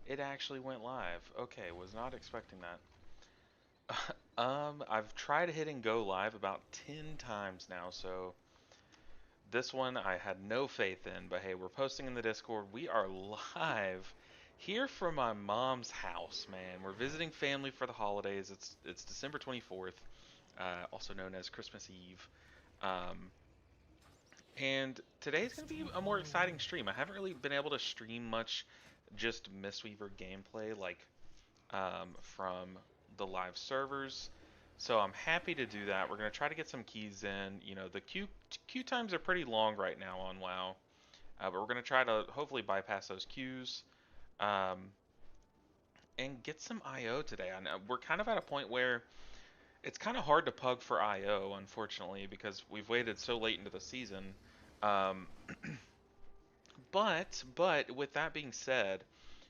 It actually went live. Okay, was not expecting that. I've tried hitting go live about 10 times now, so this one I had no faith in, but hey, we're posting in the Discord. We are live here from my mom's house, man. We're visiting family for the holidays. It's December 24th, also known as Christmas Eve. Um, and today's going to be a more exciting stream. I haven't really been able to stream much just Mistweaver gameplay from the live servers. So I'm happy to do that. We're going to try to get some keys in. You know, the queue times are pretty long right now on WoW, but we're going to try to hopefully bypass those queues um, and get some IO today. I know we're kind of at a point where it's kind of hard to pug for IO, unfortunately, because we've waited so late into the season. Um, but with that being said,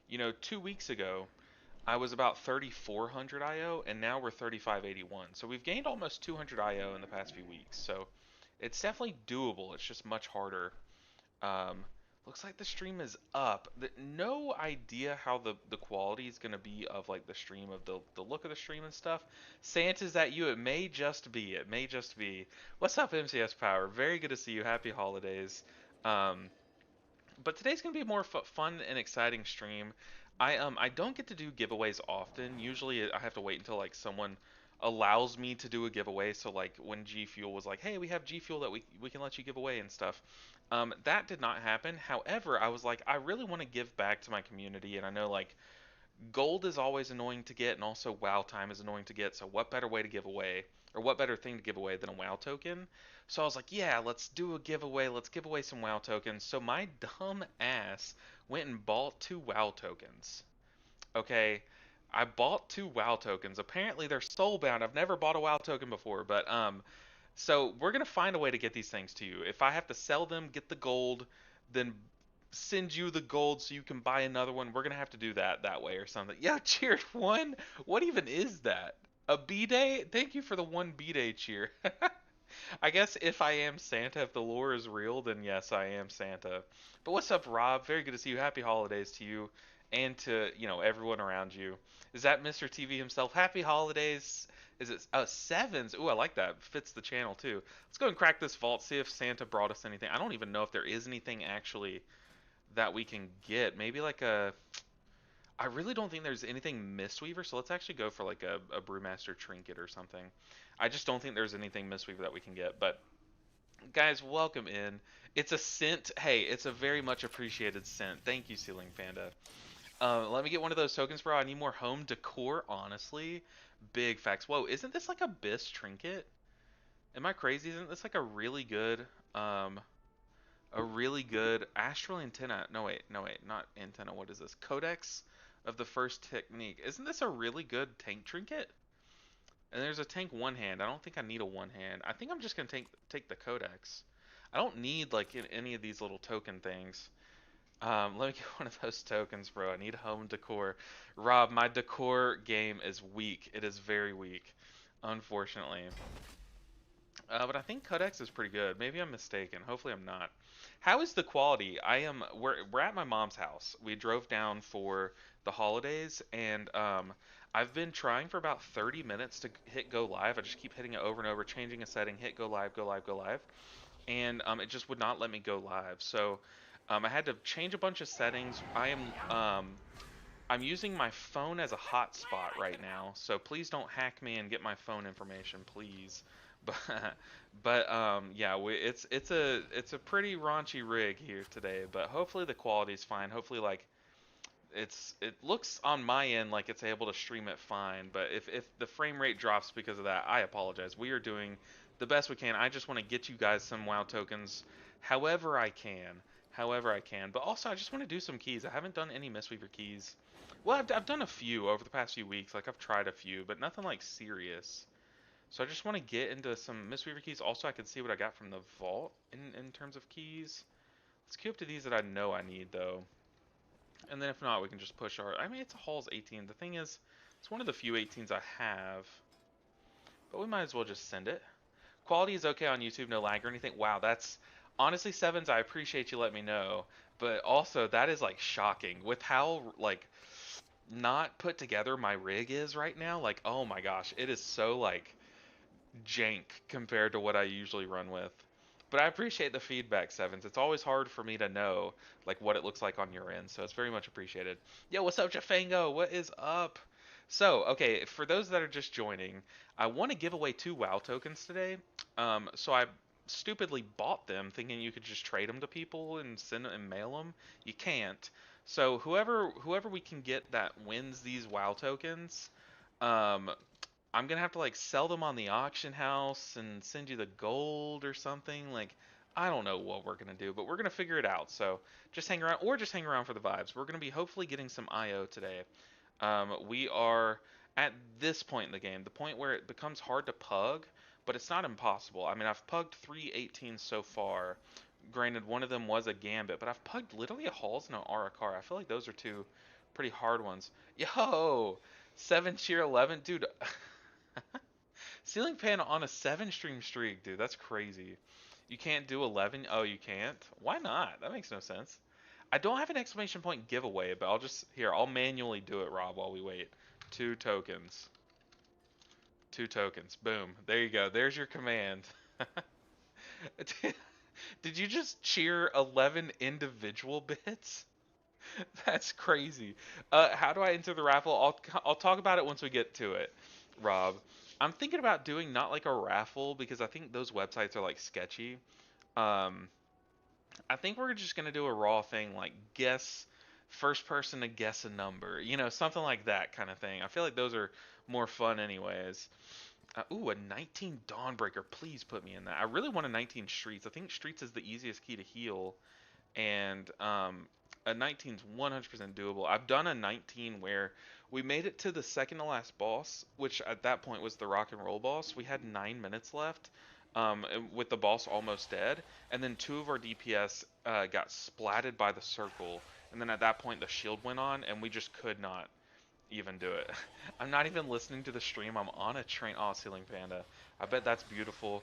you know, 2 weeks ago I was about 3,400 IO, and now we're 3,581. So we've gained almost 200 IO in the past few weeks. So it's definitely doable. It's just much harder. Um, Looks like the stream is up. No idea how the quality is going to be of like the stream of the look of the stream and stuff. Santa's that you? It may just be. It may just be. What's up, MCS Power? Very good to see you. Happy holidays. Um, but today's gonna be a more fun and exciting stream. I don't get to do giveaways often. Usually I have to wait until like someone allows me to do a giveaway. So like when G Fuel was like, "Hey, we have G Fuel that we can let you give away and stuff." That did not happen. However, I was like, I really want to give back to my community, and I know like gold is always annoying to get, and also WoW time is annoying to get. So what better way to give away, or what better thing to give away than a WoW token? So I was like, yeah, let's do a giveaway. Let's give away some WoW tokens. So my dumb ass went and bought two WoW tokens. Okay, I bought two WoW tokens. Apparently they're soulbound. I've never bought a WoW token before, but so we're gonna find a way to get these things to you. If I have to sell them, get the gold, then send you the gold so you can buy another one, we're gonna have to do that way or something. Yeah, cheer one. What even is that? A B day? Thank you for the one B day cheer. I guess if I am Santa, if the lore is real, then yes, I am Santa. But what's up, Rob? Very good to see you. Happy holidays to you and to, everyone around you. Is that Mr. TV himself? Happy holidays. Is it sevens? Ooh, I like that. Fits the channel too. Let's go and crack this vault, see if Santa brought us anything. I don't even know if there is anything actually that we can get. Maybe like a I really don't think there's anything Mistweaver, so let's actually go for like a Brewmaster trinket or something. I just don't think there's anything Mistweaver that we can get. But guys, welcome in. It's a cent. Hey, it's a very much appreciated cent. Thank you, Ceiling Panda. Let me get one of those tokens, bro. I need more home decor, honestly. Big facts. Whoa, isn't this like a Biss trinket? Am I crazy? Isn't this like um, a really good astral antenna? No wait, not antenna. What is this? Codex of the first technique. Isn't this a really good tank trinket? And there's a tank one hand. I don't think I need a one hand. I think I'm just gonna take the codex. I don't need like any of these little token things. Let me get one of those tokens, bro. I need home decor. Rob, my decor game is weak. It is very weak, unfortunately. But I think Codex is pretty good. Maybe I'm mistaken. Hopefully I'm not. How is the quality? We're at my mom's house. We drove down for the holidays, and I've been trying for about 30 minutes to hit go live. I just keep hitting it over and over, changing a setting, hit go live, go live, go live, and it just would not let me go live. So I had to change a bunch of settings. I'm using my phone as a hotspot right now, so please don't hack me and get my phone information, please. But yeah, it's a pretty raunchy rig here today, but hopefully the quality's fine. Hopefully like it looks on my end like it's able to stream it fine, but if the frame rate drops because of that, I apologize. We are doing the best we can. I just want to get you guys some WoW tokens however I can. However I can. But also I just want to do some keys. I haven't done any Mistweaver keys. Well, I've done a few over the past few weeks. Like I've tried a few, but nothing like serious. So I just want to get into some Mistweaver keys. Also, I can see what I got from the vault in terms of keys. Let's queue up to these that I know I need, though. And then if not, we can just push our... I mean, it's a Halls 18. The thing is, it's one of the few 18s I have. But we might as well just send it. Quality is okay on YouTube, no lag or anything. Wow, that's... Honestly, Sevens, I appreciate you letting me know. But also, that is, like, shocking. With how, like... not put together my rig is right now. Like, oh my gosh, it is so like jank compared to what I usually run with. But I appreciate the feedback, Sevens. It's always hard for me to know like what it looks like on your end, so it's very much appreciated. Yo, what's up, Jafango? What is up? So, okay, for those that are just joining, I want to give away 2 WoW tokens today. So I stupidly bought them thinking you could just trade them to people and send and mail them. You can't. So whoever we can get that wins these WoW tokens, um, I'm gonna have to like sell them on the auction house and send you the gold or something. Like, I don't know what we're gonna do, but we're gonna figure it out. So just hang around, or just hang around for the vibes. We're gonna be hopefully getting some IO today. We are at this point in the game, the point where it becomes hard to pug, but it's not impossible. I mean, I've pugged 3 18s so far. Granted, one of them was a gambit, but I've pugged literally a Halls and an Arakar. I feel like those are two pretty hard ones. Yo, 7 cheer 11, dude. Ceiling fan on a 7 stream streak, dude. That's crazy. You can't do 11? Oh, you can't? Why not? That makes no sense. I don't have an exclamation point giveaway, but I'll just here. I'll manually do it, Rob, while we wait. 2 tokens. 2 tokens. Boom. There you go. There's your command. Did you just cheer 11 individual bits? That's crazy. How do I enter the raffle? I'll talk about it once we get to it, Rob. I'm thinking about doing not like a raffle because I think those websites are like sketchy. Um, I think we're just gonna do a raw thing like guess first person to guess a number, something like that kind of thing. I feel like those are more fun anyways. Ooh, a 19 Dawnbreaker. Please put me in that. I really want a 19 Streets. I think Streets is the easiest key to heal, and a 19 is 100% doable. I've done a 19 where we made it to the second to last boss, which at that point was the rock and roll boss. We had 9 minutes left, with the boss almost dead, and then two of our DPS got splatted by the circle, and then at that point the shield went on, and we just could not even do it. I'm not even listening to the stream. I'm on a train. Oh, Ceiling Panda. I bet that's beautiful.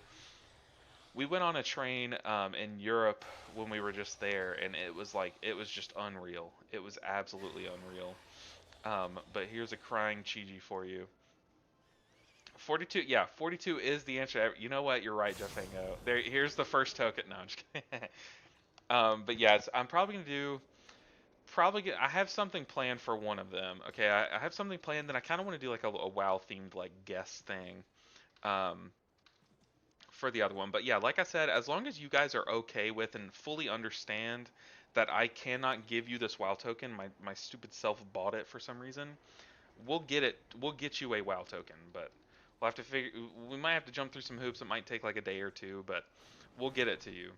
We went on a train in Europe when we were just there, and it was just unreal. It was absolutely unreal. But here's a crying Chiji for you. 42, yeah, 42 is the answer. You know what? You're right, Jeffango. Here's the first token. No, I'm just kidding. But yes, I'm probably gonna do. I have something planned for one of them. Okay, I have something planned. Then I kind of want to do like a WoW themed like guest thing. Um, for the other one. But yeah, like I said, as long as you guys are okay with and fully understand that I cannot give you this WoW token, my stupid self bought it for some reason. We'll get it. We'll get you a WoW token, but we'll have to figure. We might have to jump through some hoops. It might take like a day or two, but we'll get it to you.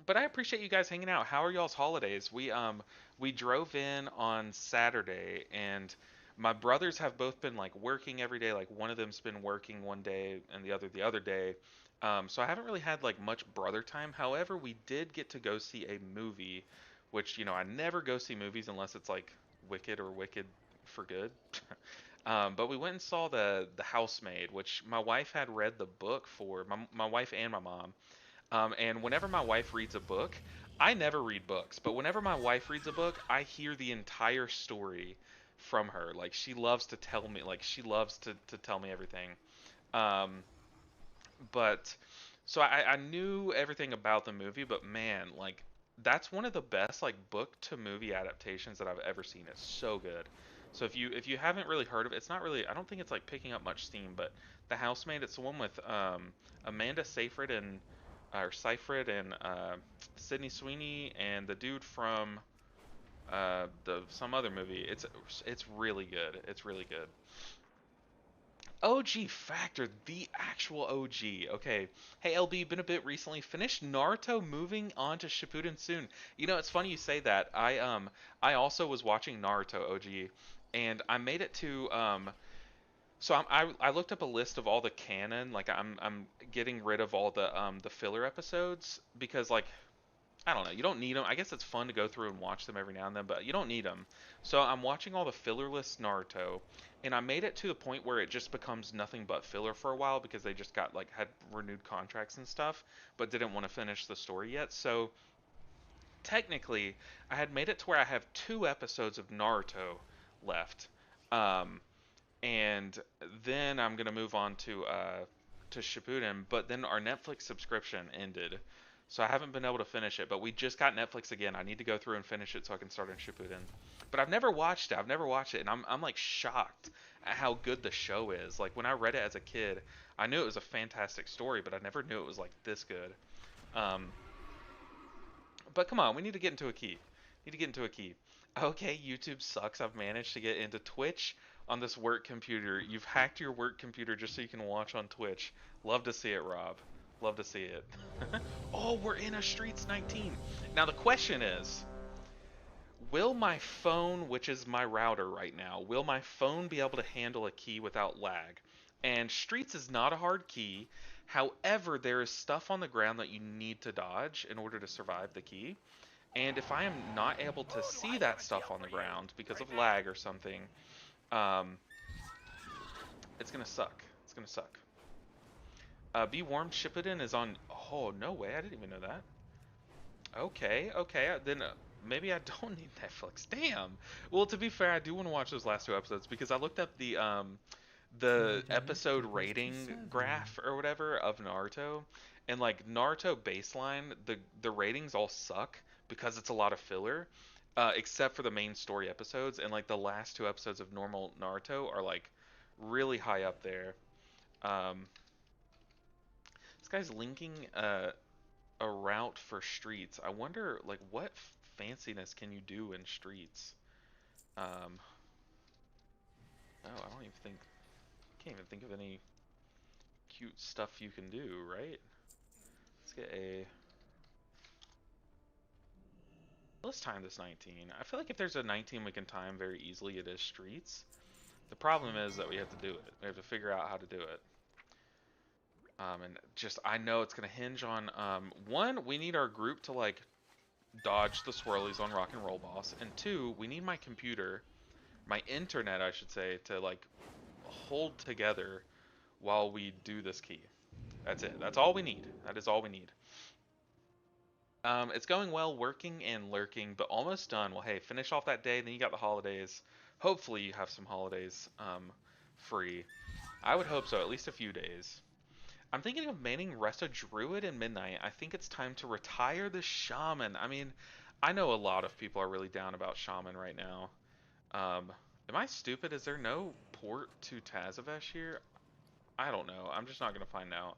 But I appreciate you guys hanging out. How are y'all's holidays? We drove in on Saturday, and my brothers have both been like working every day. Like one of them's been working one day and the other day. So I haven't really had like much brother time. However, we did get to go see a movie, which I never go see movies unless it's like Wicked or Wicked for Good. But we went and saw the Housemaid, which my wife had read the book for my wife and my mom. And whenever my wife reads a book, I never read books, but whenever my wife reads a book, I hear the entire story from her. Like she loves to tell me, like she loves to tell me everything. Um, but so I knew everything about the movie, but man, like that's one of the best like book to movie adaptations that I've ever seen. It's so good. So if you haven't really heard of it, it's not really I don't think it's like picking up much steam, but The Housemaid, it's the one with Amanda Seyfried and or Seyfried and Sydney Sweeney and the dude from the some other movie. It's really good. It's really good. OG Factor, the actual OG. Okay. Hey LB, been a bit recently. Finished Naruto, moving on to Shippuden soon. It's funny you say that. I also was watching Naruto OG, and I made it to so I looked up a list of all the canon. Like I'm getting rid of all the filler episodes because like I don't know. You don't need them. I guess it's fun to go through and watch them every now and then, but you don't need them. So I'm watching all the fillerless Naruto, and I made it to the point where it just becomes nothing but filler for a while because they just got like had renewed contracts and stuff, but didn't want to finish the story yet. So technically, I had made it to where I have 2 episodes of Naruto left. And then I'm gonna move on to Shippuden, but then our Netflix subscription ended, so I haven't been able to finish it. But we just got Netflix again. I need to go through and finish it so I can start on Shippuden. But I've never watched it. I've never watched it, and I'm like shocked at how good the show is. Like when I read it as a kid, I knew it was a fantastic story, but I never knew it was like this good. Um, but come on, we need to get into a key. Need to get into a key. Okay, YouTube sucks. I've managed to get into Twitch on this work computer. You've hacked your work computer just so you can watch on Twitch. Love to see it, Rob. Love to see it. Oh, we're in a Streets 19. Now the question is, will my phone, which is my router right now, will my phone be able to handle a key without lag? And Streets is not a hard key. However, there is stuff on the ground that you need to dodge in order to survive the key. And if I am not able to see that stuff on the ground because of lag or something, um, it's gonna suck. It's gonna suck. Be Warm Shippuden is on. Oh, no way! I didn't even know that. Okay, okay. Then maybe I don't need Netflix. Damn. Well, to be fair, I do want to watch those last two episodes because I looked up the episode rating graph or whatever of Naruto, and like Naruto baseline, the ratings all suck because it's a lot of filler, except for the main story episodes, and like the last two episodes of normal Naruto are like really high up there. Um, this guy's linking a route for Streets. I wonder like what fanciness can you do in Streets? Um, oh, I don't even think can't even think of any cute stuff you can do, right? Let's get a... Let's time this 19. I feel like if there's a 19 we can time very easily, it is Streets. The problem is that we have to do it. We have to figure out how to do it. And just, I know it's going to hinge on, one, we need our group to, like, dodge the swirlies on Rock and Roll Boss. And two, we need my computer, my internet, I should say, to, like, hold together while we do this key. That's it. That's all we need. That is all we need. It's going well, working and lurking, but almost done. Well, hey, finish off that day, then you got the holidays. Hopefully you have some holidays free. I would hope so, at least a few days. I'm thinking of manning Rest a Druid in Midnight. I think it's time to retire the Shaman. I mean, I know a lot of people are really down about Shaman right now. Am I stupid? Is there no port to Tazavesh here? I don't know. I'm just not going to find out.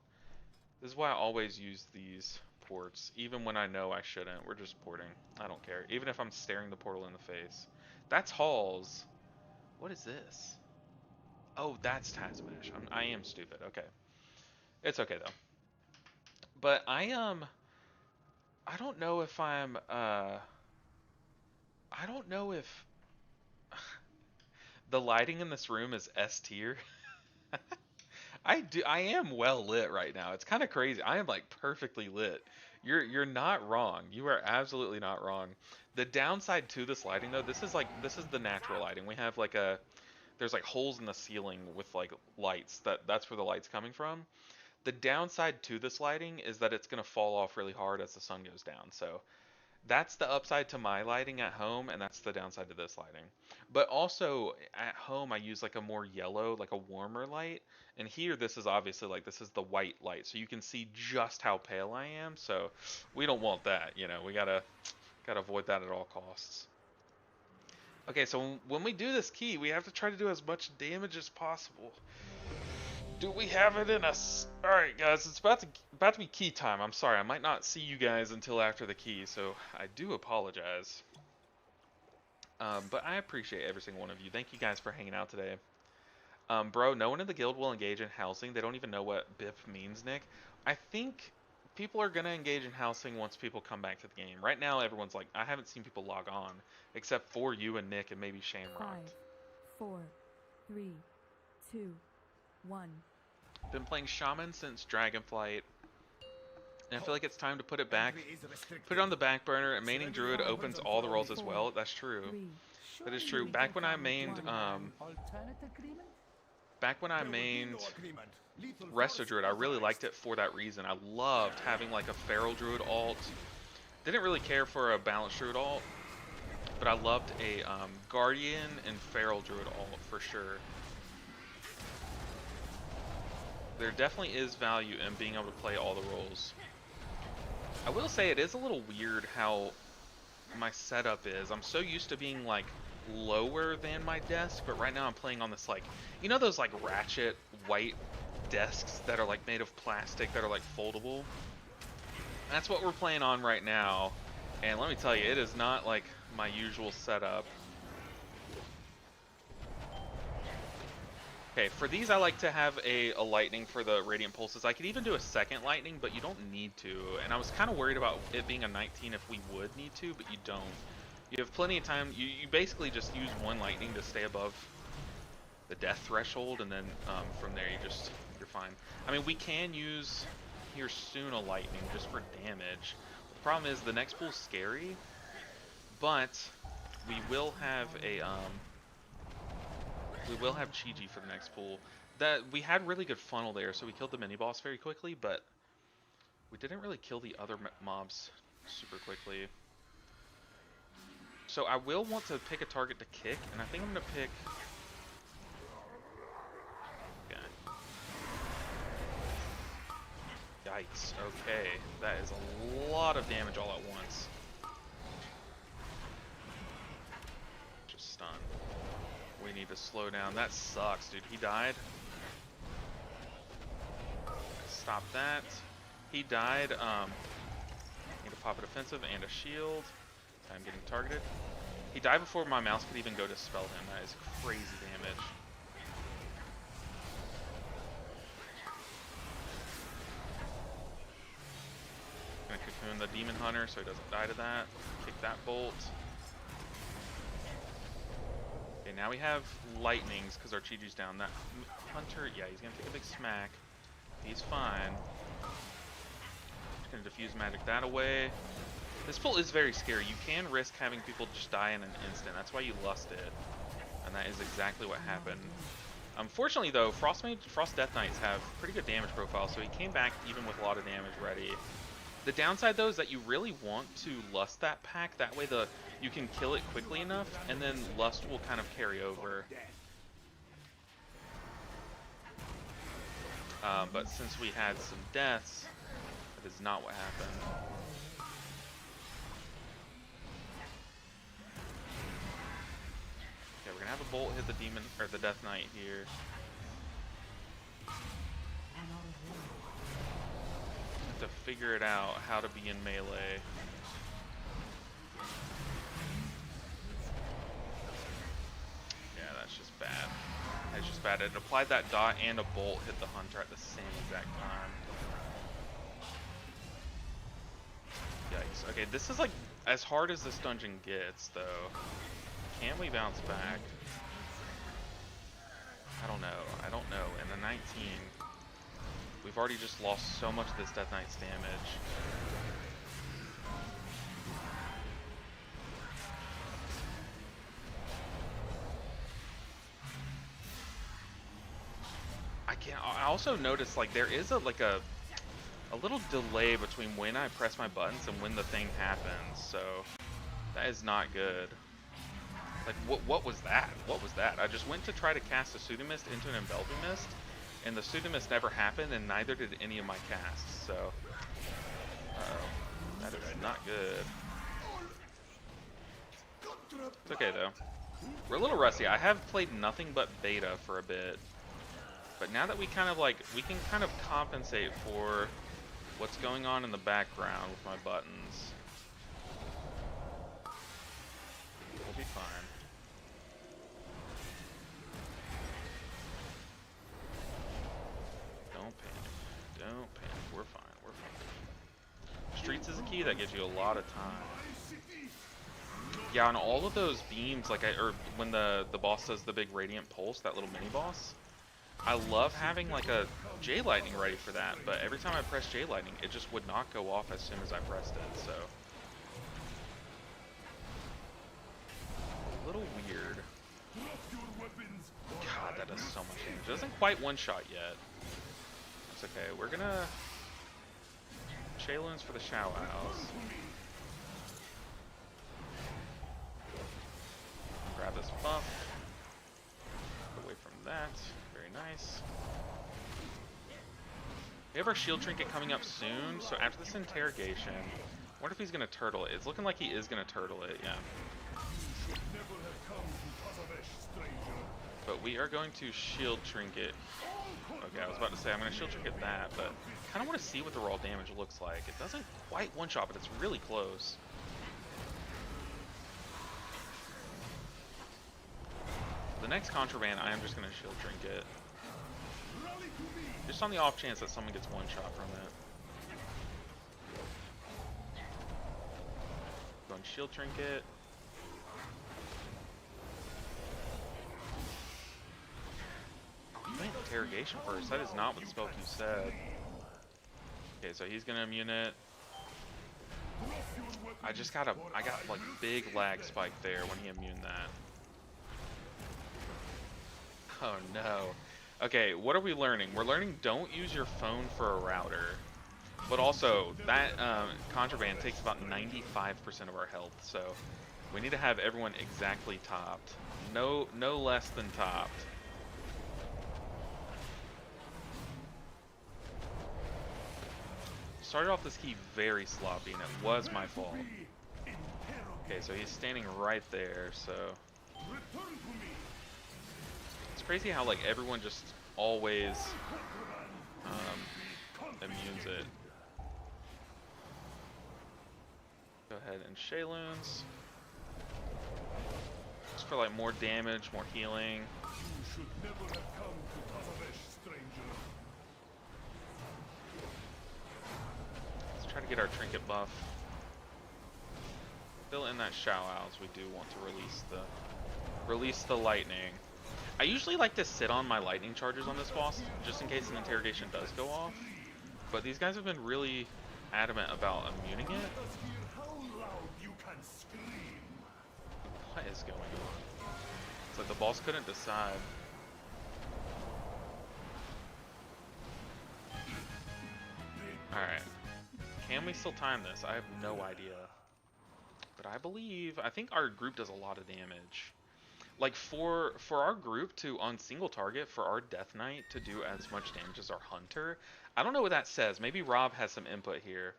This is why I always use these ports, even when I know I shouldn't. We're just porting. I don't care. Even if I'm staring the portal in the face. That's Halls. What is this? Oh, that's Tazavesh. I am stupid. Okay. It's okay, though. But I don't know if I don't know if the lighting in this room is S tier. I am well lit right now. It's kind of crazy. I am like perfectly lit. You're not wrong. You are absolutely not wrong. The downside to this lighting though, this is the natural lighting. We have like there's like holes in the ceiling with like lights. That's where the light's coming from. The downside to this lighting is that it's going to fall off really hard as the sun goes down. So that's the upside to my lighting at home, and that's the downside to this lighting. But also at home, I use like a more yellow, like a warmer light. And here, this is obviously like this is the white light, so you can see just how pale I am. So we don't want that, you know. We gotta avoid that at all costs. Okay, so when we do this key, we have to try to do as much damage as possible. Do we have it in us? Alright guys, it's about to be key time. I'm sorry, I might not see you guys until after the key, so I do apologize. But I appreciate every single one of you. Thank you guys for hanging out today. Bro, no one in the guild will engage in housing. They don't even know what BIP means, Nick. I think people are going to engage in housing once people come back to the game. Right now, everyone's like, I haven't seen people log on, except for you and Nick and maybe Shamrock. 5, 4, 3, 2, 1. Been playing Shaman since Dragonflight, and I feel like it's time to put it back, put it on the back burner, and maining Druid opens all the roles as well. That's true. That is true. Back when I mained, Resto Druid, I really liked it for that reason. I loved having like a Feral Druid alt. Didn't really care for a Balanced Druid alt, but I loved a Guardian and Feral Druid alt for sure. There definitely is value in being able to play all the roles. I will say it is a little weird how my setup is. I'm so used to being like lower than my desk, but right now I'm playing on this like, you know those like ratchet white desks that are like made of plastic that are like foldable? That's what we're playing on right now. And let me tell you, it is not like my usual setup. Okay, for these I like to have a lightning for the radiant pulses. I could even do a second lightning, but you don't need to. And I was kind of worried about it being a 19 if we would need to, but you don't. You have plenty of time. You basically just use one lightning to stay above the death threshold, and then from there you're fine. I mean, we can use here soon a lightning just for damage. The problem is the next pool's scary, but we will have a we will have Chi-Ji for the next pool. That we had really good funnel there, so we killed the mini boss very quickly, but we didn't really kill the other mobs super quickly. So I will want to pick a target to kick, and I think I'm gonna pick. Okay. Yikes. Okay, that is a lot of damage all at once. Just stun. We need to slow down. That sucks, dude. He died. Stop that. He died. Need to pop a defensive and a shield. I'm getting targeted. He died before my mouse could even go to spell him. That is crazy damage. Gonna cocoon the demon hunter so he doesn't die to that. Kick that bolt. Okay, now we have lightnings because our Chi-Ji's down. That hunter, yeah, he's gonna take a big smack. He's fine. Just gonna diffuse magic that away. This pull is very scary. You can risk having people just die in an instant. That's why you lust it. And that is exactly what happened. Unfortunately though, Frost Death Knights have pretty good damage profile, so he came back even with a lot of damage ready. The downside though is that you really want to lust that pack, that way you can kill it quickly enough, and then lust will kind of carry over. But since we had some deaths, that is not what happened. Okay, we're gonna have a bolt hit the demon or the Death Knight here. Have to figure it out how to be in melee. Yeah, that's just bad. That's just bad. It applied that dot and a bolt hit the hunter at the same exact time. Yikes. Okay, this is like as hard as this dungeon gets, though. Can we bounce back? I don't know. I don't know. In the 19, we've already just lost so much of this Death Knight's damage. I also noticed like there is a little delay between when I press my buttons and when the thing happens, so that is not good. Like what was that? What was that? I just went to try to cast a Pseudomist into an Enveloping Mist, and the Pseudomist never happened, and neither did any of my casts, so that is not good. It's okay though. We're a little rusty. I have played nothing but beta for a bit. But now that we can kind of compensate for what's going on in the background with my buttons. We'll be fine. Don't panic. Don't panic. We're fine. We're fine. Streets is a key that gives you a lot of time. Yeah, on all of those beams, or when the boss does the big radiant pulse, that little mini boss, I love having like a J Lightning ready for that, but every time I press J Lightning, it just would not go off as soon as I pressed it, so. A little weird. God, that does so much damage. It doesn't quite one-shot yet. That's okay. We're gonna Shayloons for the Shao Owls. buff. Away from that. Very nice. We have our shield trinket coming up soon, so after this interrogation, I wonder if he's going to turtle it. It's looking like he is going to turtle it, yeah. But we are going to shield trinket. Okay, I was about to say I'm going to shield trinket that, but I kind of want to see what the raw damage looks like. It doesn't quite one-shot, but it's really close. The next contraband, I am just going to shield trinket. Just on the off chance that someone gets one-shot from it. Go and shield trinket. Interrogation first. That is not what the spell Q said. Okay, so he's gonna immune it. I got like big lag spike there when he immuned that. Oh no. Okay, what are we learning? We're learning don't use your phone for a router. But also, that contraband takes about 95% of our health, so we need to have everyone exactly topped. No less than topped. Started off this key very sloppy, and it was my fault. Okay, so he's standing right there, so... It's crazy how, like, everyone just always immunes it. Go ahead and Shayloons. Just for, like, more damage, more healing. Try to get our trinket buff. Still in that Shao-Ows, we do want to release the lightning. I usually like to sit on my lightning charges on this boss, just in case an interrogation does go off. But these guys have been really adamant about immuning it. What is going on? It's like the boss couldn't decide. Alright. Can we still time this? I have no idea. But I think our group does a lot of damage. Like for our group to, on single target, for our Death Knight to do as much damage as our Hunter, I don't know what that says. Maybe Rob has some input here.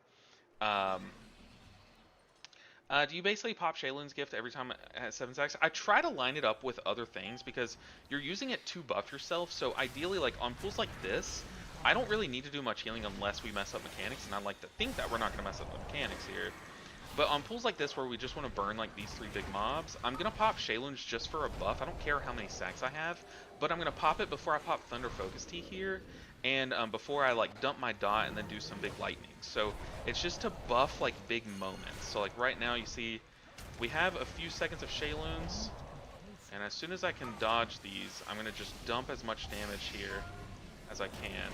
Do you basically pop Shayloon's gift every time it has 7 stacks? I try to line it up with other things because you're using it to buff yourself. So ideally, like on pools like this, I don't really need to do much healing unless we mess up mechanics, and I like to think that we're not going to mess up the mechanics here. But on pools like this where we just want to burn like these 3 big mobs, I'm going to pop Shayloons just for a buff. I don't care how many stacks I have, but I'm going to pop it before I pop Thunder Focus Tea here, and before I like dump my dot and then do some big lightning. So it's just to buff like big moments. So like right now you see we have a few seconds of Shayloons, and as soon as I can dodge these, I'm going to just dump as much damage here as I can,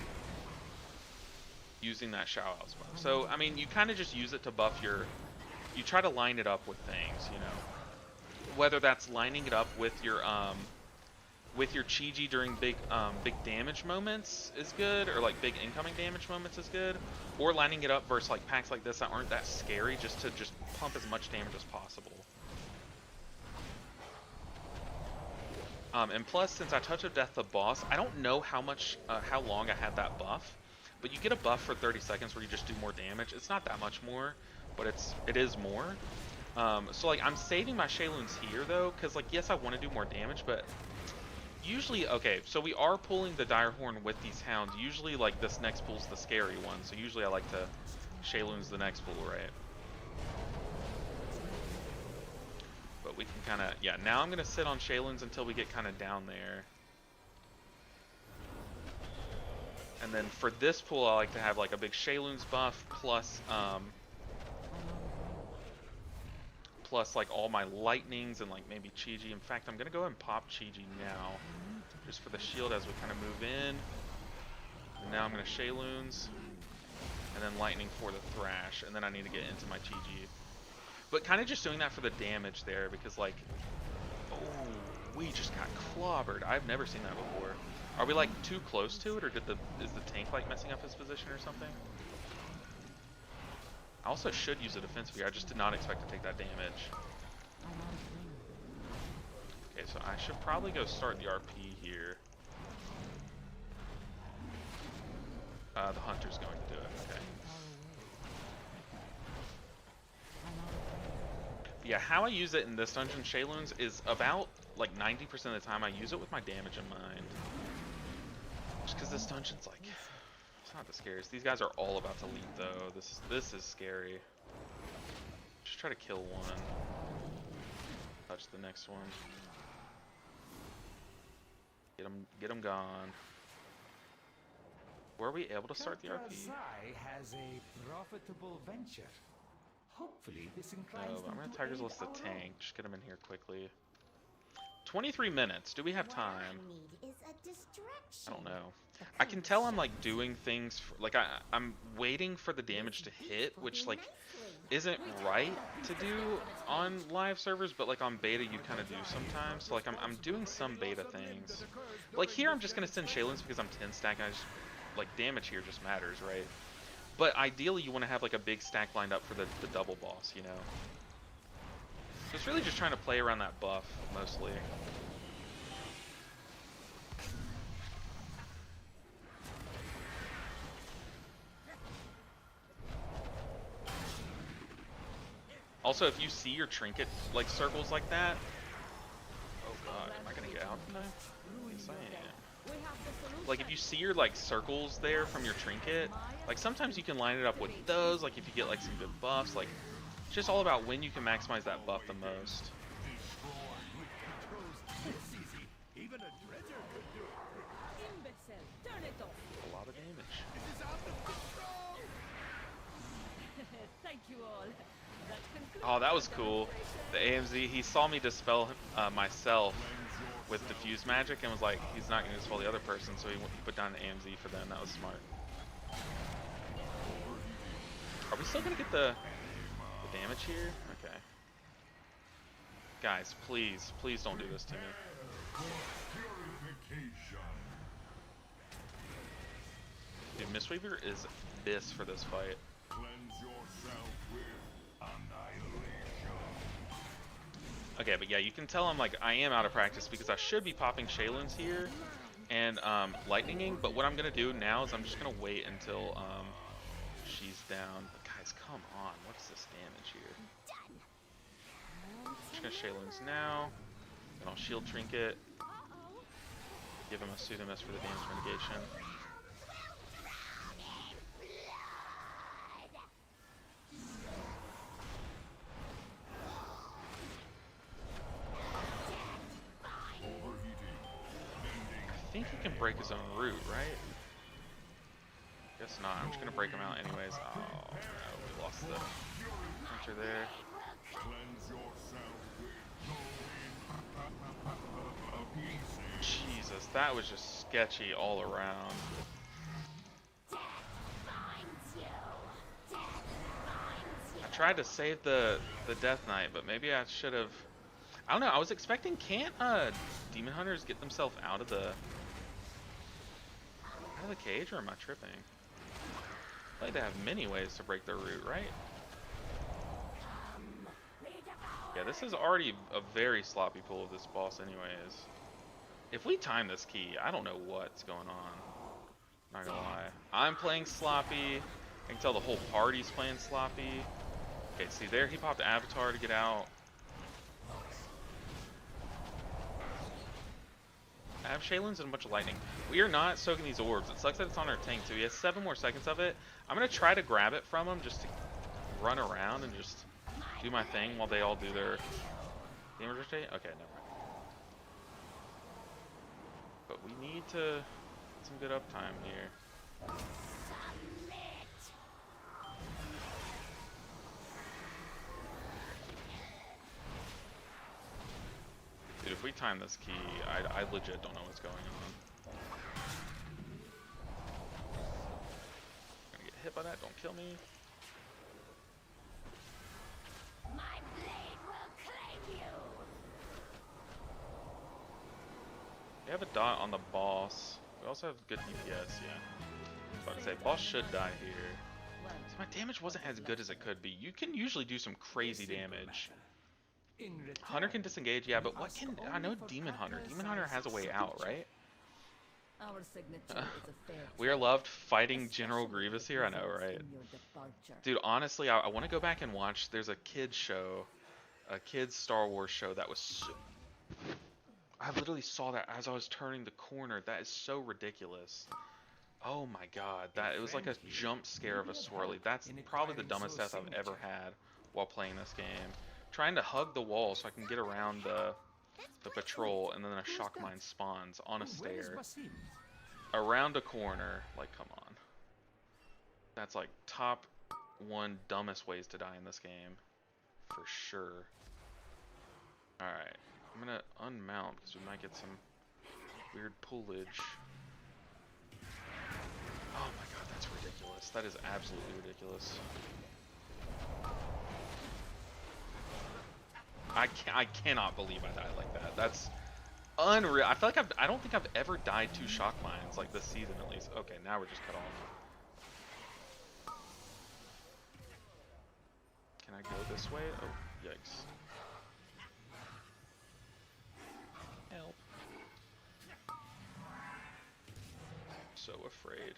using that Shao-Ows buff. So, I mean, you kind of just use it to buff your... You try to line it up with things, you know. Whether that's lining it up with your Chi-Ji during big damage moments is good, or like big incoming damage moments is good, or lining it up versus like packs like this that aren't that scary, just to pump as much damage as possible. And plus, since I Touch of Death the boss, I don't know how long I had that buff. But you get a buff for 30 seconds where you just do more damage. It's not that much more, but it is more. So like I'm saving my Shayloons here though, because like yes I want to do more damage, but usually okay. So we are pulling the Dire Horn with these hounds. Usually like this next pool's the scary one. So usually I like to Shayloons the next pool, right? But we can kind of Now I'm gonna sit on Shayloons until we get kind of down there. And then for this pool, I like to have like a big Shayloons buff plus like all my lightnings and like maybe Chi-Ji. In fact, I'm gonna go ahead and pop Chi-Ji now, just for the shield as we kind of move in. And now I'm gonna Shayloons, and then lightning for the thrash, and then I need to get into my Chi-Ji. But kind of just doing that for the damage there, because like, oh, we just got clobbered. I've never seen that before. Are we like too close to it, or is the tank like messing up his position or something? I also should use a defensive here. I just did not expect to take that damage. Okay, So I should probably go start the RP here. The hunter's going to do it, okay. Yeah, how I use it in this dungeon, Shayloons, is about like 90% of the time I use it with my damage in mind. Just because this dungeon's like, it's not the scariest. These guys are all about to leap though. This is scary. Just try to kill one. Touch the next one. Get them gone. Were we able to start the RP? Has a profitable venture. Hopefully this inclines I'm them gonna to Tiger's aid List the our tank. Just get him in here quickly. 23 minutes. Do we have time? I don't know. I can tell I'm like doing things for, like I'm waiting for the damage to hit, which like isn't right to do on live servers, but like on beta you kind of do sometimes. So like I'm doing some beta things. Like here I'm just gonna send Shaylin's because I'm 10 stack and I just like damage here just matters, right? But ideally you want to have like a big stack lined up for the double boss, you know. So it's really just trying to play around that buff mostly. Also, if you see your trinket like circles like that, oh god, am I gonna get out tonight? Yes, I am. Like if you see your like circles there from your trinket, like sometimes you can line it up with those. Like if you get like some good buffs, like it's just all about when you can maximize that buff the most. A lot of damage. Thank you all. Oh, that was cool. The AMZ, he saw me dispel myself with diffuse magic and was like, he's not going to dispel the other person, so he put down the AMZ for them. That was smart. Are we still going to get the damage here? Okay. Guys, please, please don't do this to me. Dude, Mistweaver is this for this fight. Okay, but yeah, you can tell I'm like, I am out of practice because I should be popping Shaylin's here and lightninging, but what I'm gonna do now is I'm just gonna wait until she's down. But guys, come on, what's this damage here? I'm just gonna Shaylin's now, then I'll shield trinket, give him a pseudo-miss for the damage mitigation. I think he can break his own root, right? Guess not. I'm just gonna break him out anyways. Oh no, we lost the hunter there. Jesus, that was just sketchy all around. I tried to save the Death Knight, but maybe I should have. I don't know. I was expecting, can't demon hunters get themselves out of the cage, or am I tripping? I think they have many ways to break their root, right? Yeah, this is already a very sloppy pull of this boss anyways. If we time this key, I don't know what's going on. Not gonna lie. I'm playing sloppy. I can tell the whole party's playing sloppy. Okay, see there, he popped Avatar to get out. I have Shaylin's and a bunch of lightning. We are not soaking these orbs. It sucks that it's on our tank too. He has 7 more seconds of it. I'm gonna try to grab it from him just to run around and just do my thing while they all do their damage rotate. Okay, never mind. But we need to get some good uptime here. Dude, if we time this key, I legit don't know what's going on. Gonna get hit by that, don't kill me. My blade will claim you. We have a dot on the boss. We also have good DPS, yeah. I was about to say, boss should die here. So my damage wasn't as good as it could be. You can usually do some crazy damage In Hunter return, can disengage, yeah, but what ask can... I only know for Demon Hunter. proper Demon Hunter has a way science out, signature. right? Our signature is a fair We are trade, loved fighting General especially if Grievous it here, I know, results right? in your departure. Dude, honestly, I want to go back and watch. There's a kids show, a kids Star Wars show that was so... I literally saw that as I was turning the corner. That is so ridiculous. Oh my god, that it was like a jump scare of a swirly. That's probably the dumbest death I've ever had while playing this game. Trying to hug the wall so I can get around the patrol, and then a shock mine spawns on a Where is stair Basim? around a corner. Like, come on. That's like top one dumbest ways to die in this game, for sure. All right, I'm gonna unmount because we might get some weird pullage. Oh my god, that's ridiculous. That is absolutely ridiculous. I cannot believe I died like that. That's unreal. I feel like I don't think I've ever died to shock mines like this season at least. Okay, now we're just cut off. Can I go this way? Oh, yikes. Help. So afraid.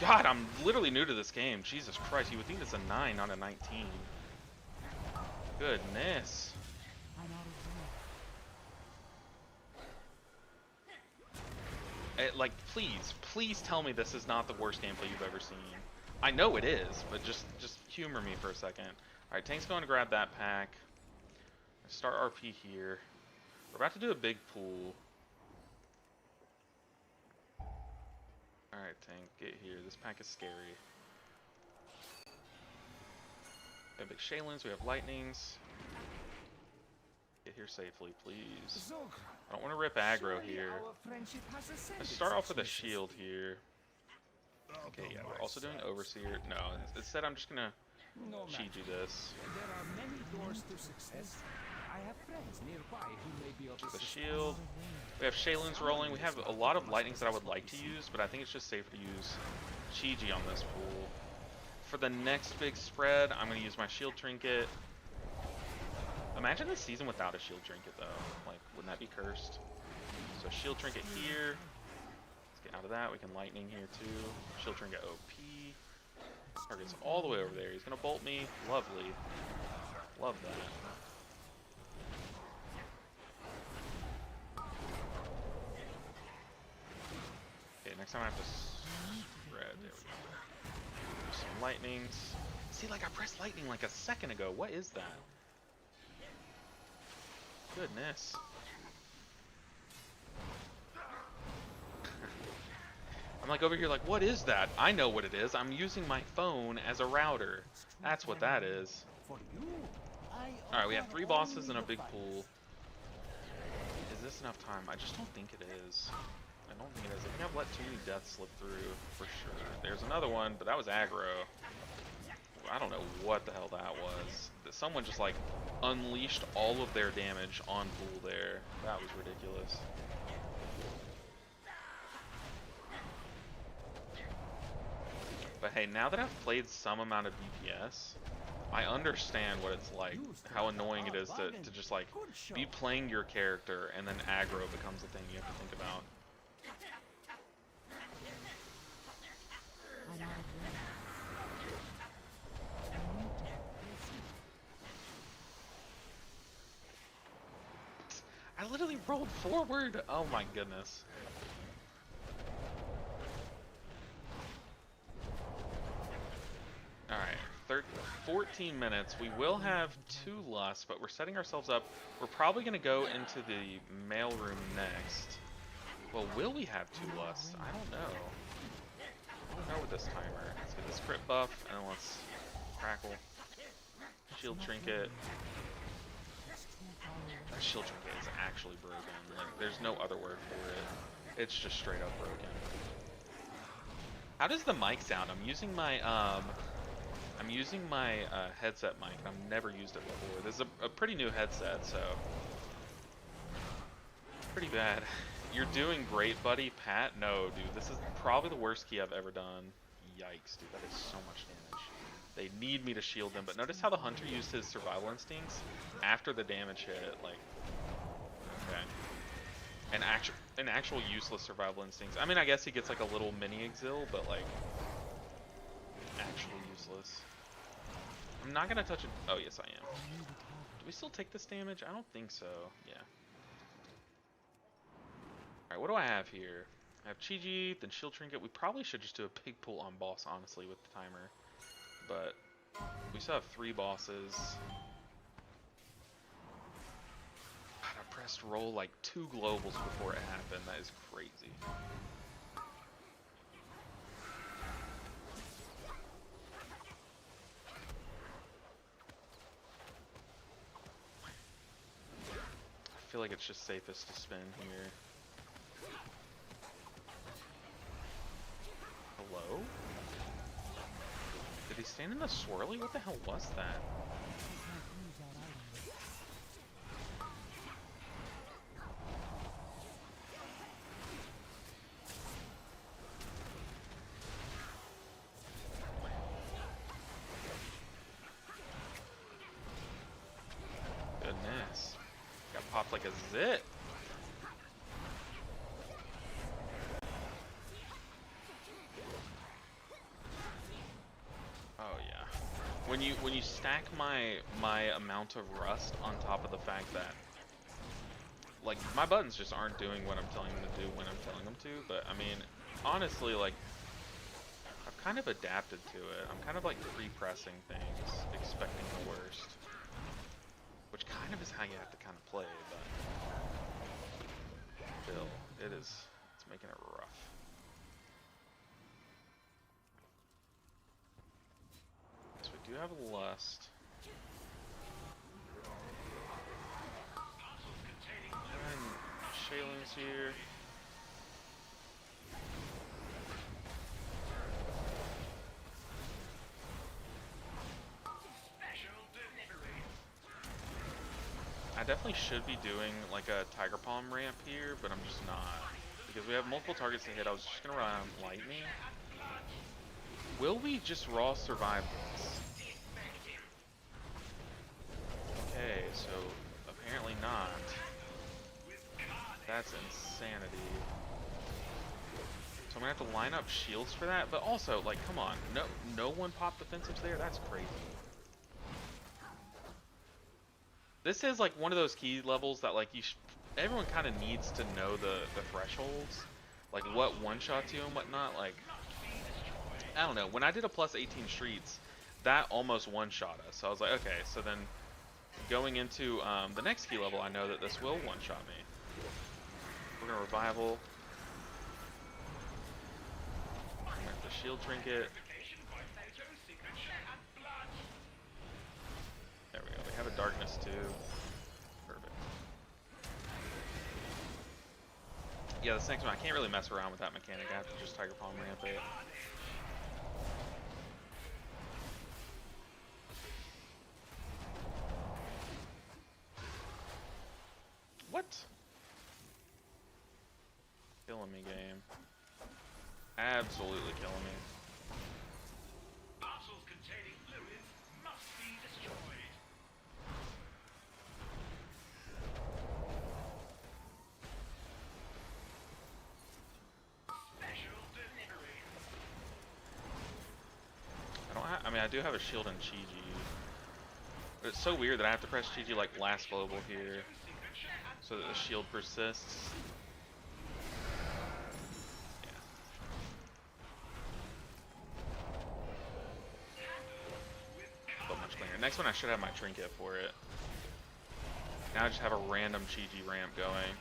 God, I'm literally new to this game. Jesus Christ, you would think it's a 9, not a 19. Goodness. Like, please tell me this is not the worst gameplay you've ever seen. I know it is, but just humor me for a second. Alright, Tank's going to grab that pack. Start RP here. We're about to do a big pool. Alright, Tank, get here. This pack is scary. We have big Shaylins, we have Lightnings. Get here safely, please. I don't want to rip aggro here. Let's start off with a shield here. Okay, yeah, we're also doing Overseer. No, instead I'm just gonna Chi-Ju this. There are many doors to success. I have friends nearby who may be of The shield. We have Shaylins rolling. We have a lot of lightnings that I would like to use, but I think it's just safer to use Chi-Ji on this pool. For the next big spread, I'm going to use my shield trinket. Imagine this season without a shield trinket, though. Like, wouldn't that be cursed? So shield trinket here. Let's get out of that. We can lightning here, too. Shield trinket OP. Target's all the way over there. He's going to bolt me. Lovely. Love that. Okay, next time I have to spread. There we go. Some lightnings. See, like I pressed lightning like a second ago. What is that? Goodness. I'm like over here like, what is that? I know what it is. I'm using my phone as a router. That's what that is. Alright, we have 3 bosses in a big pool. Is this enough time? I just don't think it is. I don't think it is. I think I've let too many deaths slip through, for sure. There's another one, but that was aggro. I don't know what the hell that was. Someone just, like, unleashed all of their damage on pool there. That was ridiculous. But hey, now that I've played some amount of DPS, I understand what it's like, how annoying it is to just, like, be playing your character and then aggro becomes a thing you have to think about. I literally rolled forward! Oh my goodness. Alright, 14 minutes. We will have 2 lusts, but we're setting ourselves up. We're probably going to go into the mailroom next. Well, will we have 2 lusts? I don't know. I don't know with this timer. Let's get this crit buff, and then let's crackle. Shield trinket. That shield trinket is actually broken. Like, there's no other word for it. It's just straight up broken. How does the mic sound? I'm using my headset mic. I've never used it before. This is a pretty new headset, so pretty bad. You're doing great, buddy. Pat, no, dude. This is probably the worst key I've ever done. Yikes, dude. That is so much damage. They need me to shield them, but notice how the hunter used his survival instincts after the damage hit. Like, okay, an actual useless survival instincts. I mean, I guess he gets like a little mini exil, but like actually useless. I'm not gonna touch it. Oh yes, I am. Do we still take this damage? I don't think so. Yeah. All right, what do I have here? I have Chi-Ji, then Shield Trinket. We probably should just do a big pull on boss, honestly, with the timer. But we still have 3 bosses. God, I pressed roll like 2 globals before it happened. That is crazy. I feel like it's just safest to spin here. Hello? Did he stand in the swirly? What the hell was that? Goodness. Got popped like a zit. When you stack my amount of rust on top of the fact that like my buttons just aren't doing what I'm telling them to do when I'm telling them to, but I mean honestly, like I've kind of adapted to it. I'm kind of like pre-pressing things, expecting the worst, which kind of is how you have to kind of play, but still, it's making it rough. We do have Lust. And Shaylin's here. I definitely should be doing like a Tiger Palm ramp here, but I'm just not. Because we have multiple targets to hit, I was just gonna run Lightning. Will we just raw survive this? Okay, so apparently not. That's insanity. So I'm gonna have to line up shields for that, but also, like, come on, no one popped defensives there. That's crazy. This is like one of those key levels that like everyone kind of needs to know the thresholds, like what one shots you and whatnot. Like, I don't know. When I did a plus 18 streets, that almost one shot us. So I was like, okay, so then. Going into the next key level, I know that this will one-shot me. We're gonna revival. I'm gonna have the shield trinket. There we go. We have a darkness too. Perfect. Yeah, this next one, I can't really mess around with that mechanic. I have to just Tiger Palm ramp it. What? Killing me, game. Absolutely killing me. Parcels containing fluids must be destroyed. Special delivery. I mean, I do have a shield and Chi-Ji. But it's so weird that I have to press Chi-Ji like last global here. So that the shield persists. Yeah. So much cleaner. Next one I should have my trinket for it. Now I just have a random Chi-Ji ramp going.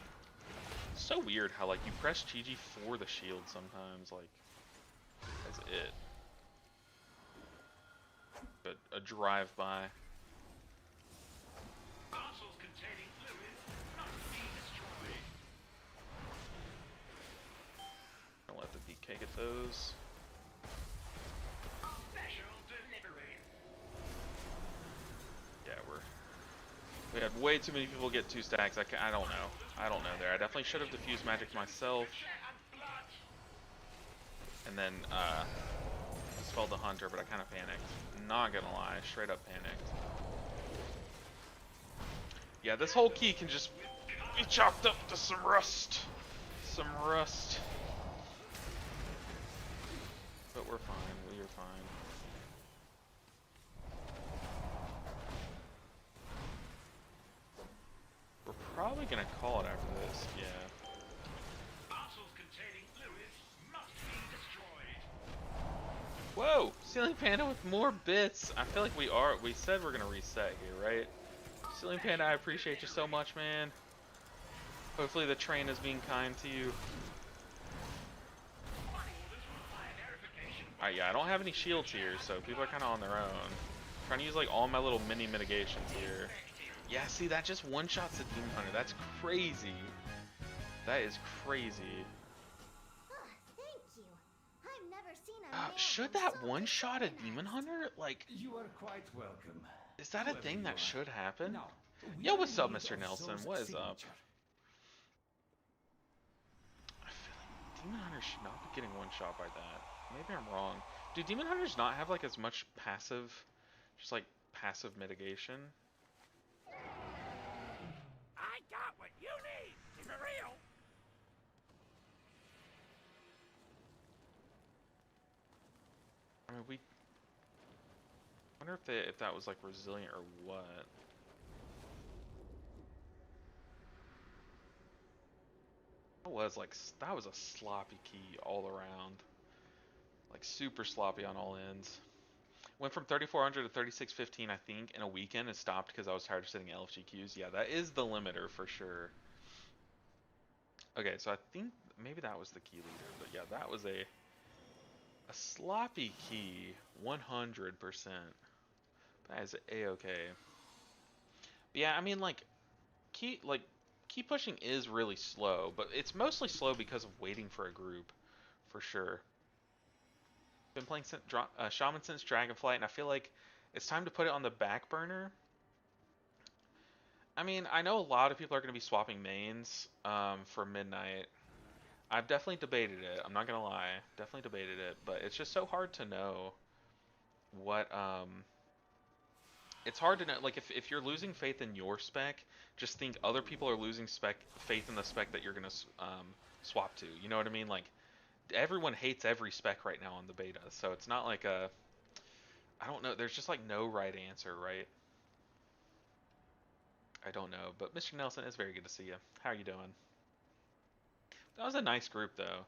It's so weird how like you press Chi-Ji for the shield sometimes, like that's it. But a drive-by. Don't let the DK get those. Yeah, we had way too many people get 2 stacks. I don't know. I don't know there. I definitely should have diffused magic myself. And then dispelled the hunter, but I kind of panicked. Not gonna lie, straight up panicked. Yeah, this whole key can just be chalked up to some rust. Some rust. But we're fine, we are fine. We're probably gonna call it after this, yeah. Whoa! Ceiling Panda with more bits! I feel like we said we're gonna reset here, right? Ceiling Panda, I appreciate you so much, man. Hopefully the train is being kind to you. Alright, yeah, I don't have any shields here, so people are kind of on their own. I'm trying to use like all my little mini mitigations here. Yeah, see, that just one-shots the Demon Hunter. That's crazy. That is crazy. Thank you. I've never seen a man Should with that so one-shot a much Demon Hunter? Like, You are quite welcome. is that a Whoever thing you that are. should happen? Now, we Yo, are what's in up, need Mr. of Nelson? Zoe's What is up? signature. I feel like Demon Hunters should not be getting one-shot by that. Maybe I'm wrong. Do Demon Hunters not have like as much passive, just like passive mitigation? I got what you need. Keep it real. I mean, we wonder if that was like resilient or what. That was a sloppy key all around. Like super sloppy on all ends. Went from 3400 to 3615, I think, in a weekend and stopped because I was tired of sitting LFG queues. Yeah, that is the limiter for sure. Okay, so I think maybe that was the key leader, but yeah, that was a sloppy key, 100%. That is a-okay. But yeah, I mean, key pushing is really slow, but it's mostly slow because of waiting for a group, for sure. Been playing Shaman since Dragonflight, and I feel like it's time to put it on the back burner. I mean, I know a lot of people are going to be swapping mains for Midnight. I've definitely debated it. I'm not going to lie. Definitely debated it, but it's just so hard to know what... It's hard to know, like, if you're losing faith in your spec, just think other people are losing faith in the spec that you're going to swap to. You know what I mean? Like, everyone hates every spec right now on the beta, so it's not like I don't know, there's just like no right answer, right? I don't know, but Mr. Nelson, it's very good to see you. How are you doing? That was a nice group though.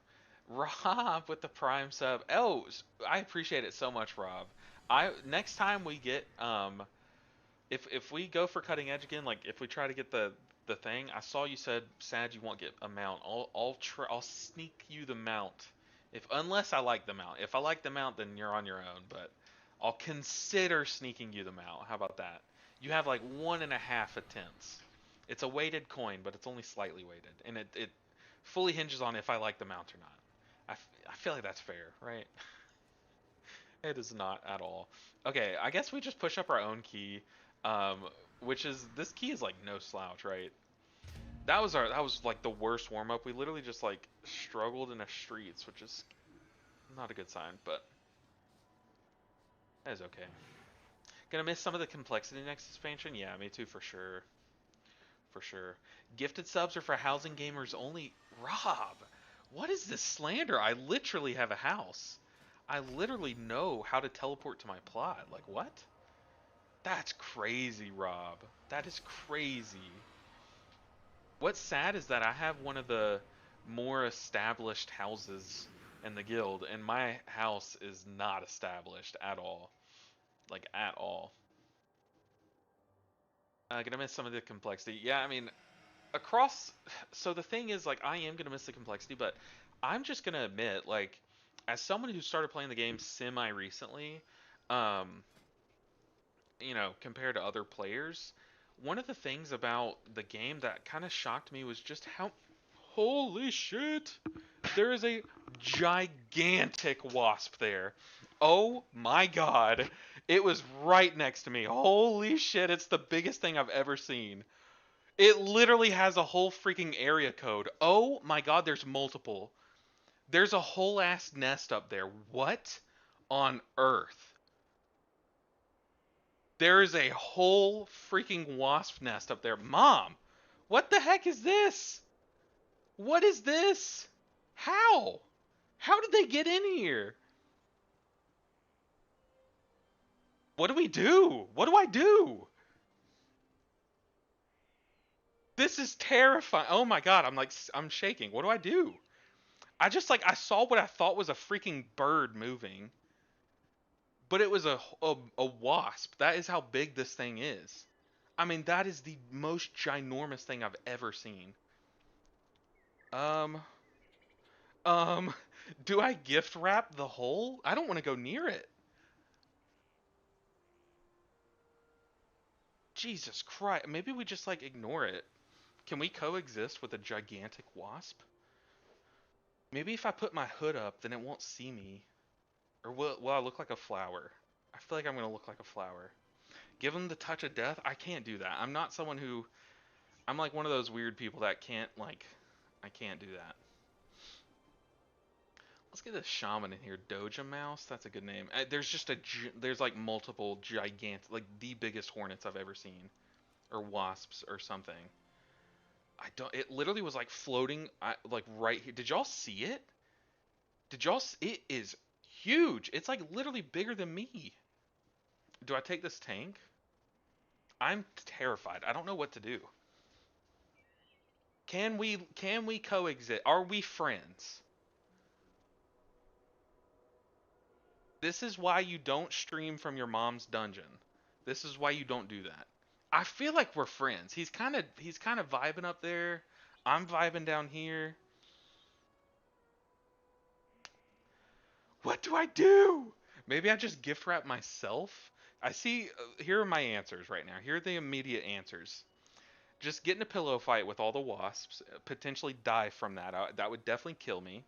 Rob with the Prime sub. Oh, I appreciate it so much, Rob. Next time we get if we go for cutting edge again, like if we try to get the thing, I saw you said Sad you won't get a mount. I'll sneak you the mount. Unless I like the mount. If I like the mount, then you're on your own, but I'll consider sneaking you the mount. How about that? You have like 1.5 attempts. It's a weighted coin, but it's only slightly weighted, and it fully hinges on if I like the mount or not. I feel like that's fair, right? It is not at all. Okay, I guess we just push up our own key, which is, this key is like no slouch, right? That was like the worst warm up. We literally just like struggled in the streets, which is not a good sign, but that is okay. Gonna miss some of the complexity next expansion? Yeah, me too, for sure. For sure. Gifted subs are for housing gamers only. Rob, what is this slander? I literally have a house. I literally know how to teleport to my plot. Like, what? That's crazy, Rob. That is crazy. What's sad is that I have one of the more established houses in the guild, and my house is not established at all. Like, at all. Gonna miss some of the complexity. Yeah, I mean, so the thing is, like, I am gonna miss the complexity, but I'm just gonna admit, like, as someone who started playing the game semi-recently, um, compared to other players, one of the things about the game that kind of shocked me was just how... Holy shit! There is a gigantic wasp there. Oh my god. It was right next to me. Holy shit, it's the biggest thing I've ever seen. It literally has a whole freaking area code. Oh my god, there's multiple. There's a whole ass nest up there. What? on earth? There is a whole freaking wasp nest up there. Mom, what the heck is this? What is this? How? How did they get in here? What do we do? What do I do? This is terrifying. Oh my god, I'm shaking. What do I do? I saw what I thought was a freaking bird moving, but it was a wasp. That is how big this thing is. I mean, that is the most ginormous thing I've ever seen. Um, um, do I gift wrap the hole? I don't want to go near it. Jesus Christ. Maybe we just like ignore it. Can we coexist with a gigantic wasp? Maybe if I put my hood up, then it won't see me. Or will I look like a flower? I feel like I'm gonna look like a flower. Give them the touch of death? I can't do that. I'm not someone who... I'm like one of those weird people that can't, like... I can't do that. Let's get a shaman in here. Doja Mouse? That's a good name. There's just there's like multiple gigantic... Like the biggest hornets I've ever seen. Or wasps or something. I don't... It literally was like floating like right here. Did y'all see it? Did y'all... It is huge. It's like literally bigger than me. Do I take this tank? I'm terrified. I don't know what to do. Can we coexist? Are we friends? This is why you don't stream from your mom's dungeon. This is why you don't do that. I feel like we're friends. He's kind of vibing up there. I'm vibing down here. What do I do? Maybe I just gift wrap myself. I see. Here are my answers right now. Here are the immediate answers. Just get in a pillow fight with all the wasps. Potentially die from that. That would definitely kill me.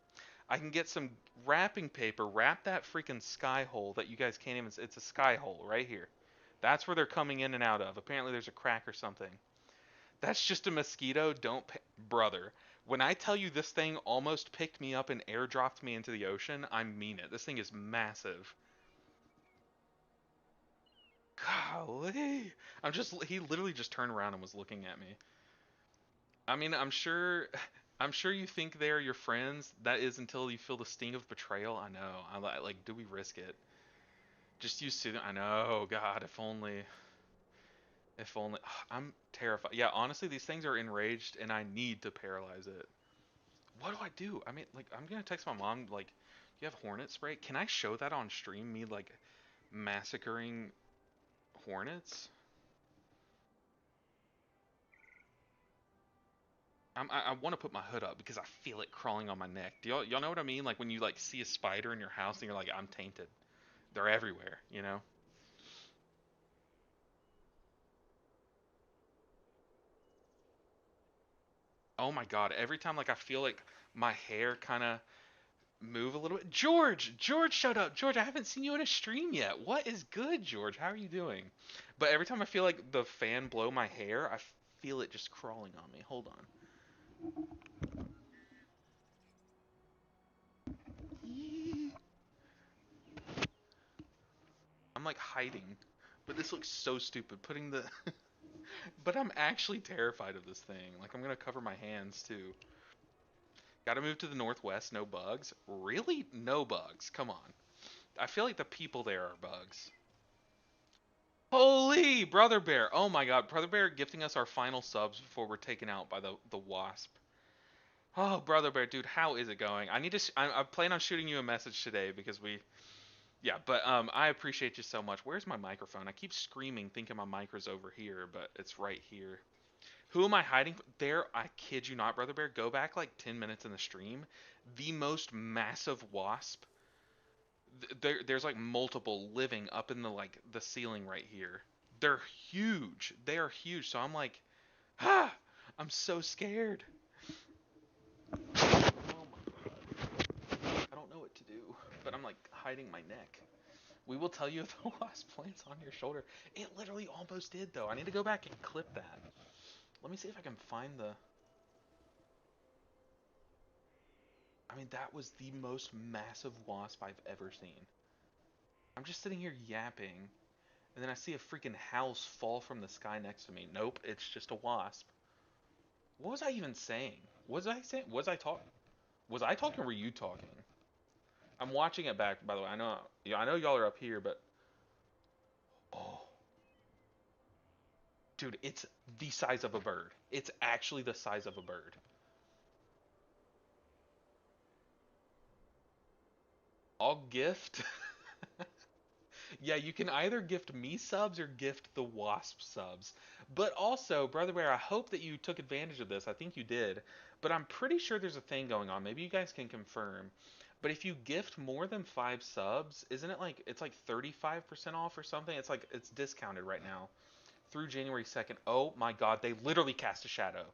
I can get some wrapping paper. Wrap that freaking sky hole that you guys can't even. It's a sky hole right here. That's where they're coming in and out of. Apparently there's a crack or something. That's just a mosquito. Brother. When I tell you this thing almost picked me up and airdropped me into the ocean, I mean it. This thing is massive. Golly. He literally just turned around and was looking at me. I mean, I'm sure you think they're your friends. That is until you feel the sting of betrayal. I know. Like, do we risk it? Just use soothing. I know. God, if only. If only. I'm terrified. Yeah, honestly, these things are enraged, and I need to paralyze it. What do I do? I mean, like, I'm gonna text my mom. Like, you have hornet spray? Can I show that on stream? Me like massacring hornets? I want to put my hood up because I feel it crawling on my neck. Do y'all know what I mean? Like when you like see a spider in your house and you're like, I'm tainted. They're everywhere, you know? Oh my god, every time like I feel like my hair kind of move a little bit. George showed up. George, I haven't seen you in a stream yet. What is good, George? How are you doing? But every time I feel like the fan blow my hair, I feel it just crawling on me. Hold on. I'm like hiding, but this looks so stupid. Putting the But I'm actually terrified of this thing. Like, I'm gonna cover my hands too. Gotta move to the northwest, no bugs. Really? No bugs. Come on. I feel like the people there are bugs. Holy! Brother Bear! Oh my god, Brother Bear gifting us our final subs before we're taken out by the wasp. Oh, Brother Bear, dude, how is it going? I plan on shooting you a message today because yeah, but I appreciate you so much. Where's my microphone? I keep screaming thinking my mic is over here, but it's right here. Who am I hiding? There, I kid you not, Brother Bear. Go back like 10 minutes in the stream. The most massive wasp. There's like multiple living up in the ceiling right here. They're huge. They are huge. So I'm like, ah, I'm so scared. Oh my god. I don't know what to do, but I'm like hiding my neck. We will tell you if the wasp lands on your shoulder. It literally almost did though. I need to go back and clip that. Let me see if I can find the... I mean, that was the most massive wasp I've ever seen. I'm just sitting here yapping, and then I see a freaking house fall from the sky next to me. Nope, it's just a wasp. What was I even saying? Was I saying? Was I talking? Was I talking or were you talking? I'm watching it back, by the way. I know, yeah, I know y'all are up here, but oh, dude, it's the size of a bird. It's actually the size of a bird. I'll gift. Yeah, you can either gift me subs or gift the wasp subs. But also, Brother Bear, I hope that you took advantage of this. I think you did. But I'm pretty sure there's a thing going on. Maybe you guys can confirm. But if you gift more than 5 subs, isn't it like it's like 35% off or something? It's like it's discounted right now through January 2nd. Oh my God, they literally cast a shadow.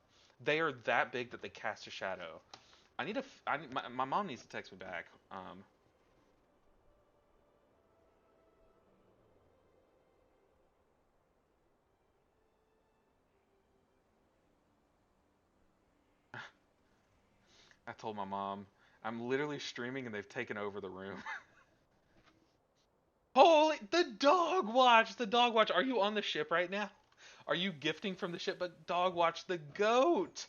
They are that big that they cast a shadow. I need a. My mom needs to text me back. I told my mom I'm literally streaming and they've taken over the room. Holy, the dog watch, the dog watch. Are you on the ship right now? Are you gifting from the ship? But dog watch, the goat.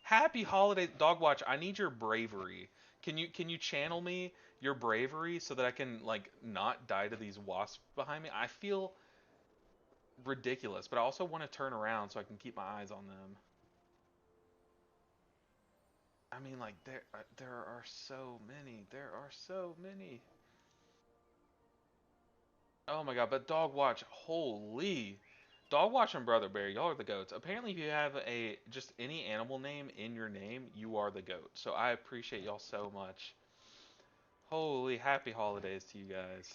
Happy holiday, dog watch. I need your bravery. Can you channel me your bravery so that I can like not die to these wasps behind me? I feel ridiculous, but I also want to turn around so I can keep my eyes on them. I mean, like there are so many. There are so many. Oh my god, but Dog Watch, holy. Dog Watch and Brother Bear, y'all are the goats. Apparently, if you have a just any animal name in your name, you are the goat. So I appreciate y'all so much. Holy happy holidays to you guys.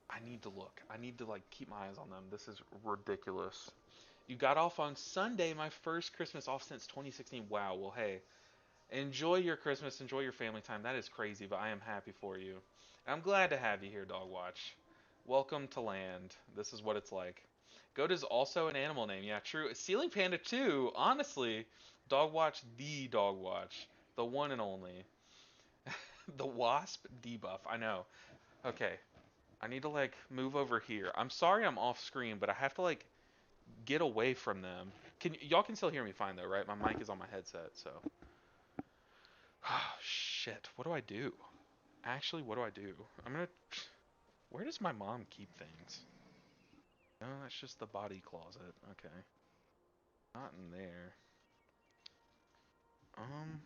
I need to look. I need to like keep my eyes on them. This is ridiculous. You got off on Sunday, my first Christmas off since 2016. Wow. Well, hey, enjoy your Christmas, enjoy your family time. That is crazy, but I am happy for you. I'm glad to have you here, Dog Watch. Welcome to land. This is what it's like. Goat is also an animal name. Yeah, true. Ceiling Panda 2, honestly, Dog Watch, the Dog Watch. The one and only. The Wasp debuff. I know. Okay. I need to, like, move over here. I'm sorry I'm off screen, but I have to, like, get away from them. Y'all can still hear me fine, though, right? My mic is on my headset, so. Oh, shit. What do I do? Actually, what do I do? I'm gonna. Where does my mom keep things? No, that's just the body closet. Okay. Not in there. Um.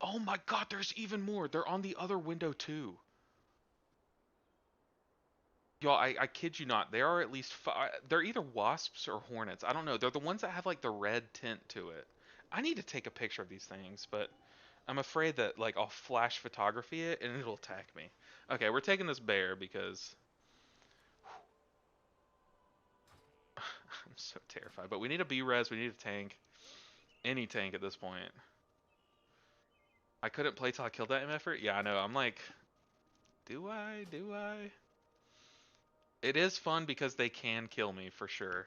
Oh my god, there's even more. They're on the other window too. Y'all, I kid you not. There are at least five. They're either wasps or hornets. I don't know. They're the ones that have like the red tint to it. I need to take a picture of these things, but I'm afraid that like I'll flash photography it and it'll attack me. Okay, we're taking this bear because I'm so terrified. But we need a B-res. We need a tank. Any tank at this point. I couldn't play till I killed that MFer. Yeah, I know. I'm like, do I? Do I? It is fun because they can kill me for sure.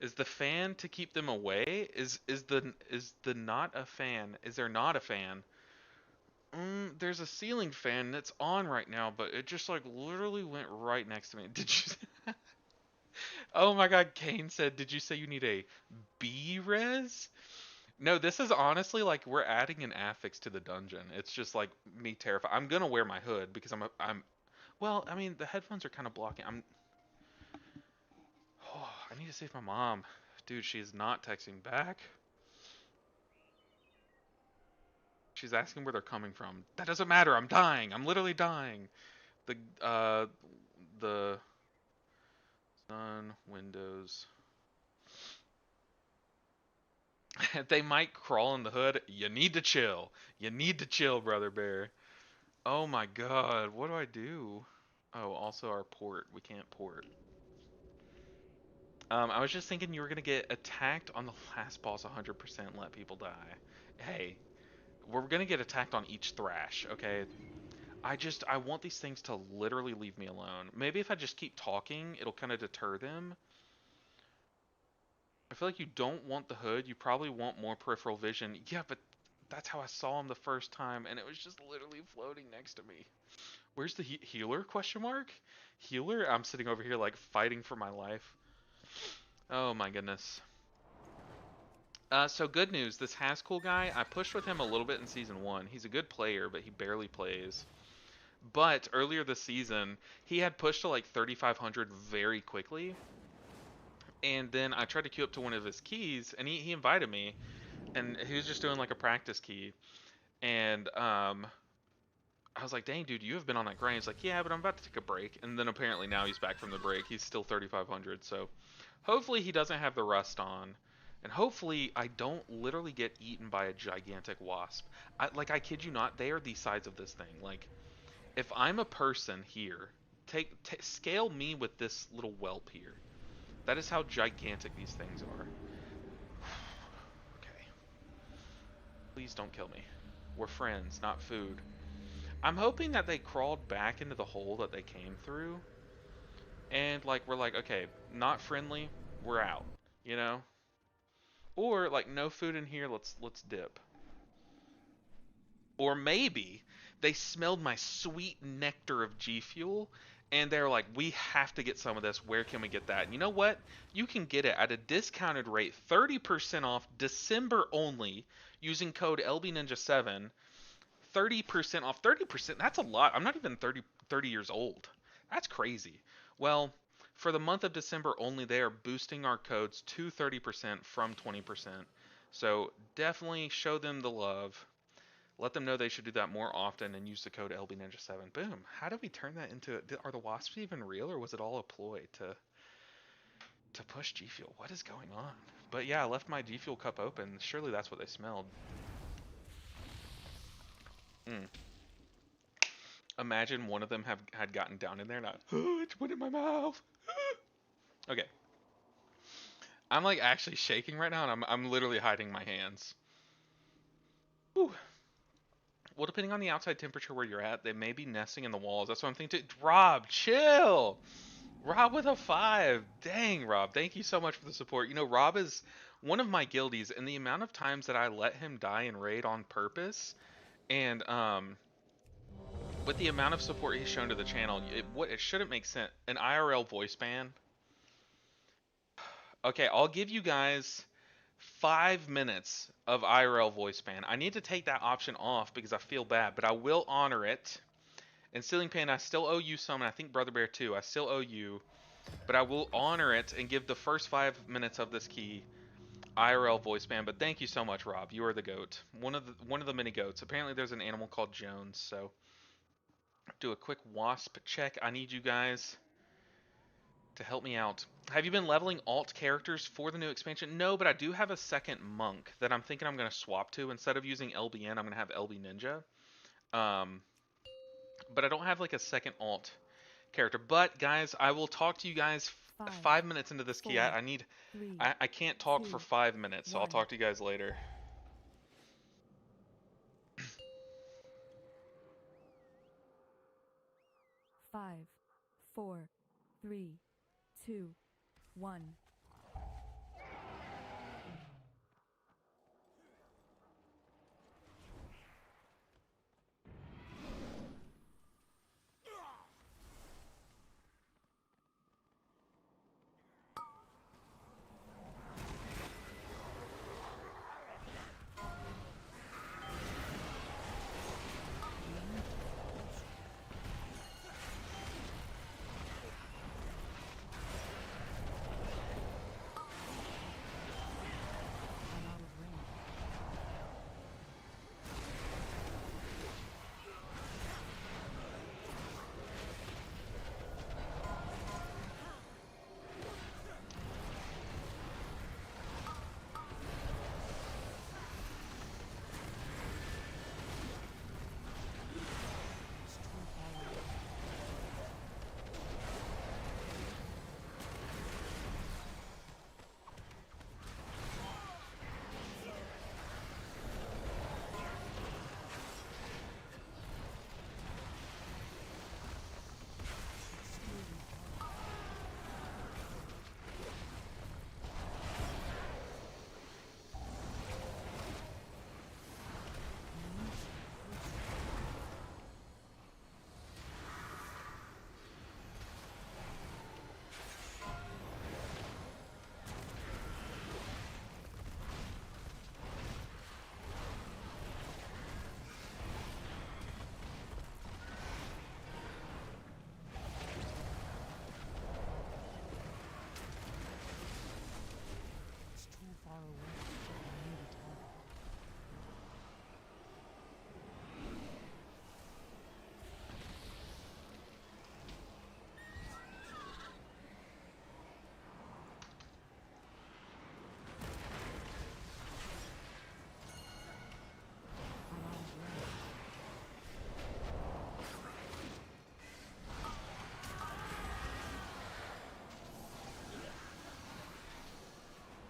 Is the fan to keep them away? Is the not a fan? Is there not a fan? There's a ceiling fan that's on right now, but it just like literally went right next to me. Did you? Oh my God, Kane said, "Did you say you need a B res?" No, this is honestly like we're adding an affix to the dungeon. It's just like me terrified. I'm gonna wear my hood because I'm. Well, I mean the headphones are kind of blocking. Oh, I need to save my mom. Dude, she's not texting back. She's asking where they're coming from. That doesn't matter. I'm dying. I'm literally dying. The the sun windows. They might crawl in the hood. You need to chill. You need to chill, brother bear. Oh my god, what do I do? Oh, also our port. We can't port. I was just thinking you were gonna get attacked on the last boss 100% let people die. Hey, we're gonna get attacked on each thrash, okay? I want these things to literally leave me alone. Maybe if I just keep talking, it'll kind of deter them. I feel like you don't want the hood. You probably want more peripheral vision. Yeah, but that's how I saw him the first time, and it was just literally floating next to me. Where's the healer? Question mark. Healer? I'm sitting over here like fighting for my life. Oh my goodness. So good news. This Haskell guy, I pushed with him a little bit in season 1. He's a good player, but he barely plays. But earlier this season, he had pushed to like 3,500 very quickly. And then I tried to queue up to one of his keys, and he invited me, and he was just doing like a practice key. And I was like, dang, dude, you have been on that grind. He's like, yeah, but I'm about to take a break. And then apparently now he's back from the break. He's still 3,500. So hopefully he doesn't have the rust on. And hopefully I don't literally get eaten by a gigantic wasp. I kid you not, they are the size of this thing. Like, if I'm a person here, scale me with this little whelp here. That is how gigantic these things are. Okay. Please don't kill me. We're friends, not food. I'm hoping that they crawled back into the hole that they came through. And, like, we're like, okay, not friendly, we're out. You know? Or, like, no food in here, let's dip. Or maybe they smelled my sweet nectar of G Fuel, and they're like, we have to get some of this. Where can we get that? And you know what? You can get it at a discounted rate, 30% off, December only, using code LBNinja7. 30% off. 30%, that's a lot. I'm not even 30 years old. That's crazy. Well, for the month of December only, they are boosting our codes to 30% from 20%. So definitely show them the love. Let them know they should do that more often and use the code LBNinja7. Boom. How do we turn that into... Are the wasps even real, or was it all a ploy to push G Fuel? What is going on? But yeah, I left my G Fuel cup open. Surely that's what they smelled. Imagine one of them had gotten down in there and it went in my mouth. Okay. I'm like actually shaking right now, and I'm literally hiding my hands. Whew. Well, depending on the outside temperature where you're at, they may be nesting in the walls. That's what I'm thinking. Rob, chill. Rob with a 5. Dang, Rob. Thank you so much for the support. You know, Rob is one of my guildies, and the amount of times that I let him die in raid on purpose, and with the amount of support he's shown to the channel, it shouldn't make sense. An IRL voice ban. Okay, I'll give you guys 5 minutes of IRL voice ban. I need to take that option off because I feel bad, but I will honor it. And Ceiling Pan, I still owe you some, and I think Brother Bear too. I still owe you, but I will honor it and give the first 5 minutes of this key IRL voice ban. But thank you so much, Rob. You are the goat. One of the many goats. Apparently, there's an animal called Jones. So, do a quick wasp check. I need you guys to help me out. Have you been leveling alt characters for the new expansion? No, but I do have a second monk that I'm thinking I'm going to swap to. Instead of using LBN, I'm going to have LB Ninja. But I don't have like a second alt character. But guys, I will talk to you guys 5 minutes into this key. I can't talk for 5 minutes, so I'll talk to you guys later. 5, 4, 3, 2, 1. far away than near the target. I'm out of range.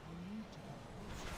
I need to get closer.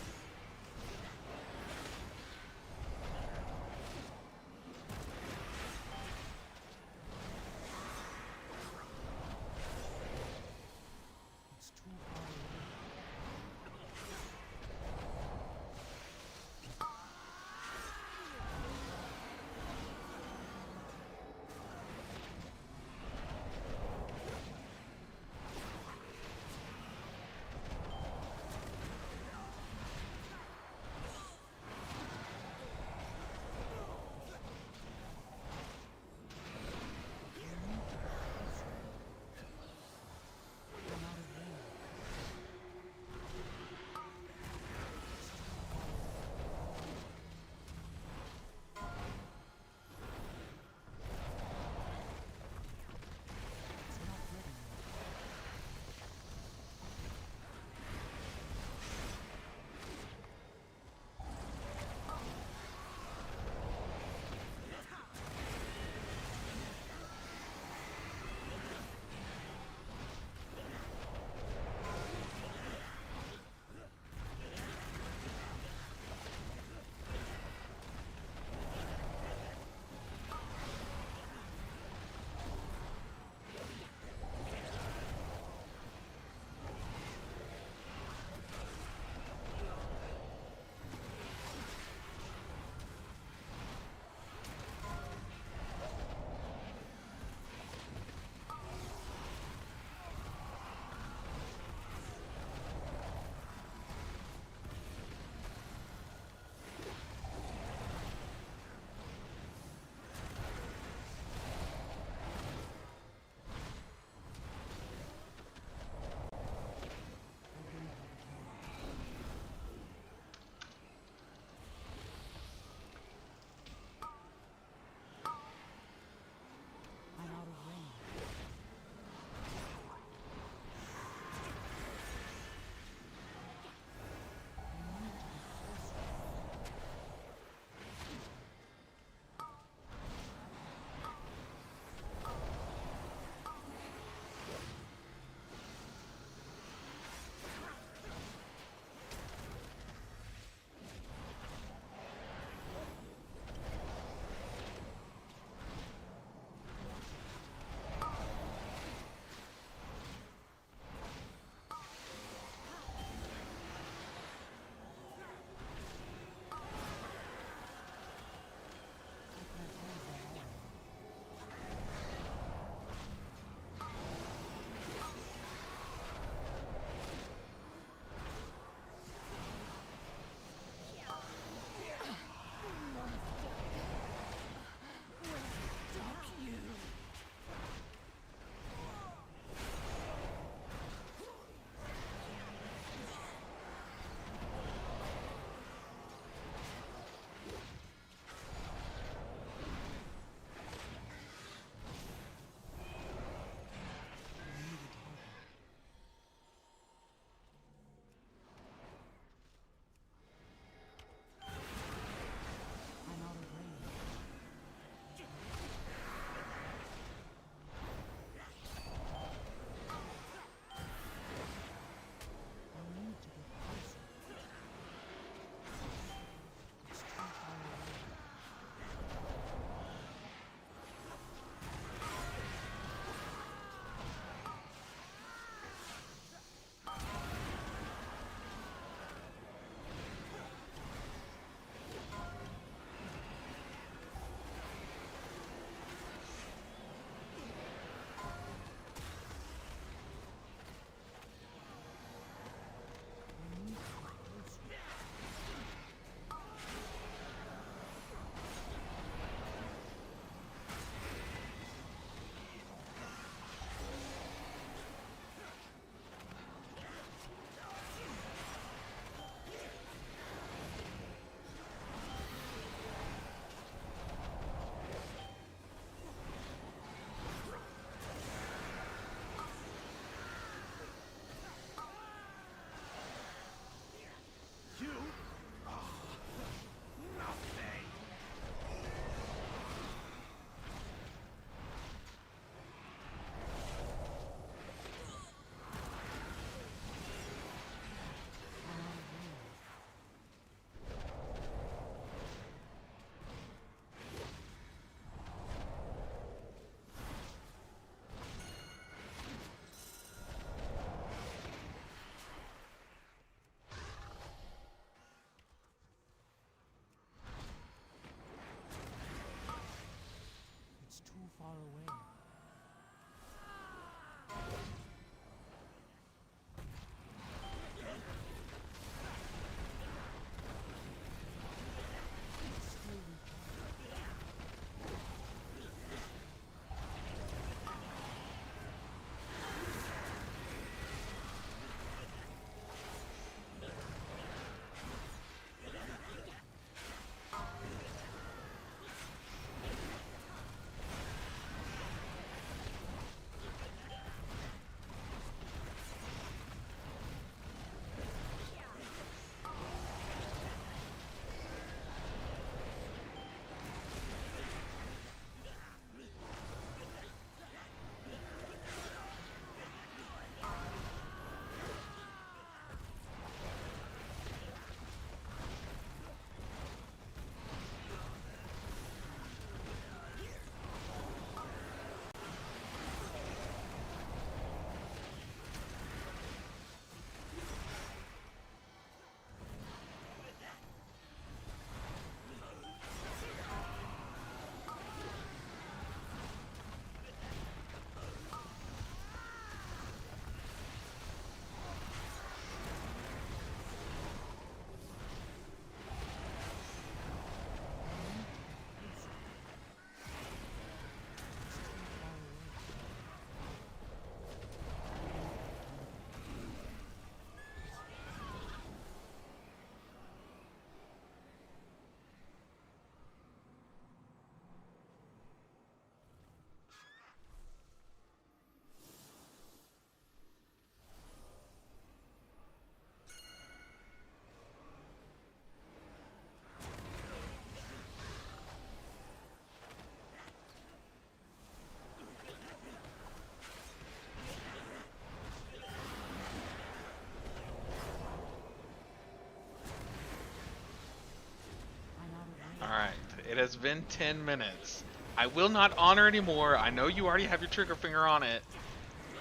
It has been 10 minutes. I will not honor anymore. I know you already have your trigger finger on it.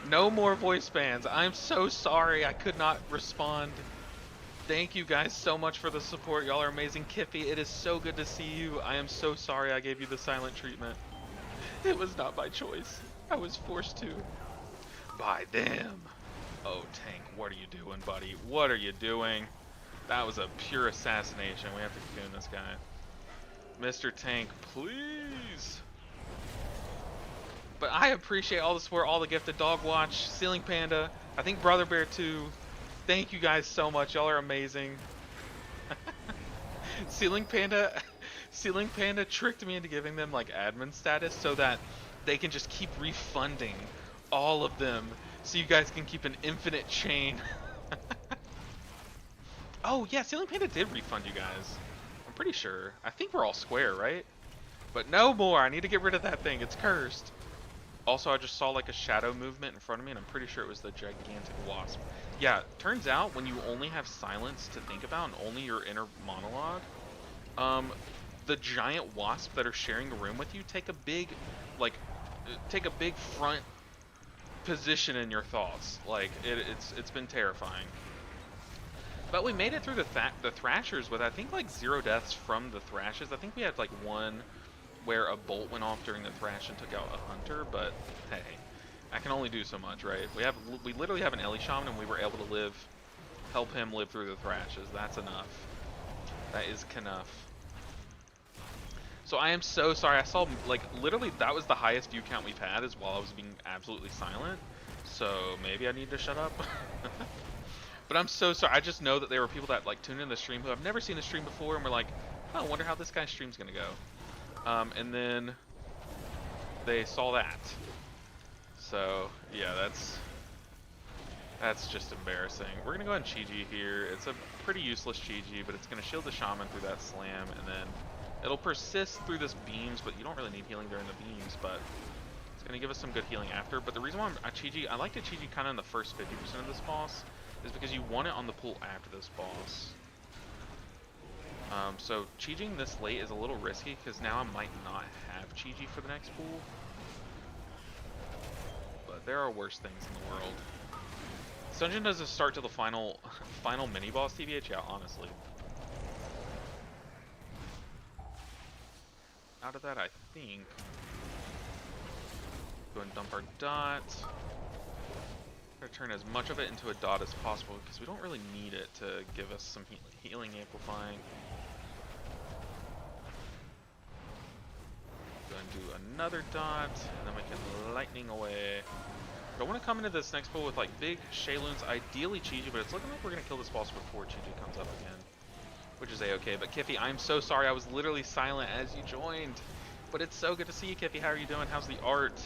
No more voice bans. I'm so sorry I could not respond. Thank you guys so much for the support. Y'all are amazing. Kiffy, it is so good to see you. I am so sorry I gave you the silent treatment. It was not by choice. I was forced to. By them. Oh, Tank, what are you doing, buddy? What are you doing? That was a pure assassination. We have to cocoon this guy. Mr. Tank, please. But I appreciate all the support, all the gifted Dog Watch, Ceiling Panda, I think Brother Bear too. Thank you guys so much. Y'all are amazing. Ceiling Panda tricked me into giving them like admin status so that they can just keep refunding all of them so you guys can keep an infinite chain. Oh yeah, Ceiling Panda did refund you guys. I'm pretty sure. I think we're all square, right? But no more. I need to get rid of that thing. It's cursed. Also, I just saw like a shadow movement in front of me, and I'm pretty sure it was the gigantic wasp. Yeah, turns out when you only have silence to think about and only your inner monologue, the giant wasp that are sharing a room with you take a big front position in your thoughts. Like it's been terrifying. But we made it through the thrashers with I think like 0 deaths from the thrashes. I think we had like one where a bolt went off during the thrash and took out a hunter, but hey, I can only do so much, right? We literally have an Ellie Shaman and we were able to help him live through the thrashes. That's enough. That is enough. So I am so sorry. I saw like literally that was the highest view count we've had is while I was being absolutely silent. So maybe I need to shut up. But I'm so sorry. I just know that there were people that like tuned in the stream who have never seen the stream before and were like, oh, I wonder how this guy's stream's gonna go. And then they saw that. So yeah, that's just embarrassing. We're gonna go ahead and Chi-Ji here. It's a pretty useless Chi-Ji, but it's gonna shield the Shaman through that slam, and then it'll persist through this beams, but you don't really need healing during the beams, but it's gonna give us some good healing after. But the reason why I like to Chi-Ji kind of in the first 50% of this boss is because you want it on the pull after this boss. So Chi-Jing this late is a little risky because now I might not have Chi-Ji for the next pool. But there are worse things in the world. This dungeon doesn't start till the final mini boss TBH, yeah, honestly. Out of that, I think. Go and dump our dot. Try to turn as much of it into a dot as possible because we don't really need it to give us some healing amplifying. Go and do another dot, and then we can lightning away. But I want to come into this next pool with like big Shayloons, ideally Chi-Ji, but it's looking like we're going to kill this boss before Chi-Ji comes up again. Which is a-okay, but Kiffy, I'm so sorry, I was literally silent as you joined. But it's so good to see you, Kiffy. How are you doing? How's the art?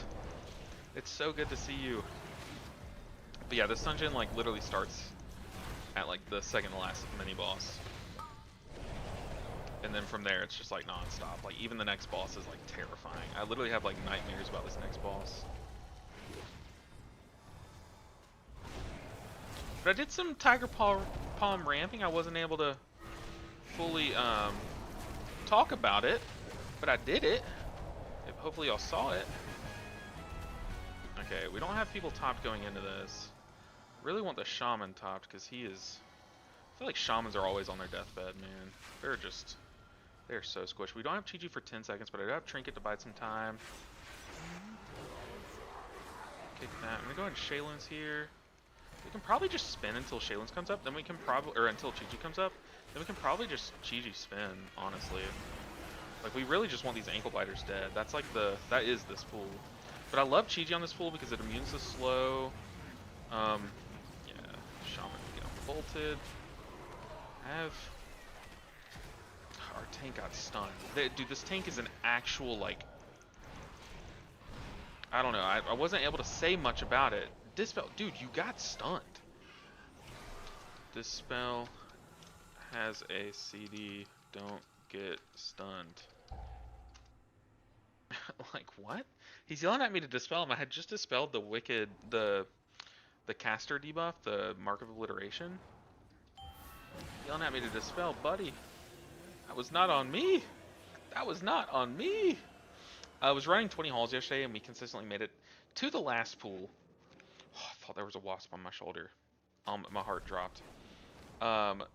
It's so good to see you. But yeah, this dungeon like literally starts at like the second to last mini boss. And then from there it's just like non-stop. Like even the next boss is like terrifying. I literally have like nightmares about this next boss. But I did some Tiger Palm ramping. I wasn't able to fully talk about it, but I did it. Hopefully y'all saw it. Okay, we don't have people topped going into this. Really want the Shaman topped because he is... I feel like Shamans are always on their deathbed, man. They're so squished. We don't have Chi-Ji for 10 seconds, but I do have Trinket to bide some time. Kick that. I'm gonna go ahead and Shayloons here. We can probably just spin until Shayloons comes up, then we can probably, or until Chi-Ji comes up, then we can probably just Chi-Ji spin, honestly. Like, we really just want these ankle biters dead. That's like that is this pool. But I love Chi-Ji on this pool because it immunes the slow. Yeah, Shaman get bolted. Our tank got stunned. Dude, this tank is an actual, like, I don't know, I wasn't able to say much about it. Dispel, dude, you got stunned. Dispel has a CD, don't get stunned. Like, what? He's yelling at me to dispel him. I had just dispelled the caster debuff, the Mark of Obliteration. Yelling at me to dispel, buddy. That was not on me. That was not on me. I was running 20 hauls yesterday, and we consistently made it to the last pool. Oh, I thought there was a wasp on my shoulder. My heart dropped.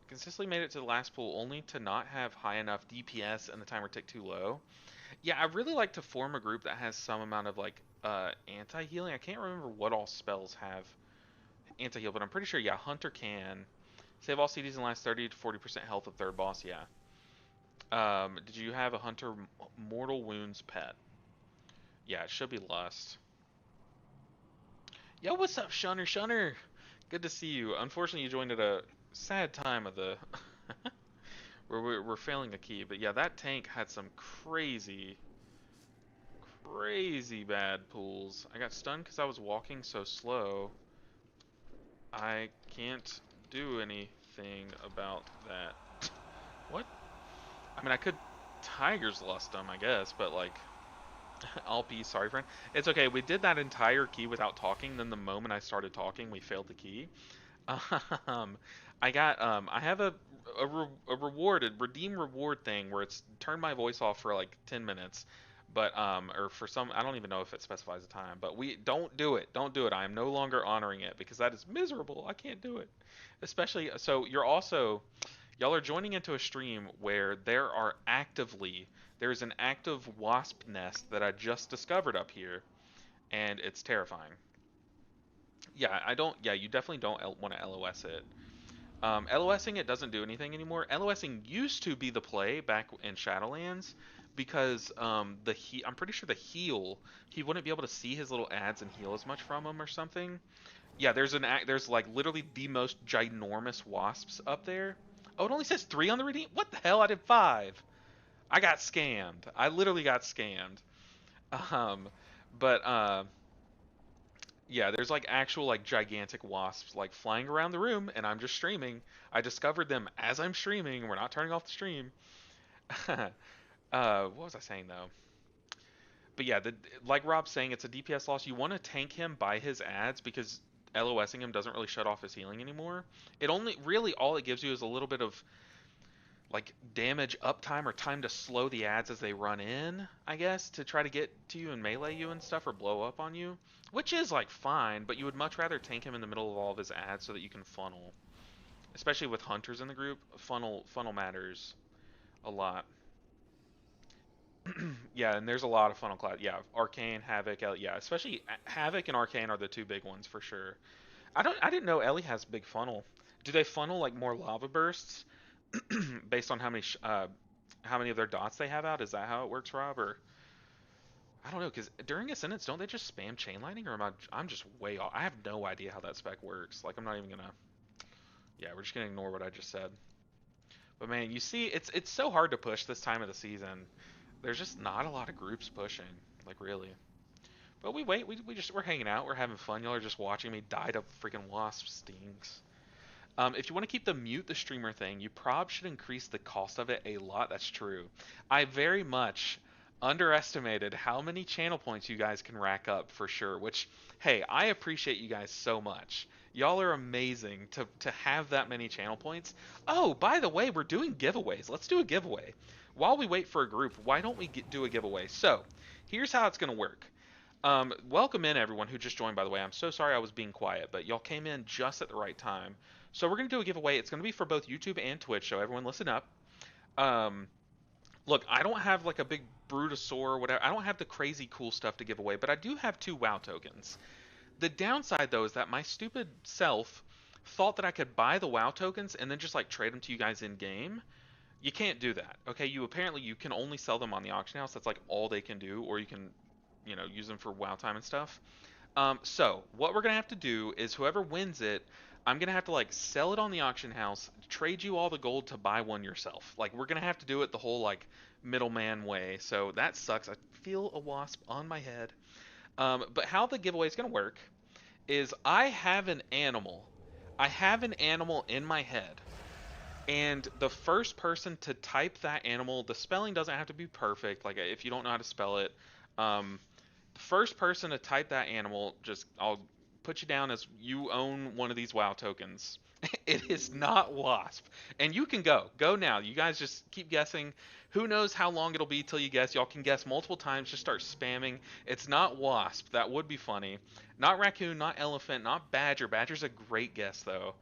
Consistently made it to the last pool, only to not have high enough DPS and the timer tick too low. Yeah, I really like to form a group that has some amount of like anti-healing. I can't remember what all spells have anti-heal, but I'm pretty sure, yeah, Hunter can. Save all CDs and last 30 to 40% health of third boss, yeah. Did you have a Hunter Mortal Wounds pet? Yeah, it should be Lust. Yo, what's up, Shunner? Shunner! Good to see you. Unfortunately, you joined at a sad time of the... where we're failing a key. But yeah, that tank had some crazy, crazy bad pulls. I got stunned because I was walking so slow. I can't do anything about that. What? I mean, I could Tiger's Lust him, I guess, but like... I'll be sorry, friend. It's okay. We did that entire key without talking. Then the moment I started talking, we failed the key. Um, I have a rewarded redeem reward thing where it's turn my voice off for like 10 minutes, but or for some I don't even know if it specifies a time, but we don't do it. Don't do it. I am no longer honoring it because that is miserable. I can't do it. Especially so you're also y'all are joining into a stream where there's an active wasp nest that I just discovered up here, and it's terrifying. Yeah, I don't. Yeah, you definitely don't want to LOS it. LOSing it doesn't do anything anymore. LOSing used to be the play back in Shadowlands because I'm pretty sure the heal he wouldn't be able to see his little ads and heal as much from them or something. Yeah, there's like literally the most ginormous wasps up there. Oh, it only says 3 on the redeem. What the hell? I did 5. I got scammed. I literally got scammed. Um, but yeah, there's like actual like gigantic wasps like flying around the room, and I'm just streaming. I discovered them as I'm streaming. We're not turning off the stream. What was I saying though? But yeah, like Rob's saying, it's a DPS loss. You want to tank him by his ads because LOSing him doesn't really shut off his healing anymore. It only really all it gives you is a little bit of like damage uptime or time to slow the ads as they run in, I guess, to try to get to you and melee you and stuff or blow up on you, which is like fine, but you would much rather tank him in the middle of all of his ads so that you can funnel. Especially with hunters in the group, funnel matters a lot. Yeah, and there's a lot of funnel class. Yeah, Arcane, Havoc, yeah, especially Havoc and Arcane are the two big ones for sure. I didn't know Ellie has big funnel. Do they funnel like more lava bursts based on how many of their dots they have out? Is that how it works, Rob? Or I don't know, because during Ascendance, don't they just spam chain lightning? Or I'm just way off. I have no idea how that spec works. Like, I'm not even gonna. Yeah, we're just gonna ignore what I just said. But man, you see, it's so hard to push this time of the season. There's just not a lot of groups pushing, like really. But we wait. We're hanging out. We're having fun. Y'all are just watching me die to freaking wasp stings. If you want to keep the mute the streamer thing, you probably should increase the cost of it a lot. That's true. I very much underestimated how many channel points you guys can rack up for sure, which, hey, I appreciate you guys so much. Y'all are amazing to have that many channel points. Oh, by the way, we're doing giveaways. Let's do a giveaway. While we wait for a group, why don't we do a giveaway? So, here's how it's going to work. Welcome in everyone who just joined, by the way. I'm so sorry I was being quiet, but y'all came in just at the right time. So we're going to do a giveaway. It's going to be for both YouTube and Twitch, so everyone listen up. Um, Look, I don't have like a big Brutosaur or whatever. I don't have the crazy cool stuff to give away, but I do have 2 WoW tokens. The downside, though, is that my stupid self thought that I could buy the WoW tokens and then just like trade them to you guys in game. You can't do that. Okay, you can only sell them on the auction house. That's like all they can do, or you can, use them for WoW time and stuff. So what we're gonna have to do is whoever wins it, I'm gonna have to like sell it on the auction house, trade you all the gold to buy one yourself. Like we're gonna have to do it the whole like middleman way. So that sucks. I feel a wasp on my head. But how the giveaway is gonna work is I have an animal. I have an animal in my head. And the first person to type that animal, the spelling doesn't have to be perfect. Like if you don't know how to spell it, the first person to type that animal, I'll put you down as you own one of these WoW tokens. It is not wasp. And you can go now. You guys just keep guessing. Who knows how long it'll be till you guess? Y'all can guess multiple times. Just start spamming. It's not wasp. That would be funny. Not raccoon. Not elephant. Not badger. Badger's a great guess though.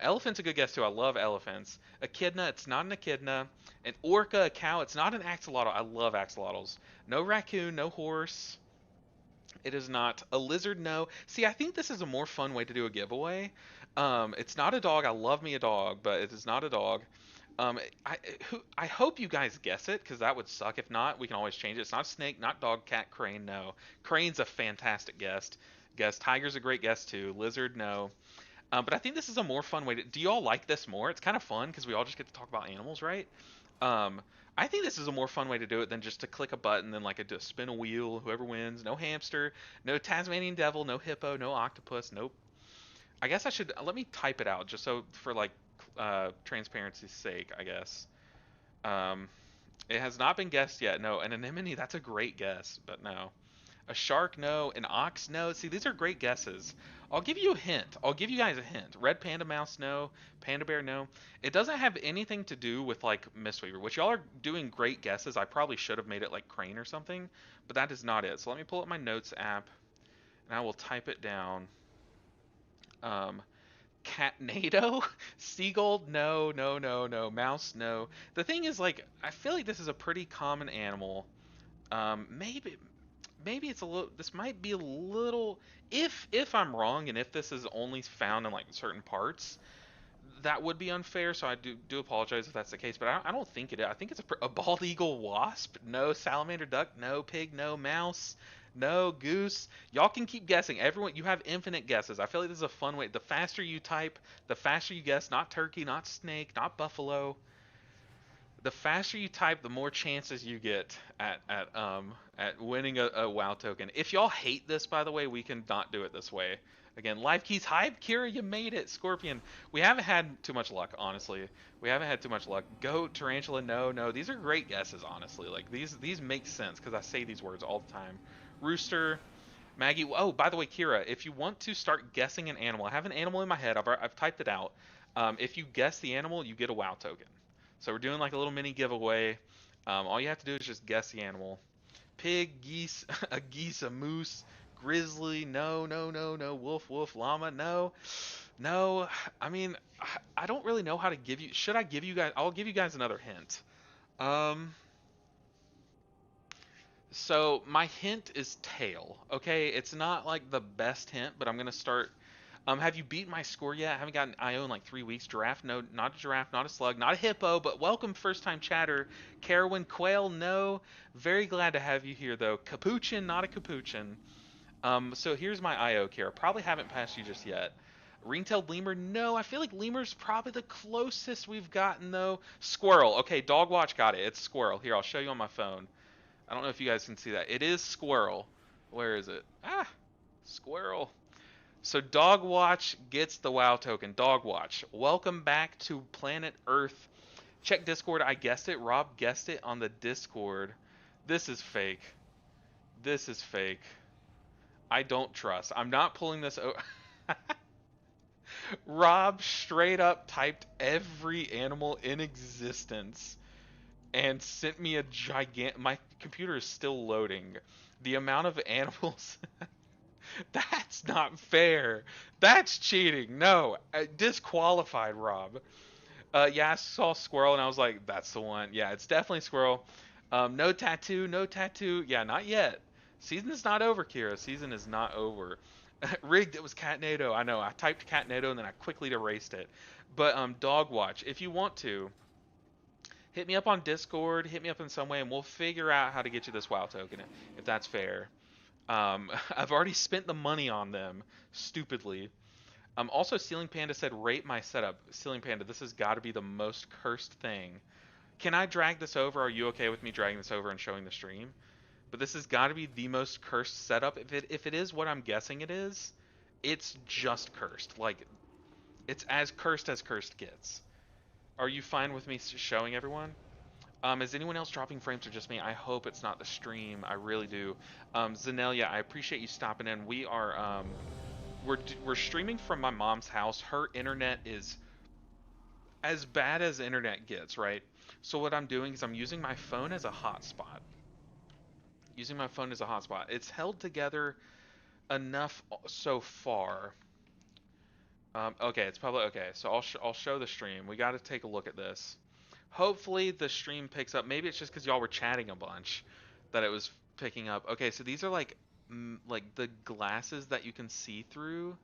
Elephant's a good guess too. I love elephants. Echidna. It's not an echidna. An orca. A cow. It's not an axolotl. I love axolotls. No raccoon. No horse. It is not a lizard. No. See, I think this is a more fun way to do a giveaway. It's not a dog. I love me a dog, but it is not a dog. I hope you guys guess it because that would suck. If not, we can always change it. It's not snake, not dog, cat, crane. No, crane's a fantastic guest. Tiger's a great guest too. Lizard, no. But I think this is a more fun way to. Do y'all like this more? It's kind of fun because we all just get to talk about animals, right? I think this is a more fun way to do it than just to click a button, then like to spin a wheel, whoever wins. No hamster, no Tasmanian devil, no hippo, no octopus, nope. I guess I should let me type it out just so for like transparency's sake, I guess. Um, it has not been guessed yet. No, an anemone, that's a great guess, but no. A shark, no. An ox, no. See, these are great guesses. I'll give you a hint. I'll give you guys a hint. Red panda mouse, no. Panda bear, no. It doesn't have anything to do with like Mistweaver, which y'all are doing great guesses. I probably should have made it like crane or something, but that is not it. So let me pull up my notes app, and I will type it down. Catnado? Seagull? No, no, no, no. Mouse? No. The thing is, like, I feel like this is a pretty common animal. Maybe it's a little. This might be a little. If I'm wrong, and if this is only found in like certain parts, that would be unfair. So I do apologize if that's the case. But I don't think it is. I think it's a bald eagle wasp. No salamander duck. No pig. No mouse. No goose. Y'all can keep guessing. Everyone, you have infinite guesses. I feel like this is a fun way. The faster you type, the faster you guess. Not turkey, not snake, not buffalo. The faster you type, the more chances you get at winning a WoW token. If y'all hate this, by the way, we can not do it this way. Again, live keys hype. Kira, you made it. Scorpion. We haven't had too much luck, honestly. We haven't had too much luck. Goat, tarantula, no. These are great guesses, honestly. Like these make sense because I say these words all the time. Rooster, Maggie. Oh, by the way, Kira, if you want to start guessing an animal, I have an animal in my head. I've typed it out. If you guess the animal, you get a WoW token. So we're doing like a little mini giveaway. All you have to do is just guess the animal. Pig, geese, a geese, a moose, grizzly, no. Wolf, llama, no. I mean, I don't really know how to give you. Should I give you guys? I'll give you guys another hint. So my hint is tail. Okay, it's not like the best hint, but I'm gonna start. Have you beat my score yet? I haven't gotten IO in like 3 weeks. Giraffe, no, not a giraffe, not a slug, not a hippo, but welcome first time chatter. Carowin, quail, no. Very glad to have you here though. Capuchin, not a capuchin. So here's my IO, Kara. Probably haven't passed you just yet. Ring-tailed lemur, no. I feel like lemur's probably the closest we've gotten though. Squirrel, okay. Dog watch got it. It's squirrel. Here, I'll show you on my phone. I don't know if you guys can see that. It is squirrel. Where is it? Ah, squirrel. So Dogwatch gets the WoW token. Dogwatch, welcome back to Planet Earth. Check Discord. I guessed it. Rob guessed it on the Discord. This is fake. This is fake. I don't trust. I'm not pulling this over. Rob straight up typed every animal in existence and sent me a gigant. My computer is still loading. The amount of animals. That's not fair. That's cheating. No, disqualified, Rob. Yeah, I saw squirrel and I was like, that's the one. Yeah, it's definitely squirrel. No tattoo, no tattoo. Yeah, not yet. Season is not over, Kira. Season is not over. Rigged, it was Catnado. I know. I typed Catnado and then I quickly erased it. But Dogwatch, if you want to, hit me up on Discord, hit me up in some way, and we'll figure out how to get you this WoW token, if that's fair. I've already spent the money on them, stupidly. Also, Ceiling Panda said, rate my setup. Ceiling Panda, this has got to be the most cursed thing. Can I drag this over? Are you okay with me dragging this over and showing the stream? But this has got to be the most cursed setup. If it is what I'm guessing it is, it's just cursed. Like, it's as cursed gets. Are you fine with me showing everyone? Is anyone else dropping frames or just me? I hope it's not the stream. I really do. Zanelia, I appreciate you stopping in. We are we're streaming from my mom's house. Her internet is as bad as internet gets, right? So what I'm doing is I'm using my phone as a hotspot. Using my phone as a hotspot. It's held together enough so far. Okay, it's probably okay. So I'll show the stream. We got to take a look at this. Hopefully the stream picks up. Maybe it's just because y'all were chatting a bunch that it was picking up. Okay, so these are like the glasses that you can see through.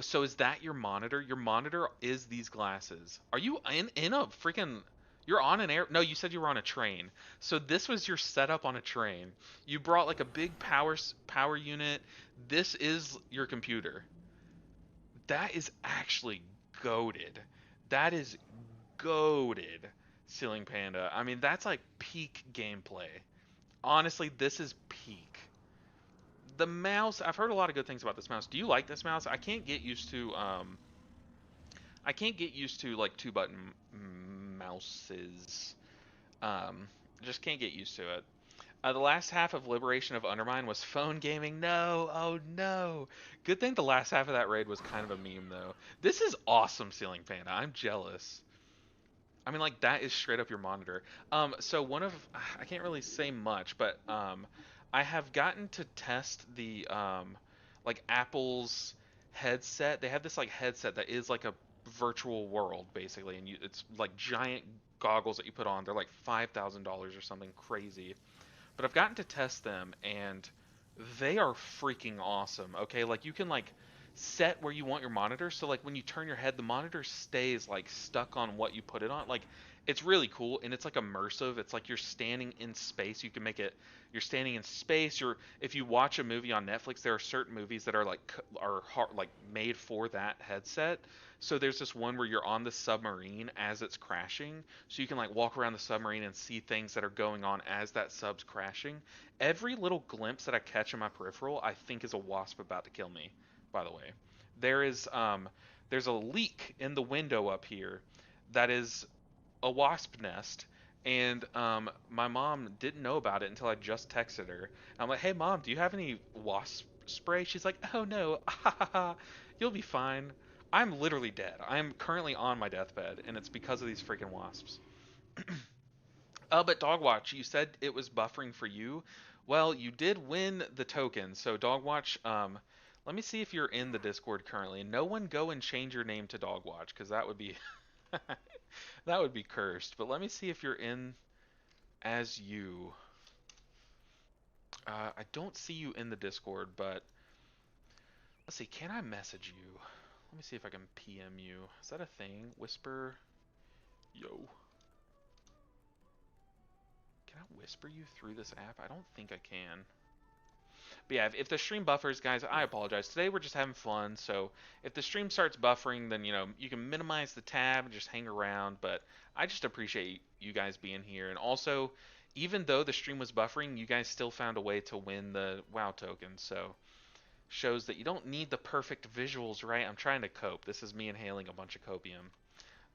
So is that your monitor? Your monitor is these glasses. Are you in a freaking? You're on an air. No, you said you were on a train. So this was your setup on a train. You brought like a big power unit. This is your computer. That is actually goated. That is goated, Ceiling Panda. I mean, that's like peak gameplay. Honestly, this is peak. The mouse, I've heard a lot of good things about this mouse. Do you like this mouse? I can't get used to like two button mouses. Just can't get used to it. The last half of Liberation of Undermine was phone gaming. No, oh no. Good thing the last half of that raid was kind of a meme though. This is awesome, Ceiling Panda. I'm jealous. I mean, like that is straight up your monitor. So I can't really say much, but I have gotten to test the like Apple's headset. They have this like headset that is like a virtual world basically, and it's like giant goggles that you put on. They're like $5,000 or something crazy. But I've gotten to test them, and they are freaking awesome. Okay, like you can like set where you want your monitor, so like when you turn your head, the monitor stays like stuck on what you put it on. Like it's really cool, and it's like immersive. It's like you're standing in space. You can make it you're standing in space. If you watch a movie on Netflix, there are certain movies that are like made for that headset. So there's this one where you're on the submarine as it's crashing, so you can like walk around the submarine and see things that are going on as that sub's crashing. Every little glimpse that I catch in my peripheral, I think is a wasp about to kill me. By the way, there is there's a leak in the window up here that is a wasp nest, and my mom didn't know about it until I just texted her. I'm like, "Hey mom, do you have any wasp spray?" She's like, "Oh no, you'll be fine." I'm literally dead. I'm currently on my deathbed, and it's because of these freaking wasps. But Dogwatch, you said it was buffering for you. Well, you did win the token. So Dogwatch, let me see if you're in the Discord currently. No one go and change your name to Dogwatch, because that would be that would be cursed. But let me see if you're in as you. I don't see you in the Discord, but let's see. Can I message you? Let me see if I can PM you. Is that a thing? Whisper. Yo. Can I whisper you through this app? I don't think I can. But yeah, if the stream buffers, guys, I apologize. Today we're just having fun, so if the stream starts buffering, then, you can minimize the tab and just hang around, but I just appreciate you guys being here. And also, even though the stream was buffering, you guys still found a way to win the WoW token, so shows that you don't need the perfect visuals, right? I'm trying to cope. This is me inhaling a bunch of copium.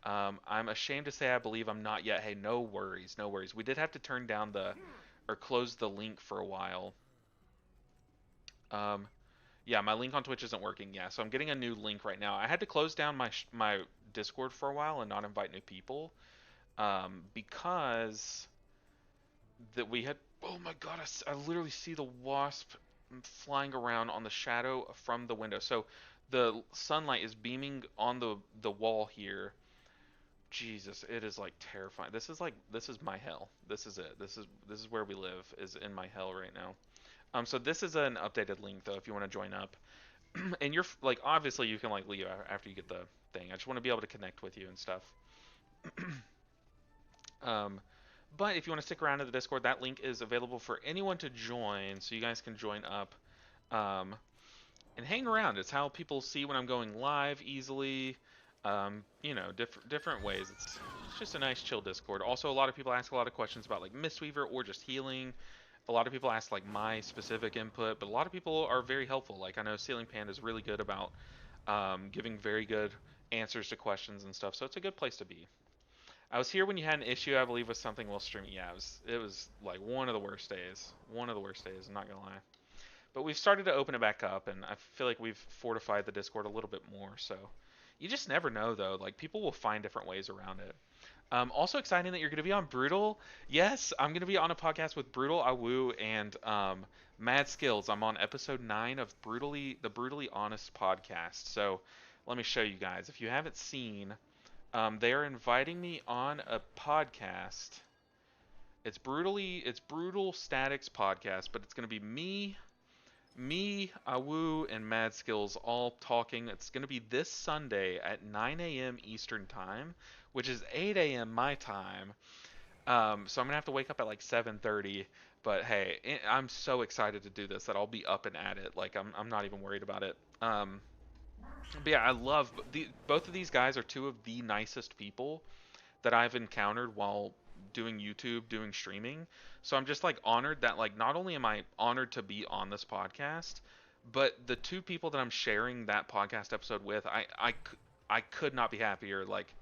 I'm ashamed to say I believe I'm not yet. Hey, no worries, no worries. We did have to turn down or close the link for a while. Yeah, my link on Twitch isn't working. Yeah, so I'm getting a new link right now. I had to close down my Discord for a while and not invite new people, because that we had. Oh my god, I literally see the wasp flying around on the shadow from the window. So the sunlight is beaming on the wall here. Jesus, it is like terrifying. This is my hell. This is it. This is where we live, is in my hell right now. So this is an updated link though if you want to join up. And you're like, obviously you can like leave after you get the thing. I just want to be able to connect with you and stuff. um, but if you want to stick around in the Discord, that link is available for anyone to join, so you guys can join up and hang around. It's how people see when I'm going live easily. Different ways. It's just a nice chill Discord. Also, a lot of people ask a lot of questions about like Mistweaver or just healing. A lot of people ask like my specific input, but a lot of people are very helpful. Like I know Ceiling Panda is really good about giving very good answers to questions and stuff, so it's a good place to be. I was here when you had an issue, I believe, with something while streaming. Yeah, it was like one of the worst days. One of the worst days, I'm not gonna lie. But we've started to open it back up, and I feel like we've fortified the Discord a little bit more. So You just never know though. Like people will find different ways around it. Also exciting that you're going to be on Brutal. Yes, I'm going to be on a podcast with Brutal, Awu, and Mad Skills. I'm on episode 9 of the Brutally Honest podcast. So let me show you guys. If you haven't seen, they are inviting me on a podcast. It's Brutal Statics podcast, but it's going to be me, Awu, and Mad Skills all talking. It's going to be this Sunday at 9 a.m. Eastern Time, which is 8 a.m. my time. So I'm going to have to wake up at like 7:30. But hey, I'm so excited to do this that I'll be up and at it. Like I'm not even worried about it. But yeah, I love both of these guys are two of the nicest people that I've encountered while doing YouTube, doing streaming. So I'm just like honored that like not only am I honored to be on this podcast, but the two people that I'm sharing that podcast episode with, I could not be happier. Like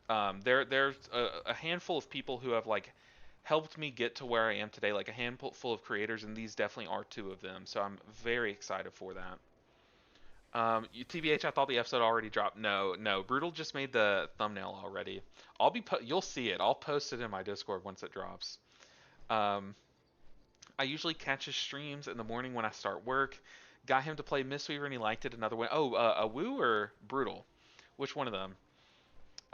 there's a handful of people who have like helped me get to where I am today, like a handful full of creators, and these definitely are two of them. So I'm very excited for that. TBH, I thought the episode already dropped. No, Brutal just made the thumbnail already. You'll see it. I'll post it in my Discord once it drops. Um, I usually catch his streams in the morning when I start work. Got him to play Mistweaver and he liked it another way. Oh, a Woo or Brutal? Which one of them?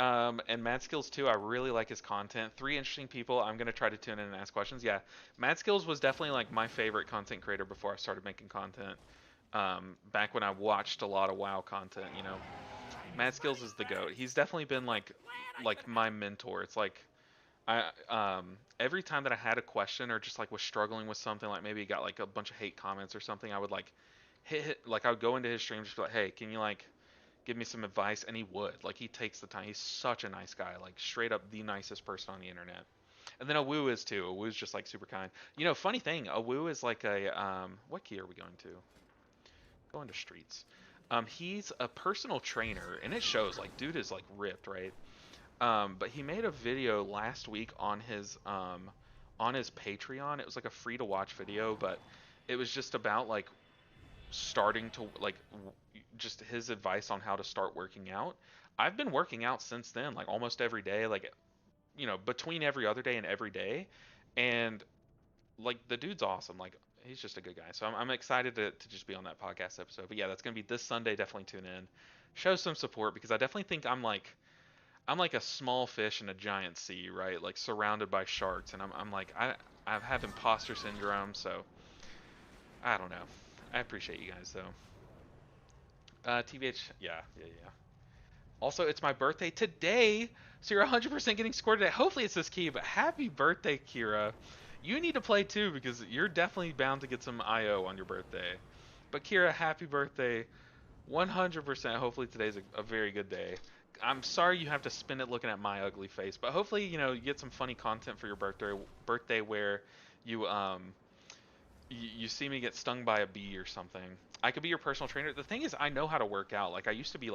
And Mad Skills too. I really like his content. 3 interesting people. I'm gonna try to tune in and ask questions. Yeah, Mad Skills was definitely like my favorite content creator before I started making content. Back when I watched a lot of WoW content, you know. Mad Skills is the GOAT. He's definitely been like my mentor. It's like every time that I had a question or just like was struggling with something, like maybe got like a bunch of hate comments or something, I would like like I would go into his stream just be like, hey, can you like give me some advice? And he would. Like he takes the time. He's such a nice guy, like straight up the nicest person on the internet. And then Awu is too. Awu's just like super kind. You know, funny thing, Awu is like a what key are we going to? Going to streets. He's a personal trainer, and it shows. Like, dude is like ripped, right? But he made a video last week on his Patreon. It was like a free to watch video, but it was just about like starting to like just his advice on how to start working out. I've been working out since then, like almost every day, like you know, between every other day and every day, and like the dude's awesome. Like he's just a good guy. So I'm excited to just be on that podcast episode. But yeah, that's gonna be this Sunday. Definitely tune in, show some support because I definitely think I'm like a small fish in a giant sea, right? Like surrounded by sharks, and I'm like I have imposter syndrome, so I don't know. I appreciate you guys though. TBH, yeah. Also, it's my birthday today, so you're 100% getting scored today. Hopefully it's this key, but happy birthday, Kira. You need to play too because you're definitely bound to get some IO on your birthday. But Kira, happy birthday. 100%. Hopefully today's a very good day. I'm sorry you have to spend it looking at my ugly face, but hopefully, you know, you get some funny content for your birthday where you you see me get stung by a bee or something. I could be your personal trainer. The thing is, I know how to work out. Like I used to be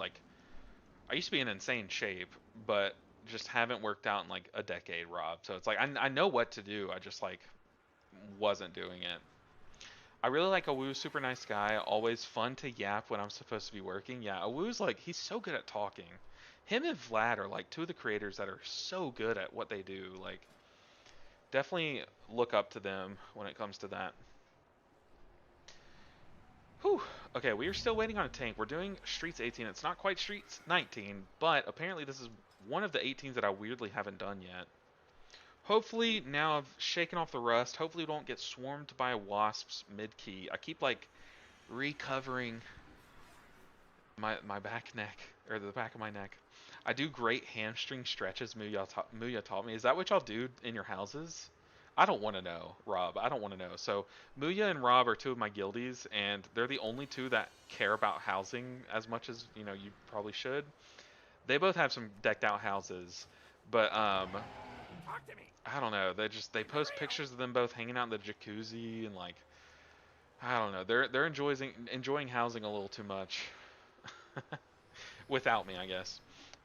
in insane shape, but just haven't worked out in like a decade, Rob. So it's like I know what to do. I just like wasn't doing it. I really like Awoo, super nice guy, always fun to yap when I'm supposed to be working. Yeah, Awoo's like he's so good at talking. Him and Vlad are like two of the creators that are so good at what they do. Like definitely look up to them when it comes to that. Whew. Okay, we are still waiting on a tank. We're doing Streets 18. It's not quite Streets 19, but apparently this is one of the 18s that I weirdly haven't done yet. Hopefully, now I've shaken off the rust. Hopefully we don't get swarmed by wasps mid-key. I keep, like, recovering my back neck, or the back of my neck. I do great hamstring stretches, Muya taught me. Is that what y'all do in your houses? I don't want to know, Rob. I don't want to know. So Muya and Rob are two of my guildies, and they're the only two that care about housing as much as you know you probably should. They both have some decked out houses, but Talk to me. I don't know. They post pictures of them both hanging out in the jacuzzi and like I don't know. They're enjoying housing a little too much without me, I guess.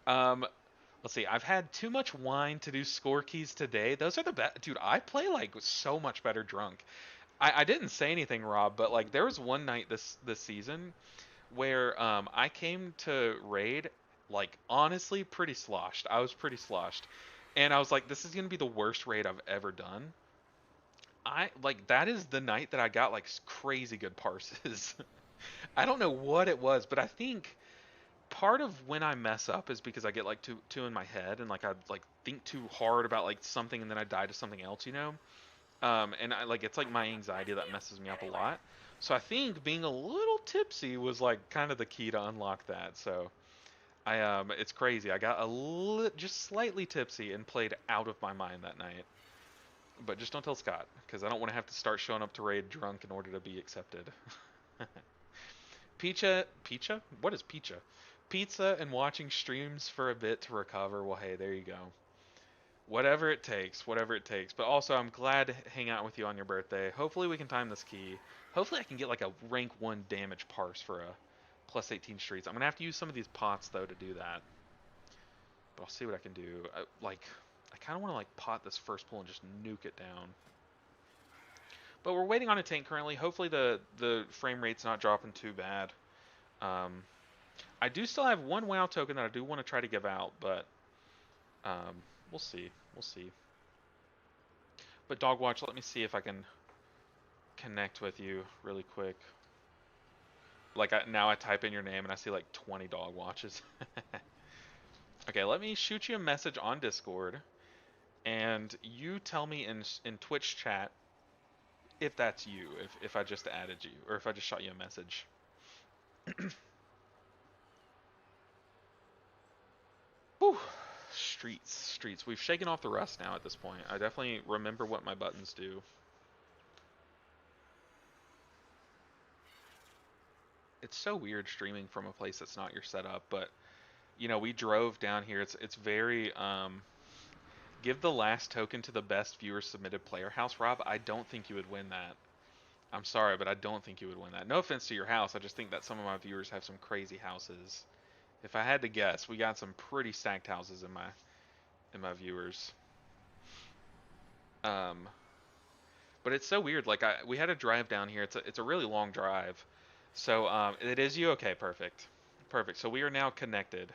Um, let's see. I've had too much wine to do score keys today. Those are the best, dude. I play like so much better drunk. I didn't say anything, Rob, but like there was one night this season where I came to raid Like honestly, pretty sloshed. I was pretty sloshed, and I was like, this is gonna be the worst raid I've ever done. I like that is the night that I got like crazy good parses. I don't know what it was, but I think part of when I mess up is because I get like too in my head and like I like think too hard about like something and then I die to something else, you know. And I like it's like my anxiety that messes me up a lot. So I think being a little tipsy was like kind of the key to unlock that. So it's crazy. I got just slightly tipsy and played out of my mind that night. But just don't tell Scott because I don't want to have to start showing up to raid drunk in order to be accepted. Pizza? What is pizza? Pizza and watching streams for a bit to recover. Well, hey, there you go. Whatever it takes, whatever it takes. But also, I'm glad to hang out with you on your birthday. Hopefully, we can time this key. Hopefully, I can get like a rank 1 damage parse for a plus 18 streets. I'm gonna have to use some of these pots though to do that. But I'll see what I can do. I kind of want to like pot this first pull and just nuke it down. But we're waiting on a tank currently. Hopefully, the frame rate's not dropping too bad. Um, I do still have one WoW token that I do want to try to give out, but we'll see. We'll see. But Dogwatch, let me see if I can connect with you really quick. Like now I type in your name and I see like 20 Dogwatches. Okay, let me shoot you a message on Discord, and you tell me in Twitch chat if that's you, if I just added you, or if I just shot you a message. Whew. Streets. We've shaken off the rust now at this point. I definitely remember what my buttons do. It's so weird streaming from a place that's not your setup, but you know, we drove down here. It's very give the last token to the best viewer submitted player house, Rob. I don't think you would win that. I'm sorry, but I don't think you would win that. No offense to your house, I just think that some of my viewers have some crazy houses. If I had to guess, we got some pretty stacked houses in my viewers. Um, but it's so weird. Like we had to drive down here. It's a really long drive. So it is you. Okay, perfect, perfect. So we are now connected.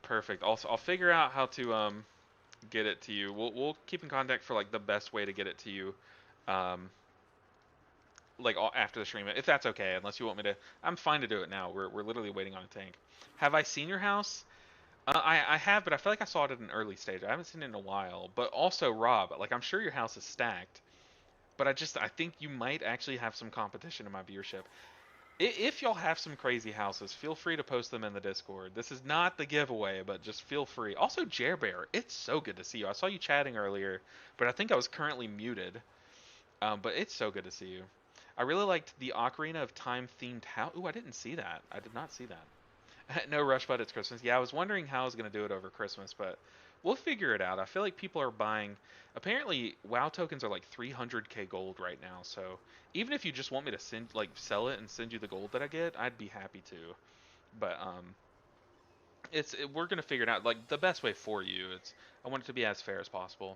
Perfect. Also, I'll figure out how to get it to you. We'll keep in contact for like the best way to get it to you. Um, like after the stream, if that's okay. Unless you want me to, I'm fine to do it now. We're literally waiting on a tank. Have I seen your house? I have, but I feel like I saw it at an early stage. I haven't seen it in a while. But also, Rob, like I'm sure your house is stacked, but I think you might actually have some competition in my viewership. If y'all have some crazy houses, feel free to post them in the Discord. This is not the giveaway, but just feel free. Also, Jerbear, it's so good to see you. I saw you chatting earlier, but I think I was currently muted. But it's so good to see you. I really liked the Ocarina of Time themed house. Ooh, I didn't see that. I did not see that. No rush, but it's Christmas. Yeah, I was wondering how I was going to do it over Christmas, but we'll figure it out. I feel like people are buying. Apparently, WoW tokens are like 300k gold right now. So even if you just want me to sell it and send you the gold that I get, I'd be happy to. But we're gonna figure it out. Like the best way for you. I want it to be as fair as possible.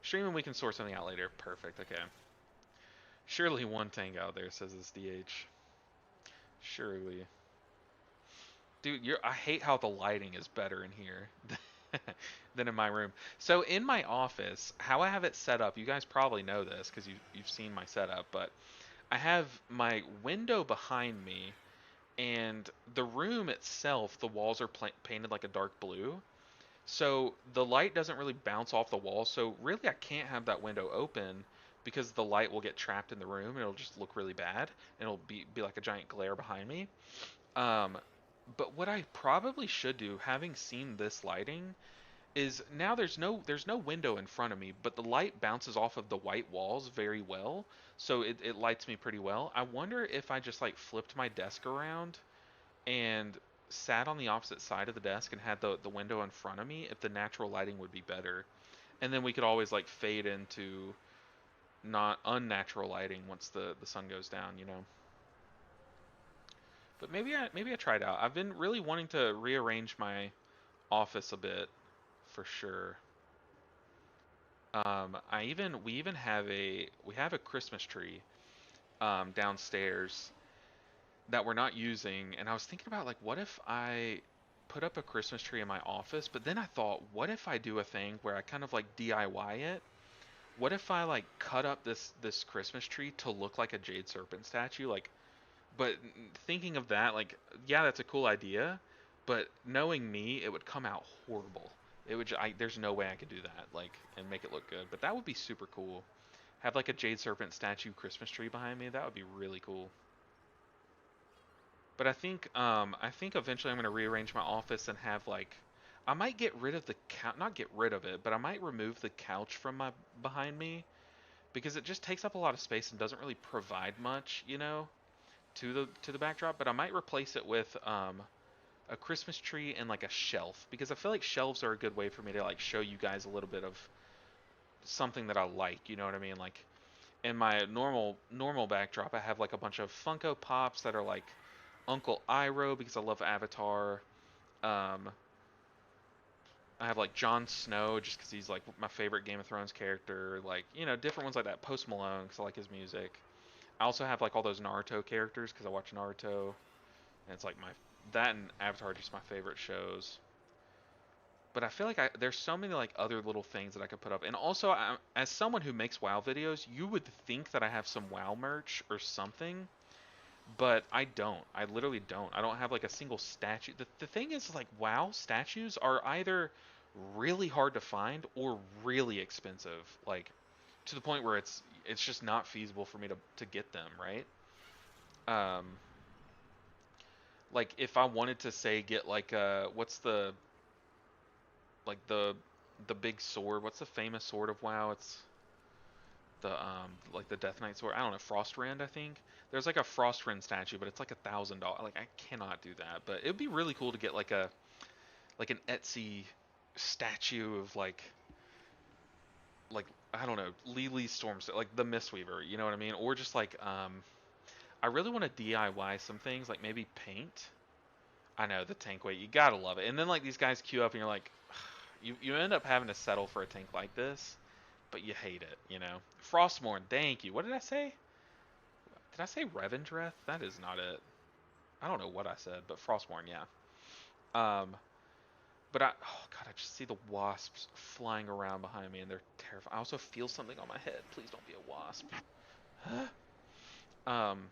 Streaming, we can sort something out later. Perfect. Okay. Surely one tank out there, says this DH. Surely. Dude, I hate how the lighting is better in here than in my room. So in my office, how I have it set up, you guys probably know this because you've seen my setup, but I have my window behind me, and the room itself, the walls are painted like a dark blue. So the light doesn't really bounce off the wall. So really I can't have that window open because the light will get trapped in the room and it'll just look really bad. And it'll be like a giant glare behind me. Um, but what I probably should do, having seen this lighting, is now there's no window in front of me, but the light bounces off of the white walls very well. So it lights me pretty well. I wonder if I just like flipped my desk around and sat on the opposite side of the desk and had the window in front of me, if the natural lighting would be better. And then we could always like fade into not unnatural lighting once the sun goes down, you know. But maybe I tried out. I've been really wanting to rearrange my office a bit for sure. We even have a Christmas tree downstairs that we're not using, and I was thinking about like what if I put up a Christmas tree in my office, but then I thought, what if I do a thing where I kind of like DIY it? What if I like cut up this Christmas tree to look like a Jade Serpent statue? Like, but thinking of that, like, yeah, that's a cool idea, but knowing me, it would come out horrible. It would, there's no way I could do that, like, and make it look good. But that would be super cool. Have like a Jade Serpent statue Christmas tree behind me. That would be really cool. But I think eventually I'm gonna rearrange my office and have like, I might get rid of the couch, not get rid of it, but I might remove the couch from my behind me because it just takes up a lot of space and doesn't really provide much, you know, to the backdrop. But I might replace it with a Christmas tree and like a shelf because I feel like shelves are a good way for me to like show you guys a little bit of something that I like. You know what I mean? Like in my normal backdrop, I have like a bunch of Funko Pops that are like Uncle Iroh because I love Avatar. Um, I have like Jon Snow just because he's like my favorite Game of Thrones character. Like, you know, different ones like that. Post Malone because I like his music. I also have like all those Naruto characters because I watch Naruto, and it's like my that and Avatar are just my favorite shows. But I feel like there's so many like other little things that I could put up, and also as someone who makes WoW videos, you would think that I have some WoW merch or something, but I don't. I literally don't. I don't have like a single statue. The thing is like WoW statues are either really hard to find or really expensive, like to the point where it's just not feasible for me to get them, right? Um, like if I wanted to say get like what's the like the big sword? What's the famous sword of WoW? It's the like the Death Knight sword. I don't know, Frostrend, I think. There's like a Frostrend statue, but it's like $1,000. Like I cannot do that, but it'd be really cool to get like an Etsy statue of like I don't know, Lily Storm, like the Mistweaver. You know what I mean? Or just like I really want to DIY some things, like maybe paint. I know the tank weight, you gotta love it. And then like these guys queue up, and you're like, you end up having to settle for a tank like this, but you hate it, you know. Frostmourne, thank you. What did I say? Did I say Revendreth? That is not it. I don't know what I said, but Frostmourne, yeah. But oh god, I just see the wasps flying around behind me, and they're terrifying. I also feel something on my head. Please don't be a wasp. um,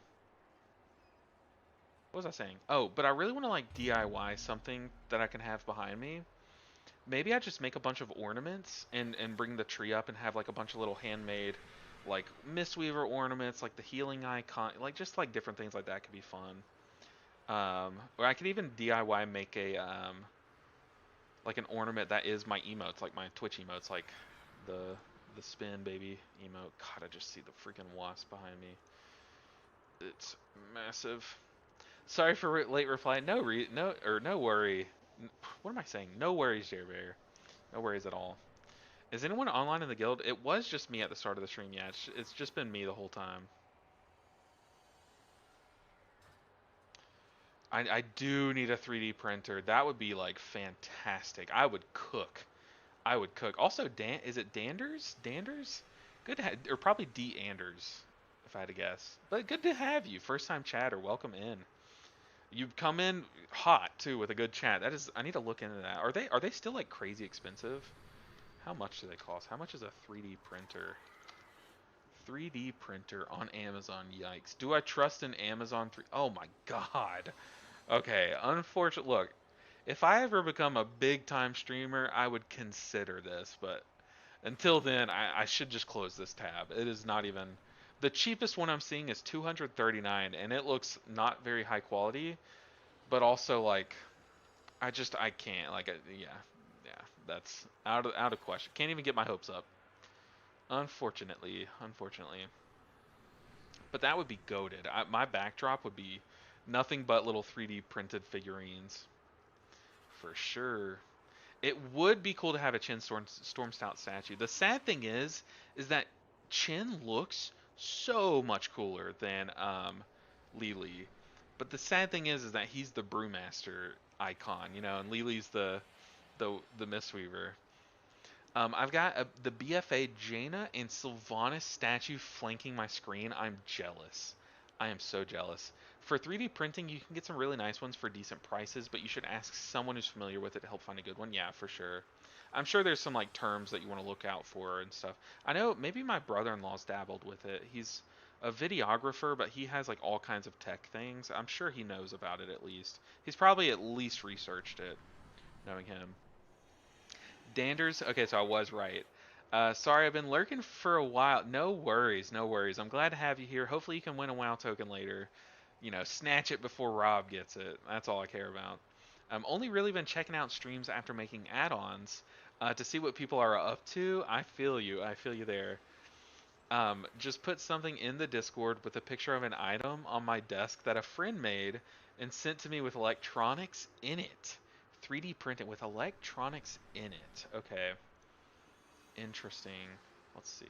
what was I saying? Oh, but I really want to like DIY something that I can have behind me. Maybe I just make a bunch of ornaments and bring the tree up and have like a bunch of little handmade like Mistweaver ornaments, like the healing icon, like just like different things like that could be fun. Or I could even DIY make a like an ornament that is my emotes, like my Twitch emotes, like the the spin baby emote. God, I just see the freaking wasp behind me. It's massive. Sorry for late reply. No worry. What am I saying? No worries, Jerry Bear. No worries at all. Is anyone online in the guild? It was just me at the start of the stream. Yeah, it's just been me the whole time. I do need a 3D printer. That would be like fantastic. I would cook. I would cook. Also, is it Danders? Danders? Good to or probably D Anders, if I had to guess. But good to have you, first time chatter. Welcome in. You've come in hot too with a good chat. That is, I need to look into that. Are they still like crazy expensive? How much do they cost? How much is a 3D printer? 3D printer on Amazon. Yikes. Do I trust in Amazon 3? Oh my god. Okay, unfortunate. Look, if I ever become a big time streamer, I would consider this, but until then, I should just close this tab. It is not even the cheapest one I'm seeing is 239, and it looks not very high quality, but also like I can't like yeah, yeah, that's out of question. Can't even get my hopes up. Unfortunately. But that would be goated. My backdrop would be nothing but little 3D printed figurines for sure. It would be cool to have a Storm Stout statue. The sad thing is that Chin looks so much cooler than Lily. But the sad thing is that he's the brewmaster icon, you know, and Lily's the Mistweaver. I've got the BFA Jaina and Sylvanas statue flanking my screen. I'm jealous. I am so jealous. For 3D printing, you can get some really nice ones for decent prices, but you should ask someone who's familiar with it to help find a good one. Yeah, for sure. I'm sure there's some like terms that you want to look out for and stuff. I know maybe my brother-in-law's dabbled with it. He's a videographer, but he has like all kinds of tech things. I'm sure he knows about it at least. He's probably at least researched it, knowing him. Danders. Okay, so I was right. Sorry, I've been lurking for a while. No worries, no worries. I'm glad to have you here. Hopefully, you can win a WoW token later. You know, snatch it before Rob gets it. That's all I care about. Only really been checking out streams after making add-ons to see what people are up to. I feel you. I feel you there. Just put something in the Discord with a picture of an item on my desk that a friend made and sent to me with electronics in it. 3D printing with electronics in it. Okay. Interesting. Let's see.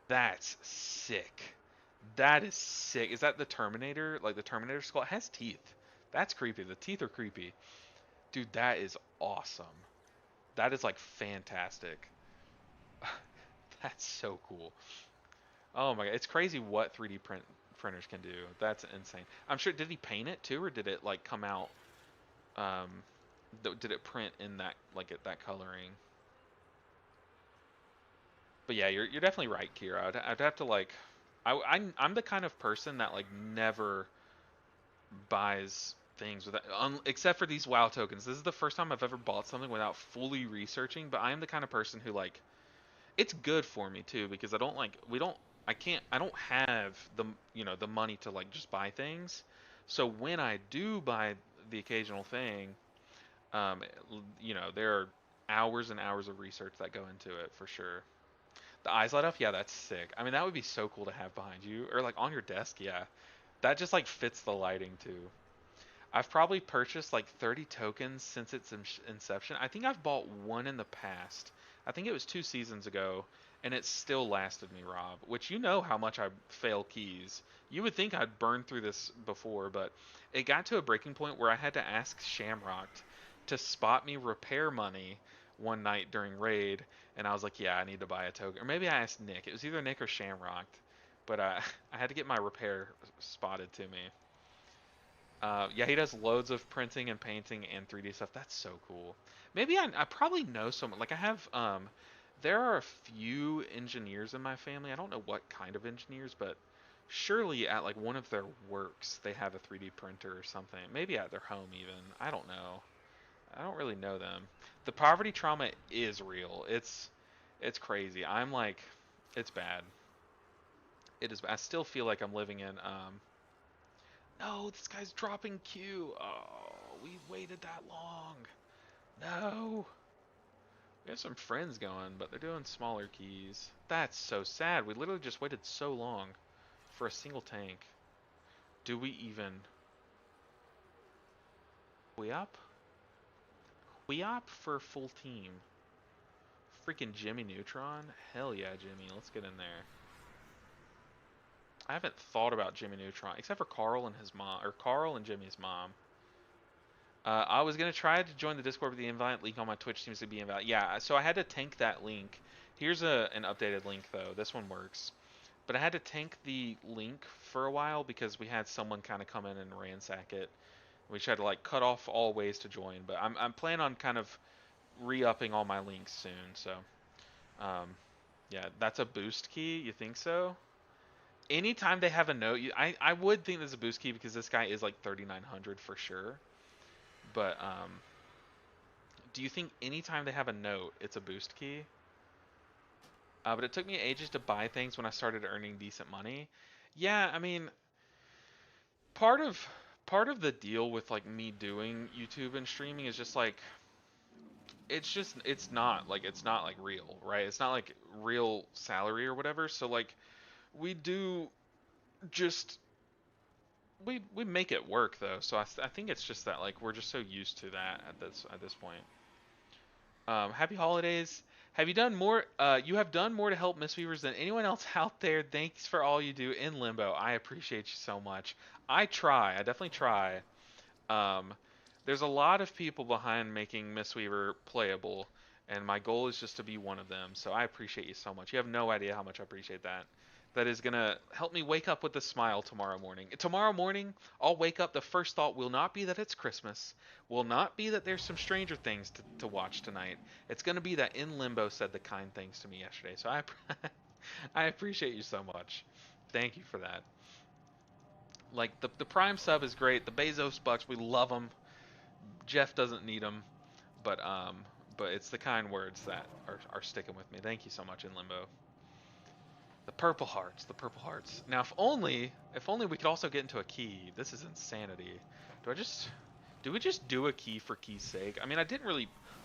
That's sick. That is sick. Is that the Terminator? Like the Terminator skull? It has teeth. That's creepy. The teeth are creepy. Dude, that is awesome. That is like fantastic. That's so cool. Oh my god, it's crazy what 3D printers can do. That's insane. I'm sure. Did he paint it too, or did it like come out? Um, did it print in that like that coloring? But yeah, you're definitely right, Kira. I'd have to like, I'm the kind of person that like never buys things without, except for these WoW tokens. This is the first time I've ever bought something without fully researching. But I am the kind of person who like, it's good for me too because I don't like, I don't have the the money to like just buy things. So when I do buy the occasional thing, um, there are hours and hours of research that go into it for sure. The eyes light up? Yeah, that's sick. I mean, that would be so cool to have behind you. Or like on your desk, yeah. That just like fits the lighting too. I've probably purchased like 30 tokens since its inception. I think I've bought one in the past. I think it was 2 seasons ago, and it still lasted me, Rob. Which you know how much I fail keys. You would think I'd burned through this before, but it got to a breaking point where I had to ask Shamrock to spot me repair money one night during raid, and I was like, yeah, I need to buy a token. Or maybe I asked Nick. It was either Nick or Shamrock, but I had to get my repair spotted to me. Yeah, he does loads of printing and painting and 3D stuff. That's so cool. Maybe I probably know someone. Like I have, there are a few engineers in my family. I don't know what kind of engineers, but surely at like one of their works they have a 3D printer or something. Maybe at their home even. I don't know. I don't really know them. The poverty trauma is real. It's crazy. I'm like, it's bad. It is. I still feel like I'm living in. No, this guy's dropping Q. Oh, we waited that long. No. We have some friends going, but they're doing smaller keys. That's so sad. We literally just waited so long for a single tank. Do we even? We up? We up for full team. Freaking Jimmy Neutron? Hell yeah, Jimmy. Let's get in there. I haven't thought about Jimmy Neutron, except for Carl and his mom, or Carl and Jimmy's mom. I was going to try to join the Discord, but the invite link on my Twitch seems to be invalid. Yeah, so I had to tank that link. Here's an updated link, though. This one works. But I had to tank the link for a while because we had someone kind of come in and ransack it. We tried to like cut off all ways to join, but I'm planning on kind of re-upping all my links soon. So, um, yeah, that's a boost key. You think so? Anytime they have a note, I would think there's a boost key because this guy is like 3,900 for sure. But do you think anytime they have a note, it's a boost key? But it took me ages to buy things when I started earning decent money. Yeah, I mean, part of part of the deal with like me doing YouTube and streaming is just like it's not like real, right? It's not like real salary or whatever. So like we do just we make it work though. So I think it's just that like we're just so used to that at this point. Happy holidays. Have you done more? You have done more to help Mistweavers than anyone else out there. Thanks for all you do in Limbo. I appreciate you so much. I try. I definitely try. Um, there's a lot of people behind making Mistweaver playable, and my goal is just to be one of them. So I appreciate you so much. You have no idea how much I appreciate that. that is gonna help me wake up with a smile tomorrow morning. Tomorrow morning, I'll wake up. The first thought will not be that it's Christmas. Will not be that there's some Stranger Things to watch tonight. It's gonna be that In Limbo said the kind things to me yesterday. So I appreciate you so much. Thank you for that. Like the Prime sub is great. The Bezos bucks, we love them. Jeff doesn't need them, but but it's the kind words that are sticking with me. Thank you so much, In Limbo. The purple hearts, the purple hearts. Now, if only we could also get into a key. This is insanity. Do we just do a key for key's sake? I mean,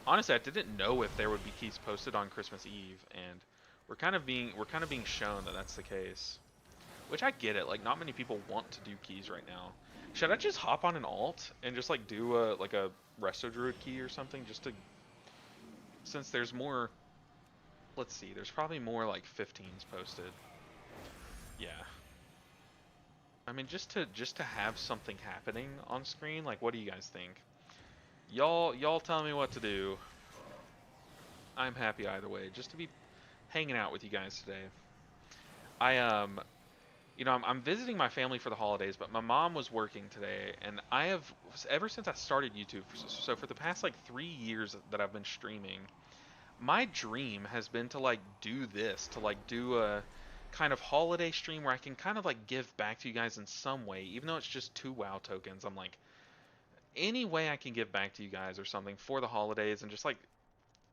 honestly, I didn't know if there would be keys posted on Christmas Eve, and we're kind of being shown that that's the case. Which I get it. Like, not many people want to do keys right now. Should I just hop on an alt and just like do a Resto Druid key or something, just to, since there's more. Let's see, there's probably more like 15s posted. Yeah. I mean, just to have something happening on screen, like, what do you guys think? Y'all tell me what to do. I'm happy either way, just to be hanging out with you guys today. I'm visiting my family for the holidays, but my mom was working today, and I have, ever since I started YouTube, so for the past like 3 years that I've been streaming, my dream has been to like do this, to like do a kind of holiday stream where I can kind of like give back to you guys in some way, even though it's just 2 WoW tokens. I'm like, any way I can give back to you guys or something for the holidays and just like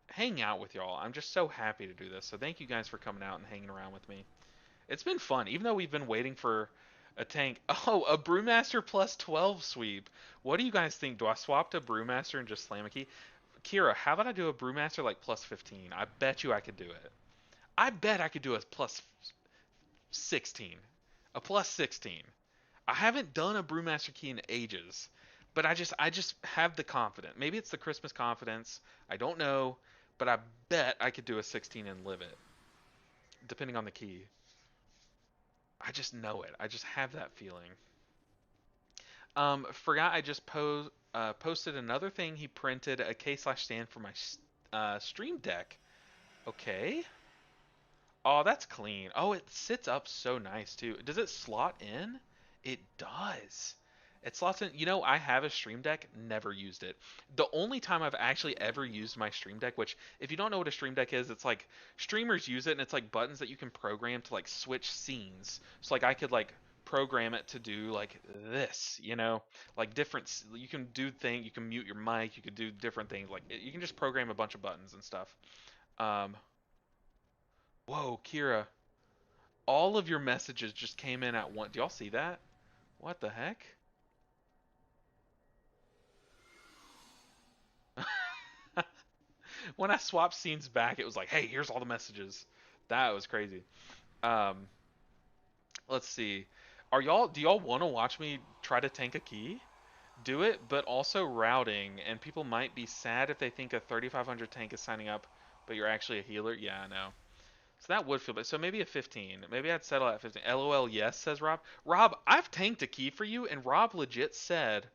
hang out with y'all. I'm just so happy to do this. So thank you guys for coming out and hanging around with me. It's been fun, even though we've been waiting for a tank. Oh, a Brewmaster plus 12 sweep. What do you guys think? Do I swap to Brewmaster and just slam a key? Kira, how about I do a Brewmaster like plus 15? I bet you I could do it. I bet I could do a plus 16. A plus 16. I haven't done a Brewmaster key in ages, but I just have the confidence. Maybe it's the Christmas confidence. I don't know, but I bet I could do a 16 and live it, depending on the key. I just know it. I just have that feeling. Forgot I just posted another thing. He printed a K/stand for my stream deck. Okay. Oh, that's clean. Oh, it sits up so nice too. Does it slot in? It does. It slots in. You know, I have a stream deck, never used it. The only time I've actually ever used my stream deck, which if you don't know what a stream deck is, it's like streamers use it and it's like buttons that you can program to like switch scenes. So like I could like program it to do like this, like different, you can do things, you can mute your mic, you could do different things. Like you can just program a bunch of buttons and stuff. Um, Whoa, Kira, all of your messages just came in at once. Do y'all see that? What the heck? When I swapped scenes back, it was like, hey, here's all the messages. That was crazy. Um, let's see. Do y'all want to watch me try to tank a key? Do it, but also routing, and people might be sad if they think a 3500 tank is signing up, but you're actually a healer. Yeah, I know. So that would feel bad. So maybe a 15. Maybe I'd settle at 15. LOL, yes, says Rob. Rob, I've tanked a key for you, and Rob legit said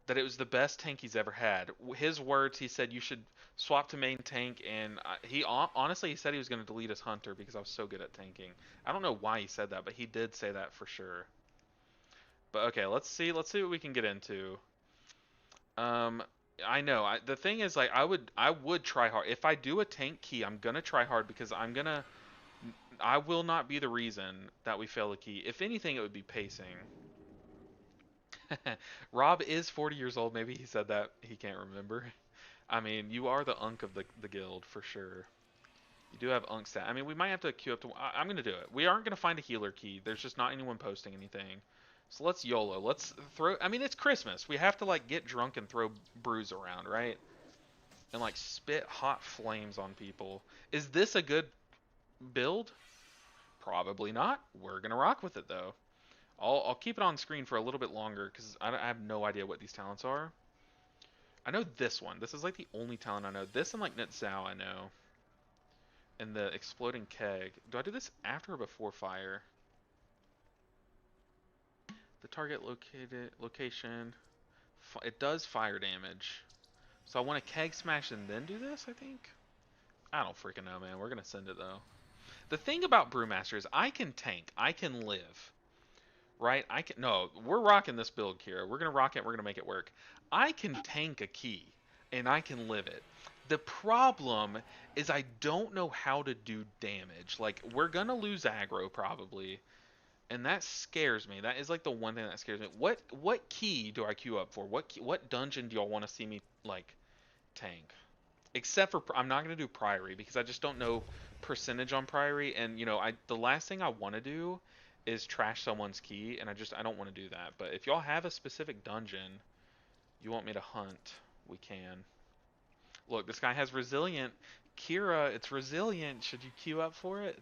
that it was the best tank he's ever had. His words, he said you should swap to main tank, and he honestly he said he was going to delete his hunter because I was so good at tanking. I don't know why he said that, but he did say that for sure. But okay, let's see what we can get into. Um, I know. The thing is, like, I would try hard. If I do a tank key, I'm gonna try hard because I will not be the reason that we fail a key. If anything, it would be pacing. Rob is 40 years old. Maybe he said that. He can't remember. I mean, you are the unk of the guild for sure. You do have unk stat. I mean, we might have to queue up to. I'm gonna do it. We aren't gonna find a healer key. There's just not anyone posting anything. So let's YOLO. Let's throw. I mean, it's Christmas. We have to like get drunk and throw brews around, right? And like spit hot flames on people. Is this a good build? Probably not. We're gonna rock with it though. I'll keep it on screen for a little bit longer because I have no idea what these talents are. I know this one. This is like the only talent I know. This and like Netzao I know. And the exploding keg. Do I do this after or before fire? The target location. It does fire damage. So I want to keg smash and then do this, I think? I don't freaking know, man. We're going to send it, though. The thing about Brewmaster is I can tank, I can live, right? I can. No, we're rocking this build, Kira. We're gonna rock it. We're gonna make it work. I can tank a key, and I can live it. The problem is I don't know how to do damage. Like we're gonna lose aggro probably, and that scares me. That is like the one thing that scares me. What key do I queue up for? What dungeon do y'all want to see me like tank? Except for I'm not gonna do Priory because I just don't know percentage on Priory, and you know the last thing I want to do is trash someone's key, and I don't want to do that. But if y'all have a specific dungeon you want me to hunt, we can. Look, this guy has Resilient. Kira, it's Resilient. Should you queue up for it?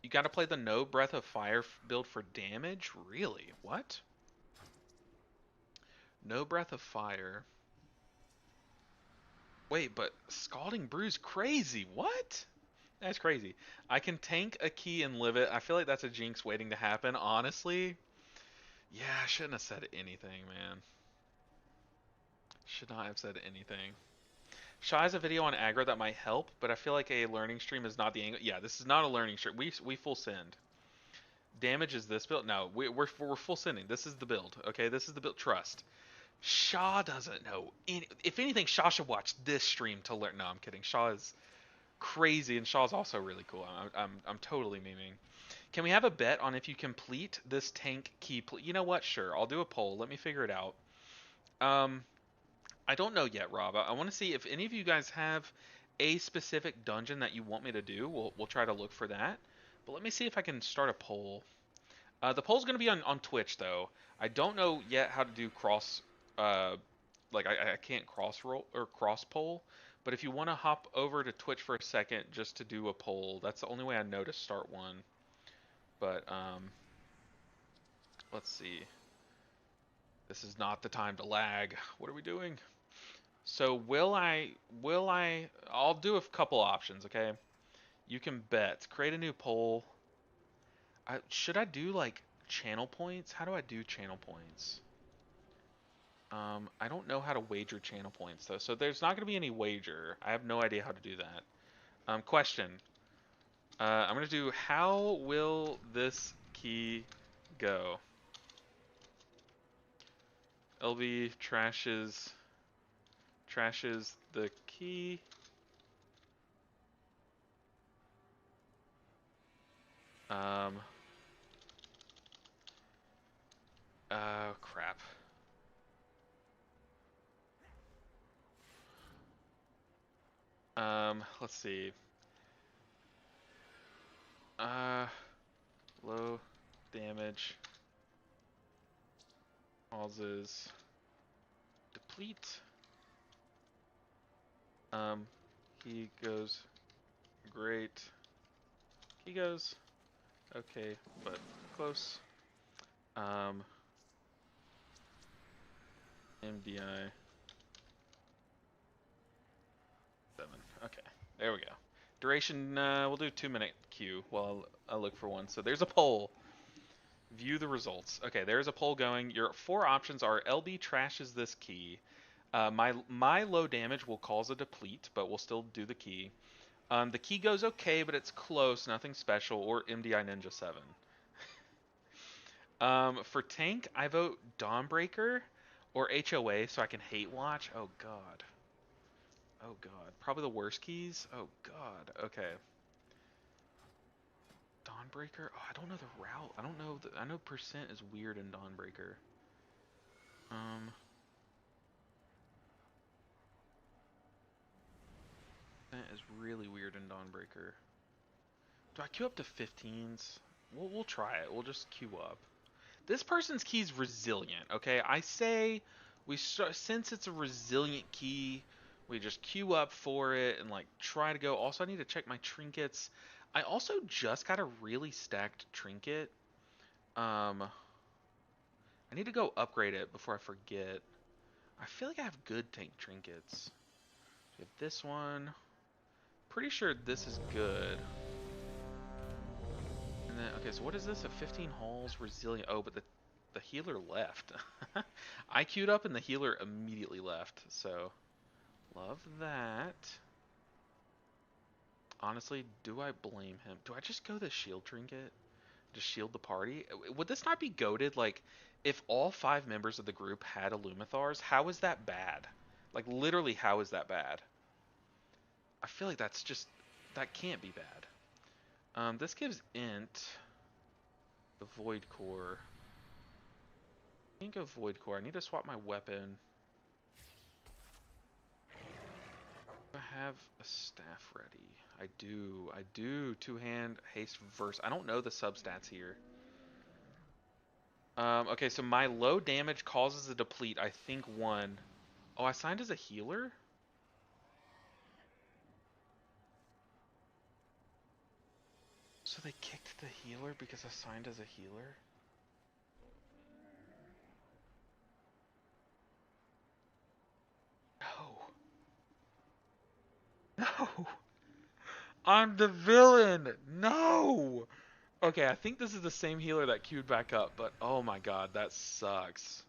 You gotta play the no Breath of Fire build for damage? Really? What? No Breath of Fire. Wait, but Scalding Brew's crazy. What? That's crazy. I can tank a key and live it. I feel like that's a jinx waiting to happen, honestly. Yeah, I shouldn't have said anything, man. Should not have said anything. Shy has a video on aggro that might help, but I feel like a learning stream is not the angle. Yeah, this is not a learning stream. We full send. Damage is this build? No, we're full sending. This is the build. Okay, this is the build. Trust. Shaw doesn't know. If anything, Shaw should watch this stream to learn. No, I'm kidding. Shaw is crazy, and Shaw's also really cool. I'm totally memeing. Can we have a bet on if you complete this tank key? You know what? Sure, I'll do a poll. Let me figure it out. I don't know yet, Rob. I want to see if any of you guys have a specific dungeon that you want me to do. We'll try to look for that. But let me see if I can start a poll. The poll's going to be on Twitch, though. I don't know yet how to do cross. I can't cross roll or cross poll. But if you want to hop over to Twitch for a second just to do a poll, that's the only way I know to start one. But let's see. This is not the time to lag. What are we doing? So I'll do a couple options, okay? You can bet. Create a new poll. Should I do like channel points? How do I do channel points? I don't know how to wager channel points though. So there's not going to be any wager. I have no idea how to do that. Question. I'm going to do how will this key go? LB trashes the key. Crap. Let's see. Low damage causes deplete. He goes great. He goes okay, but close. MDI 7. Okay, there we go. Duration, we'll do 2-minute queue while I look for one. So there's a poll. View the results. Okay, there's a poll going. Your 4 options are LB trashes this key. My low damage will cause a deplete, but we'll still do the key. The key goes okay, but it's close, nothing special, or MDI Ninja 7. For tank, I vote Dawnbreaker or HOA so I can hate watch. Oh god. Oh god. Probably the worst keys. Oh god. Okay. Dawnbreaker? Oh, I don't know the route. I don't know. I know percent is weird in Dawnbreaker. That is really weird in Dawnbreaker. Do I queue up to 15s? We'll try it. We'll just queue up. This person's key is resilient. Okay, I say since it's a resilient key, we just queue up for it and like try to go. Also, I need to check my trinkets. I also just got a really stacked trinket. I need to go upgrade it before I forget. I feel like I have good tank trinkets. We have this one. Pretty sure this is good. And then, okay, so what is this? A 15 halls resilient. Oh, but the the healer left. I queued up and the healer immediately left. So, love that. Honestly, do I blame him? Do I just go the shield trinket? Just shield the party? Would this not be goated? Like, if all 5 members of the group had Illumathars, how is that bad? Like, literally, how is that bad? I feel like that's just... That can't be bad. This gives int the Void Core. I think of Void Core. I need to swap my weapon. I have a staff ready. I do. I do. Two-hand haste verse. I don't know the substats here. Okay, so my low damage causes a deplete. I think 1. Oh, I signed as a healer? So they kicked the healer because I signed as a healer? No. No. I'm the villain. No. Okay, I think this is the same healer that queued back up, but oh my god, that sucks.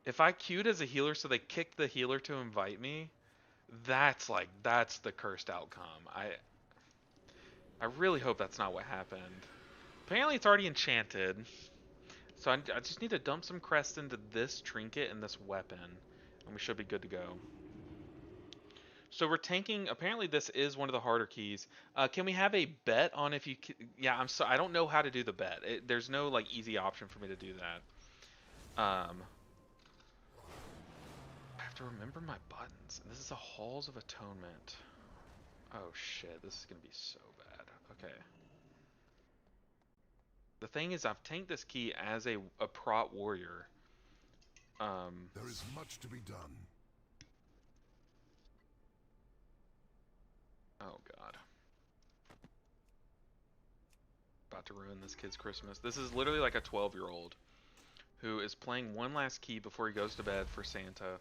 If I queued as a healer so they kicked the healer to invite me, that's the cursed outcome. I really hope that's not what happened. Apparently it's already enchanted. So I just need to dump some crest into this trinket and this weapon, and we should be good to go. So we're tanking. Apparently this is one of the harder keys. Can we have a bet on if you? Yeah, I don't know how to do the bet. There's no like easy option for me to do that. I have to remember my buttons. This is the Halls of Atonement. Oh shit, this is gonna be so bad. Okay. The thing is, I've tanked this key as a prot warrior. There is much to be done. Oh god. About to ruin this kid's Christmas. This is literally like a 12-year-old who is playing one last key before he goes to bed for Santa.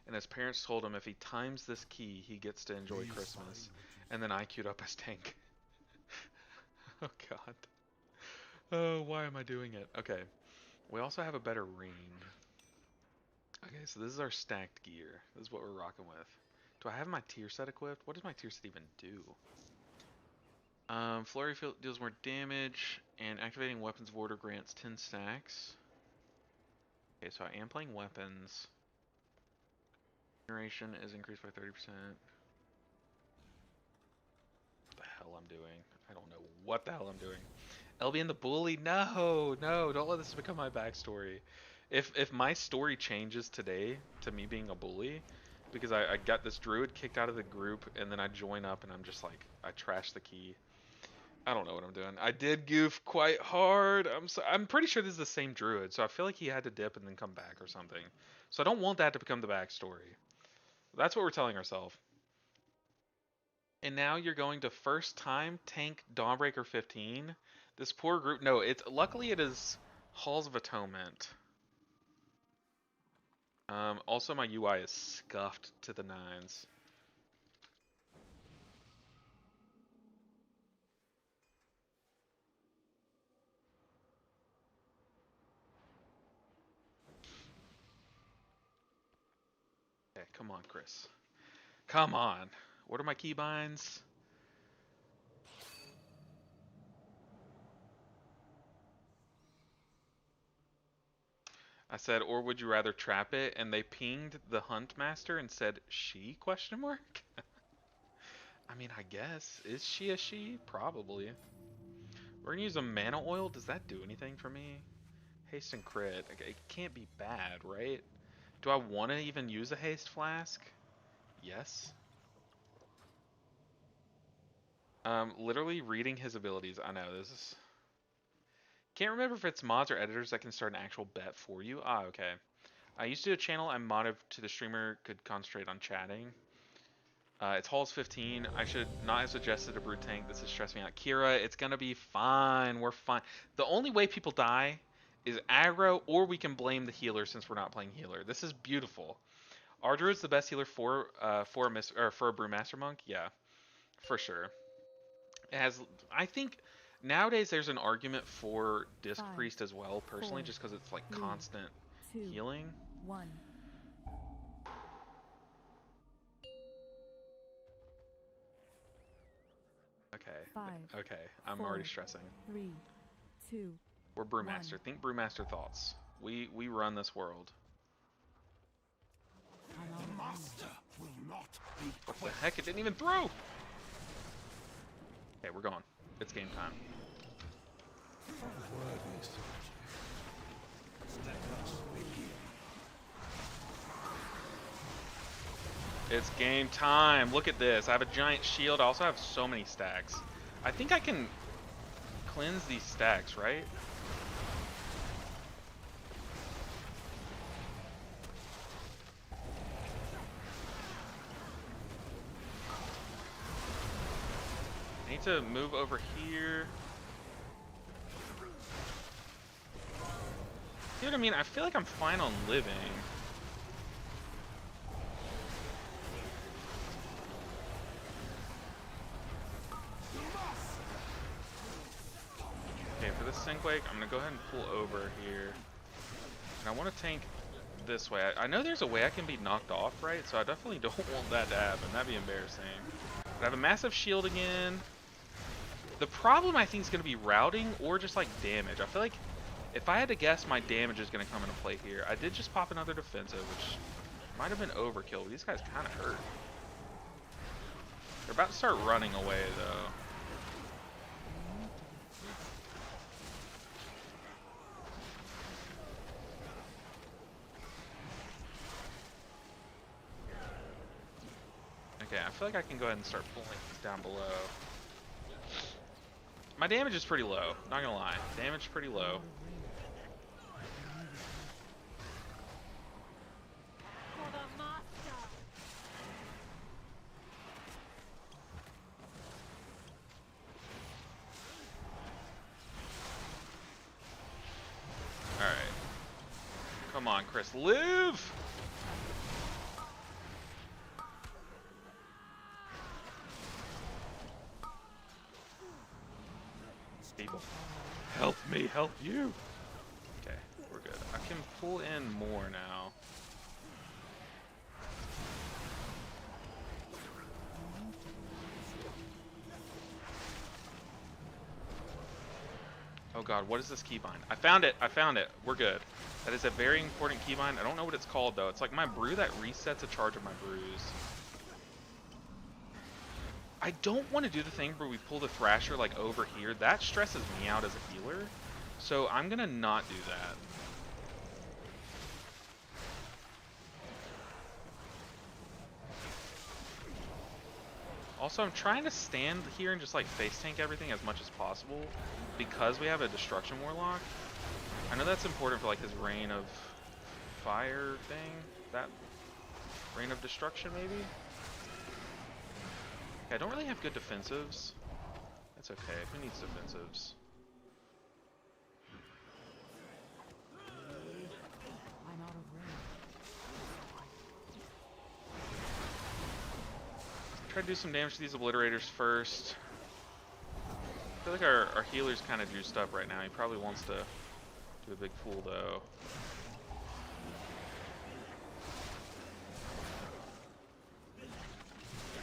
And his parents told him if he times this key, he gets to enjoy Christmas. And then I queued up as tank. Oh god. Oh, why am I doing it? Okay. We also have a better ring. Okay, so this is our stacked gear. This is what we're rocking with. Do I have my tier set equipped? What does my tier set even do? Flurry field deals more damage, and activating weapons of order grants 10 stacks. Okay, so I am playing weapons. Generation is increased by 30%. What the hell I'm doing? I don't know what the hell I'm doing. LB and the Bully? No, no, don't let this become my backstory. If my story changes today to me being a bully, because I got this druid kicked out of the group, and then I join up and I'm just like, I trash the key. I don't know what I'm doing. I did goof quite hard. I'm pretty sure this is the same druid, so I feel like he had to dip and then come back or something. So I don't want that to become the backstory. That's what we're telling ourselves. And now you're going to first time tank Dawnbreaker 15. This poor group. No, luckily it is Halls of Atonement. Also my UI is scuffed to the nines. Okay, come on, Chris. Come on. What are my keybinds? I said, or would you rather trap it? And they pinged the hunt master and said, she, question mark? I mean, I guess. Is she a she? Probably. We're gonna use a mana oil. Does that do anything for me? Haste and crit. Okay, it can't be bad, right? Do I want to even use a haste flask? Yes. Literally reading his abilities. I know, this is... Can't remember if it's mods or editors that can start an actual bet for you. Ah, okay. I used to do a channel I modded to the streamer could concentrate on chatting. It's Halls 15. I should not have suggested a brute tank. This is stressing me out. Kira, it's gonna be fine. We're fine. The only way people die is aggro, or we can blame the healer since we're not playing healer. This is beautiful. Our druid's the best healer for a brewmaster monk. Yeah, for sure. It has. I think Nowadays, there's an argument for Disc 5, Priest as well, personally, 4, just because it's like 3, constant 2, healing. 1. Okay. 5, Okay. I'm 4, already stressing. 3, 2. We're Brewmaster. 1. Think Brewmaster thoughts. We run this world. I'm out of range. Master will not be What the heck? It didn't even throw! Okay, we're going. It's game time. It's game time. Look at this. I have a giant shield. I also have so many stacks. I think I can cleanse these stacks, right? I need to move over here. See what I mean? I feel like I'm fine on living. Okay, for this sync wake, I'm gonna go ahead and pull over here. And I want to tank this way. I know there's a way I can be knocked off, right? So I definitely don't want that to happen. That'd be embarrassing. But I have a massive shield again. The problem I think is going to be routing or just like damage. I feel like if I had to guess, my damage is going to come into play here. I did just pop another defensive, which might have been overkill, but these guys kind of hurt. They're about to start running away, though. Okay, I feel like I can go ahead and start pulling these down below. My damage is pretty low, not gonna lie. Damage is pretty low. For the master. Alright. Come on, Chris. Live! People. Help me, help you! Okay, we're good. I can pull in more now. Oh god, what is this keybind? I found it! I found it! We're good. That is a very important keybind. I don't know what it's called though. It's like my brew that resets a charge of my brews. I don't want to do the thing where we pull the Thrasher like over here. That stresses me out as a healer. So I'm gonna not do that. Also, I'm trying to stand here and just like face tank everything as much as possible because we have a Destruction Warlock. I know that's important for like his Rain of Fire thing. That Rain of Destruction maybe? Okay, I don't really have good defensives. That's okay. Who needs defensives? I'm out of range. Try to do some damage to these obliterators first. I feel like our healer's kind of juiced up right now. He probably wants to do a big fool though.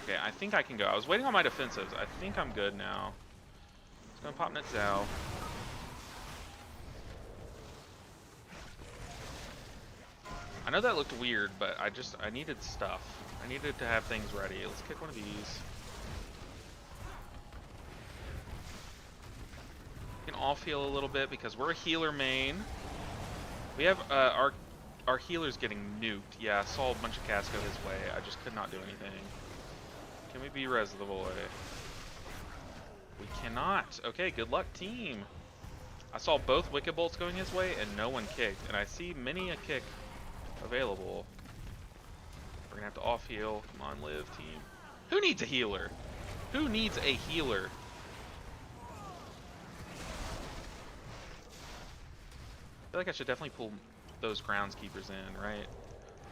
Okay, I think I can go. I was waiting on my defensives. I think I'm good now. Just gonna pop Netzao. I know that looked weird, but I needed stuff. I needed to have things ready. Let's kick one of these. We can off heal a little bit because we're a healer main. We have our healer's getting nuked. Yeah, I saw a bunch of Casco his way. I just could not do anything. Can we be-res the boy? We cannot. Okay, good luck, team. I saw both Wicked Bolts going his way, and no one kicked. And I see many a kick available. We're gonna have to off-heal. Come on, live, team. Who needs a healer? Who needs a healer? I feel like I should definitely pull those groundskeepers in, right?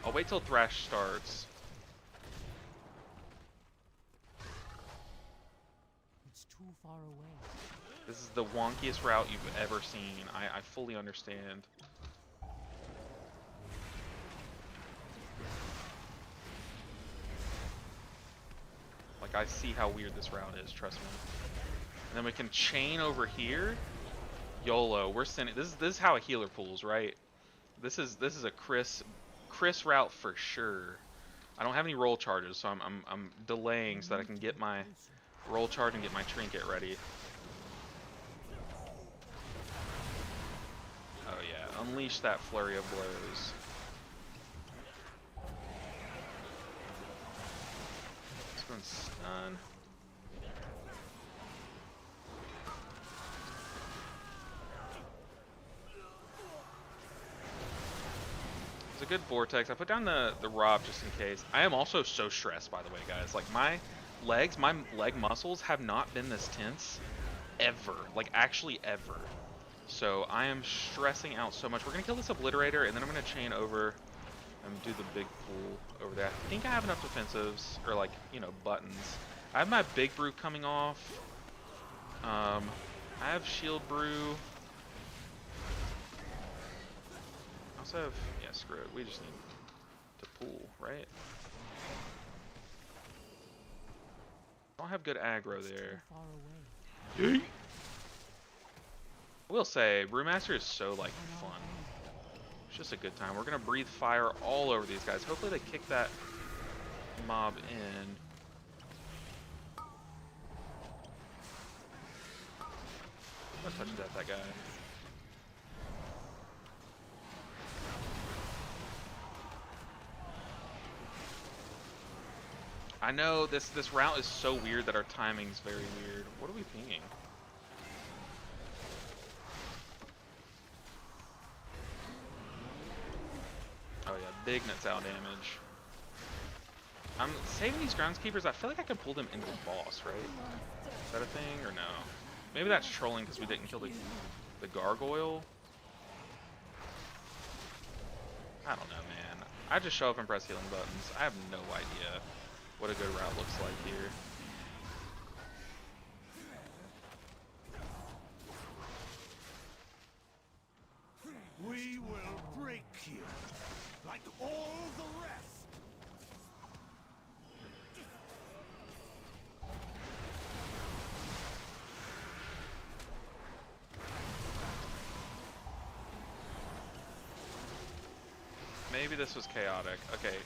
I'll wait till Thrash starts. It's too far away. This is the wonkiest route you've ever seen. I fully understand. Like, I see how weird this route is, trust me. And then we can chain over here. YOLO, we're sending, this is how a healer pulls, right? This is a Chris route for sure. I don't have any roll charges, so I'm delaying so that I can get my roll charge and get my trinket ready. Oh yeah, unleash that flurry of blows. This one's stun. It's a good vortex. I put down the rob just in case. I am also so stressed, by the way, guys. Like, my leg muscles have not been this tense ever. Like, actually ever. So I am stressing out so much. We're gonna kill this obliterator, and then I'm gonna chain over and do the big pull over there. I think I have enough defensives, or like, you know, buttons. I have my big brew coming off. I have shield brew. I also have, yeah, screw it. We just need to pull, right? I don't have good aggro there. Far away. I will say, Brewmaster is so, like, fun. It's just a good time. We're gonna breathe fire all over these guys. Hopefully they kick that mob in. I'm not touching that guy. I know this route is so weird that our timing's very weird. What are we pinging? Oh yeah, big nuts out damage. I'm saving these groundskeepers. I feel like I can pull them into the boss, right? Is that a thing or no? Maybe that's trolling because we didn't kill the gargoyle. I don't know, man. I just show up and press healing buttons. I have no idea what a good route looks like here. We will break you, like all the rest. Maybe this was chaotic. Okay.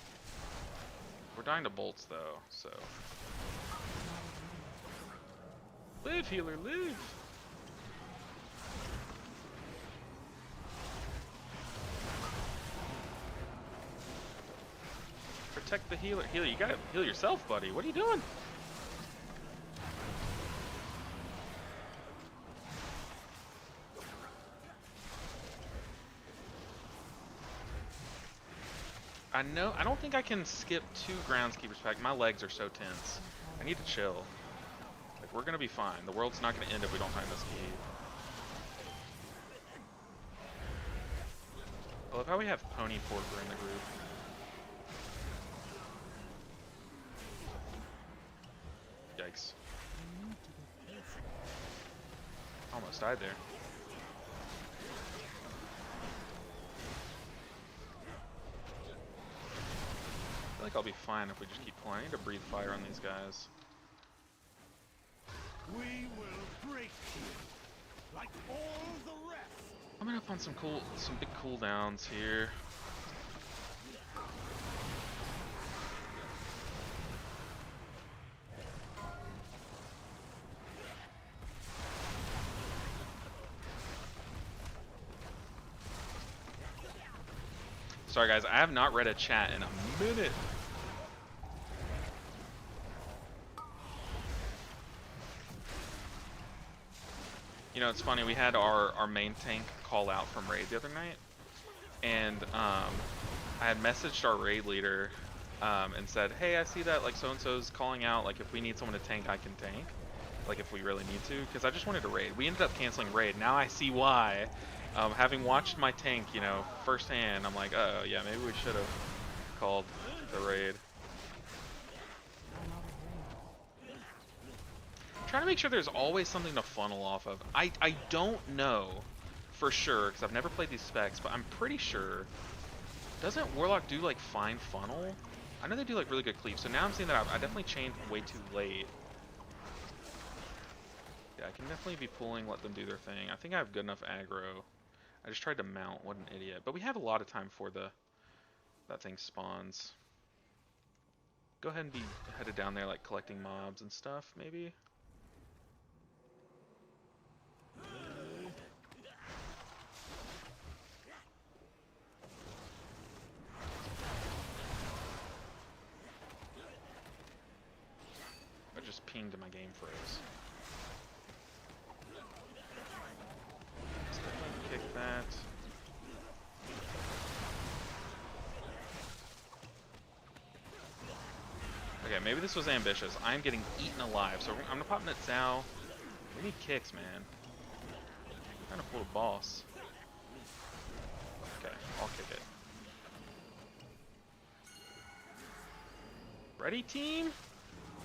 We're dying to bolts though, so. Live, healer, live! Protect the healer. Healer, you gotta heal yourself, buddy. What are you doing? I don't think I can skip 2 groundskeepers back. My legs are so tense. I need to chill. Like, we're gonna be fine. The world's not gonna end if we don't find this key. I love how we have Pony Porker in the group. Yikes. Almost died there. I feel like I'll be fine if we just keep playing. I need to breathe fire on these guys. We will break you, like all the rest. I'm gonna up on some big cooldowns here. Sorry guys, I have not read a chat in a minute. You know, it's funny, we had our main tank call out from raid the other night, and I had messaged our raid leader and said, hey, I see that like so-and-so's calling out, like if we need someone to tank, I can tank, like if we really need to, because I just wanted to raid. We ended up canceling raid. Now I see why. Having watched my tank, you know, firsthand, I'm like, oh yeah, maybe we should have called the raid. Trying to make sure there's always something to funnel off of. I don't know for sure, because I've never played these specs, but I'm pretty sure. Doesn't Warlock do like fine funnel? I know they do like really good cleave, so now I'm seeing that I definitely chained way too late. Yeah, I can definitely be pulling, let them do their thing. I think I have good enough aggro. I just tried to mount, what an idiot. But we have a lot of time before that thing spawns. Go ahead and be headed down there like collecting mobs and stuff, maybe? I just pinged and my game froze. Let's definitely kick that. Okay, maybe this was ambitious. I'm getting eaten alive, so I'm gonna pop Nits now. We need kicks, man. I'm trying to pull a boss. Okay, I'll kick it. Ready, team?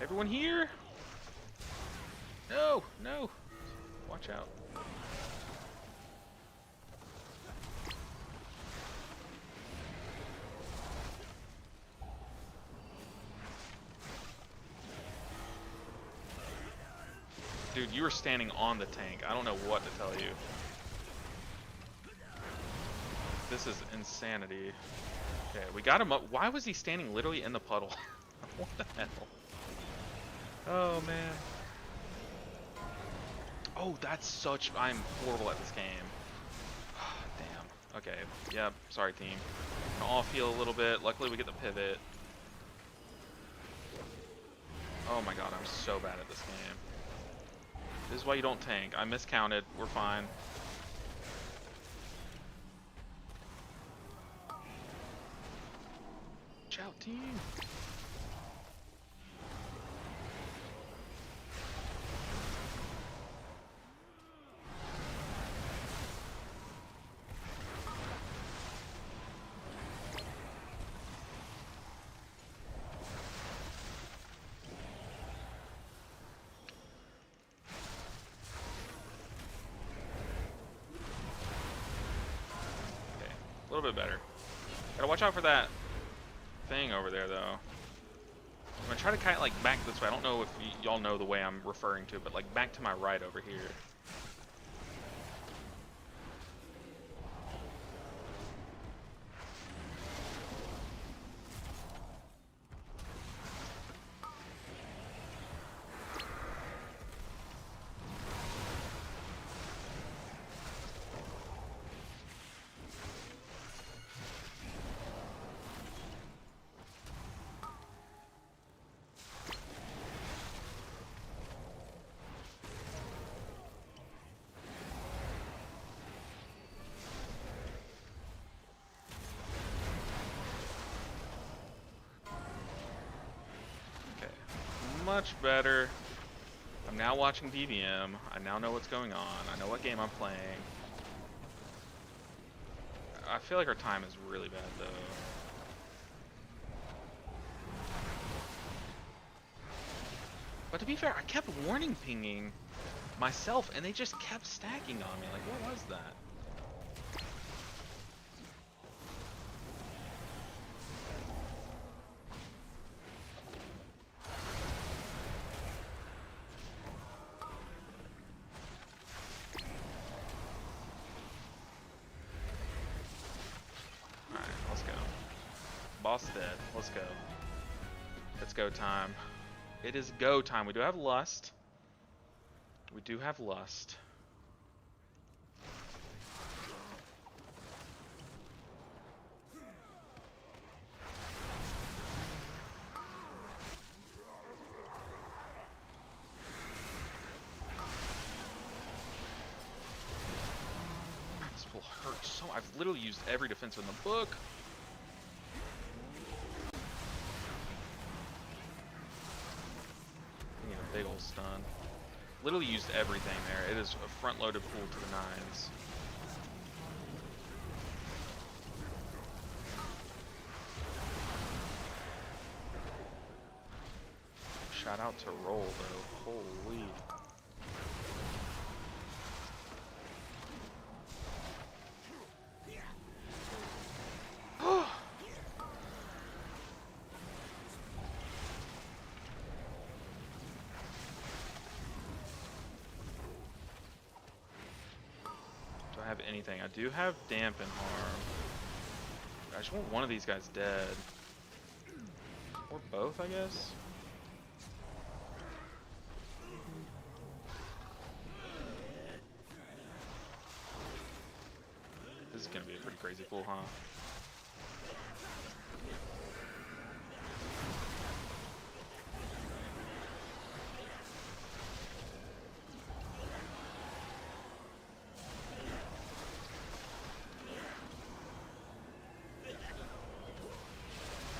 Everyone here? No, no. Watch out. Dude, you were standing on the tank. I don't know what to tell you. This is insanity. Okay, we got him up. Why was he standing literally in the puddle? What the hell? Oh, man. Oh, that's such... I'm horrible at this game. Damn. Okay. Yep. Sorry, team. Gonna off heal a little bit. Luckily, we get the pivot. Oh my god, I'm so bad at this game. This is why you don't tank. I miscounted. We're fine. Watch out, team. A little bit better. Gotta watch out for that thing over there, though. I'm gonna try to kind of like back this way. I don't know if y'all know the way I'm referring to, but like back to my right over here. Much better. I'm now watching DVM. I now know what's going on. I know what game I'm playing. I feel like our time is really bad, though. But to be fair, I kept warning pinging myself, and they just kept stacking on me. Like, what was that? Boss dead. Let's go. It's go time. It is go time. We do have lust. We do have lust. This will hurt so. I've literally used every defense in the book. Big ol' stun. Literally used everything there. It is a front-loaded pool to the nines. Shout out to Roll, though. Holy. anything. I do have dampen harm. I just want one of these guys dead. Or both, I guess. This is gonna be a pretty crazy pool, huh?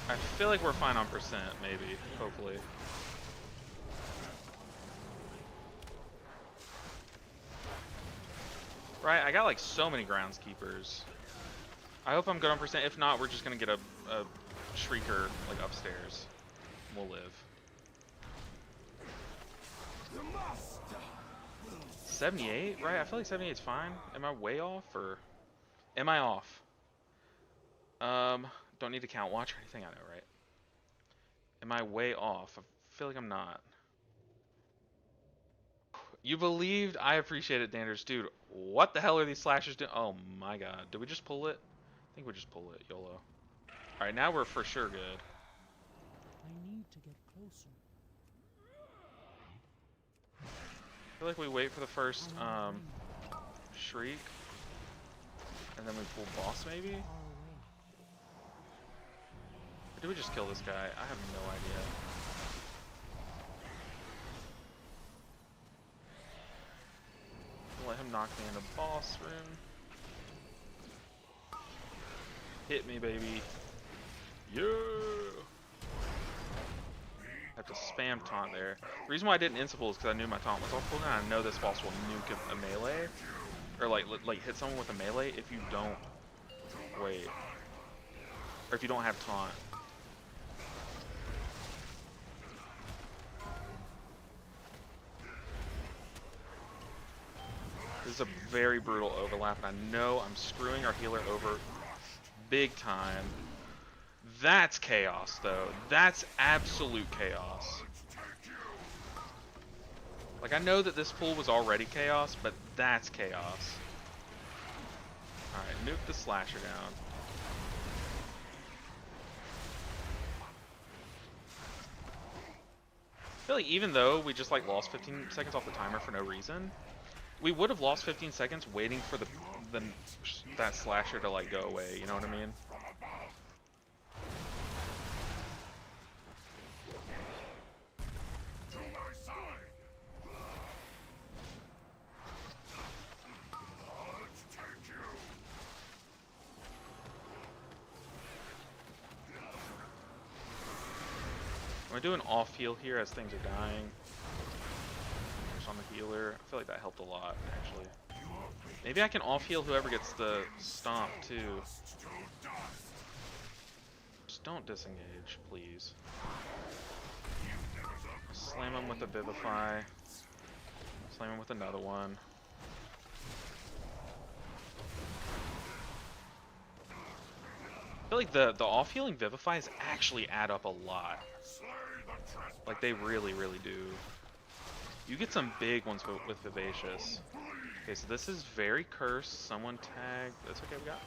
I feel like we're fine on percent, maybe, hopefully. Right, I got like so many groundskeepers. I hope I'm good on percent. If not, we're just gonna get a shrieker like upstairs. We'll live. 78, right? I feel like 78 is fine. Am I way off or am I off? Don't need to count watch or anything. I know, right? Am I way off? I feel like I'm not. You believed? I appreciate it, Danders. Dude, what the hell are these slashers doing? Oh my god. Did we just pull it? I think we just pull it. YOLO. Alright, now we're for sure good. I need to get closer. I feel like we wait for the first, shriek. And then we pull boss, maybe? Or did we just kill this guy? I have no idea. Let him knock me in the boss room. Hit me, baby. Yeah! I have to spam taunt there. The reason why I didn't insta-pull is because I knew my taunt was off pull, and I know this boss will nuke a melee. Or like hit someone with a melee if you don't wait. Or if you don't have taunt. This is a very brutal overlap, and I know I'm screwing our healer over big time. That's chaos, though. That's absolute chaos. Like, I know that this pool was already chaos, but that's chaos. Alright, nuke the slasher down. I feel like even though we just, like, lost 15 seconds off the timer for no reason, we would have lost 15 seconds waiting for that slasher to like go away, you know what I mean? I'm gonna do an off heal here as things are dying. On the healer. I feel like that helped a lot, actually. Maybe I can off-heal whoever gets the stomp, too. Just don't disengage, please. Slam him with a Vivify. Slam him with another one. I feel like the off-healing Vivifies actually add up a lot. Like, they really, really do. You get some big ones with Vivacious. Okay, so this is very cursed. Someone tagged. That's okay, we got.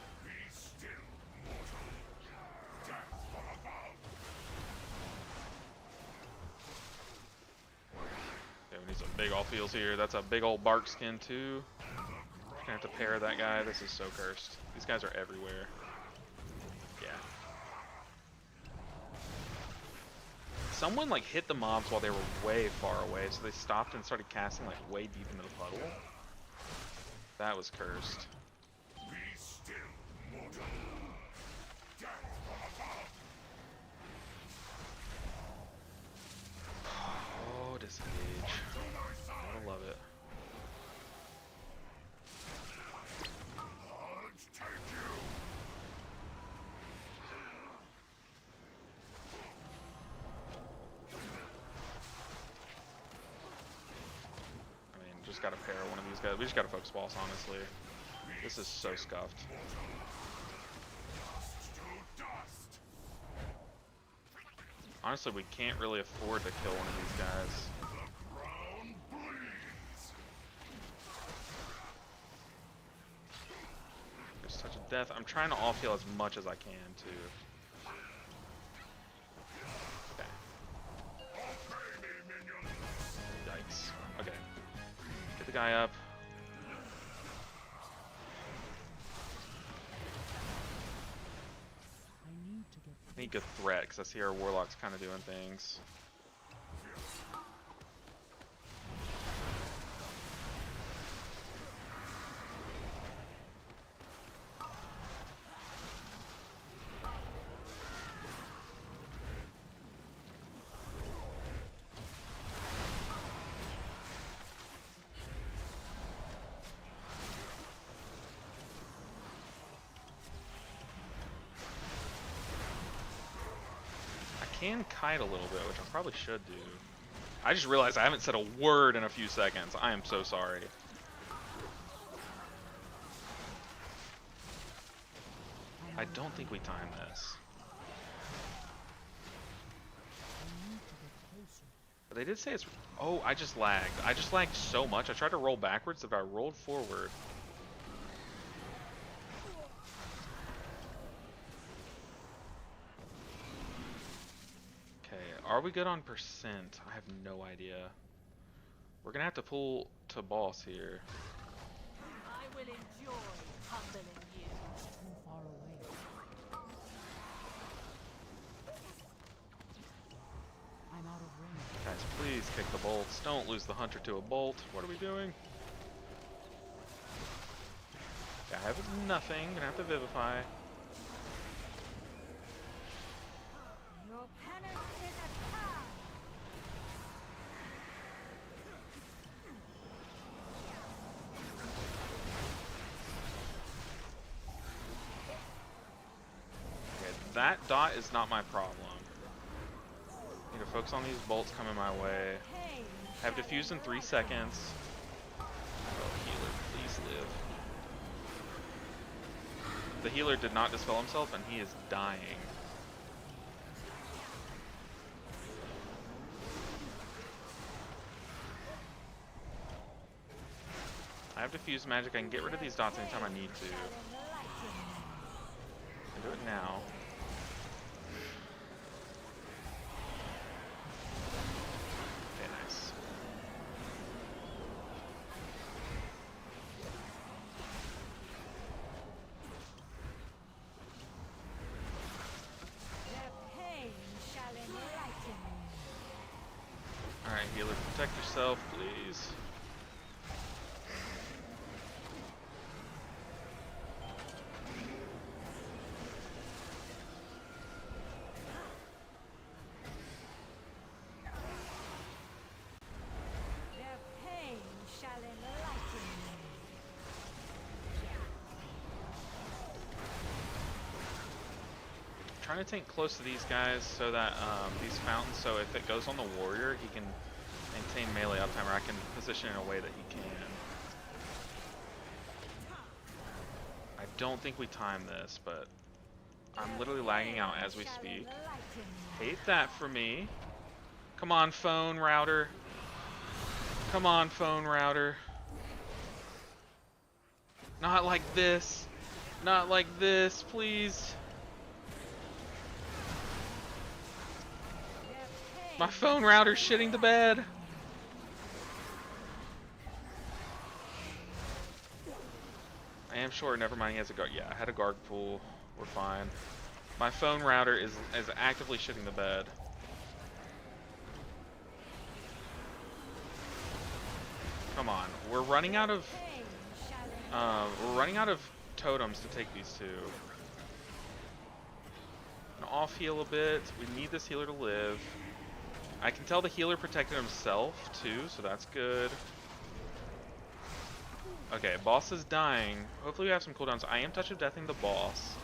Okay, we need some big off heals here. That's a big old bark skin, too. Gonna have to pair that guy. This is so cursed. These guys are everywhere. Yeah. Someone like hit the mobs while they were way far away, so they stopped and started casting like way deep into the puddle. That was cursed. Oh, disengage. Gotta love it. Just gotta pair one of these guys. We just gotta focus boss, honestly. This is so scuffed. Honestly, we can't really afford to kill one of these guys. death. I'm trying to off heal as much as I can too. Okay. Yikes. Okay. Get the guy up. I need good threat because I see our warlocks kind of doing things. I can kite a little bit, which I probably should do. I just realized I haven't said a word in a few seconds. I am so sorry. I don't think we timed this. But they did say it's... Oh, I just lagged. I just lagged so much. I tried to roll backwards that I rolled forward. Are we good on percent? I have no idea. We're gonna have to pull to boss here. I will enjoy humbling you. Too far away. I'm out of range. Guys, please kick the bolts. Don't lose the hunter to a bolt. What are we doing? Okay, I have nothing. Gonna have to vivify. Your penance is a task. Okay, that dot is not my problem. Need to focus on these bolts coming my way. Have diffused in 3 seconds. Oh, healer, please live. The healer did not dispel himself and he is dying. I have diffused magic. I can get rid of these dots anytime I need to. I can do it now. Okay, nice. Alright, healer, protect yourself, please. Trying to tank close to these guys so that these fountains, so if it goes on the warrior, he can maintain melee uptime, or I can position in a way that he can. I don't think we time this, but I'm literally lagging out as we speak. Hate that for me. Come on, phone router. Come on, phone router. Not like this. Not like this, please. My phone router's shitting the bed. I am short. Never mind. He has a guard. Yeah, I had a guard pool. We're fine. My phone router is actively shitting the bed. Come on. We're running out of totems to take these two. Gonna off heal a bit. We need this healer to live. I can tell the healer protected himself too, so that's good. Okay, boss is dying. Hopefully we have some cooldowns. I am touch of deathing the boss.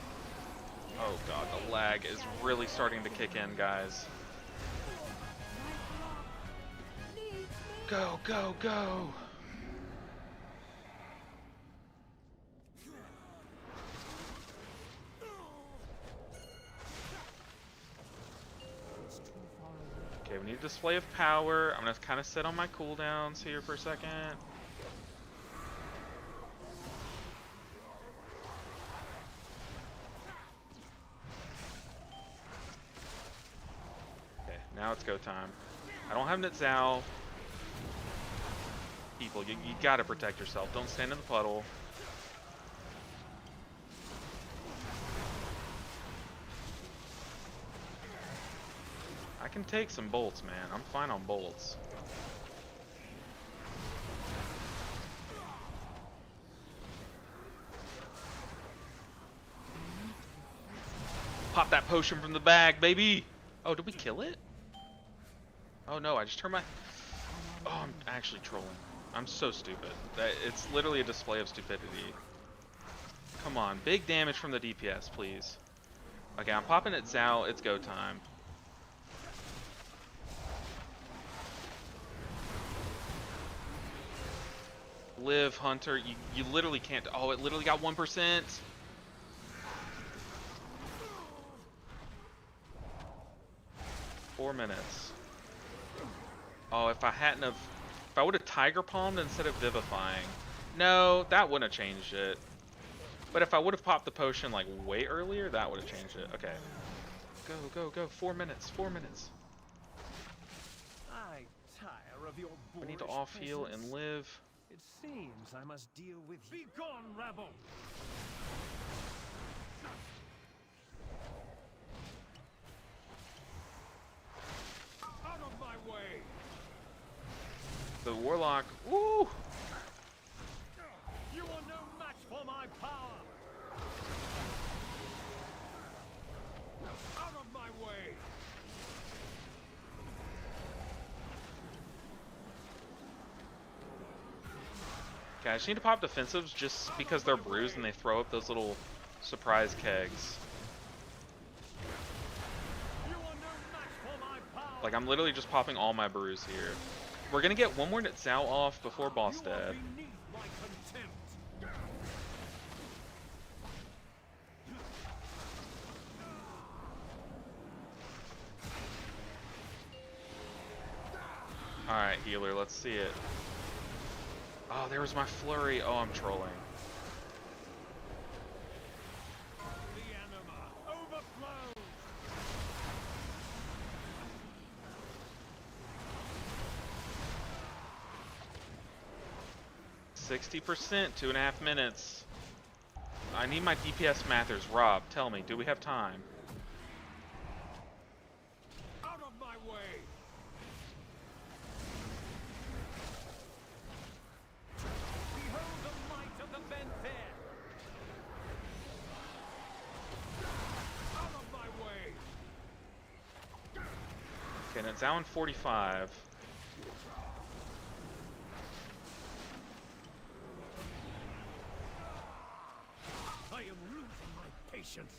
Oh god, the lag is really starting to kick in, guys. Go, go, go! Okay, we need a display of power. I'm gonna kind of sit on my cooldowns here for a second. now it's go time. I don't have Nitzao. People, you gotta protect yourself. Don't stand in the puddle. I can take some bolts, man. I'm fine on bolts. Pop that potion from the bag, baby! Oh, did we kill it? Oh no, I just turned my... Oh, I'm actually trolling. I'm so stupid. It's literally a display of stupidity. Come on, big damage from the DPS, please. Okay, I'm popping at Zao. It's go time. Live, Hunter. You literally can't... Oh, it literally got 1%. Four minutes. Oh, if I would have Tiger Palmed instead of Vivifying. No, that wouldn't have changed it. But if I would have popped the potion like way earlier, that would have changed it. Okay. Go, go, go. 4 minutes. 4 minutes. I tire of your We need to boorish off heal presence. and live. It seems I must deal with you. Be gone, rebel! Out of my way! The Warlock. Woo! You are no match for my power! Out of my way! Okay, I just need to pop defensives just because they're bruised and they throw up those little surprise kegs. You are no match for my power! Like, I'm literally just popping all my brews here. We're gonna get one more Nitzao off before boss You are dead. beneath my contempt! Alright, healer, let's see it. Oh, there was my flurry. Oh, I'm trolling. The anima overflows! 60%, 2.5 minutes. I need my DPS mathers. Rob, tell me, do we have time? Out of my way! Behold the might of the Benfair! Out of my way! Okay, and it's now in 45. I am losing my patience!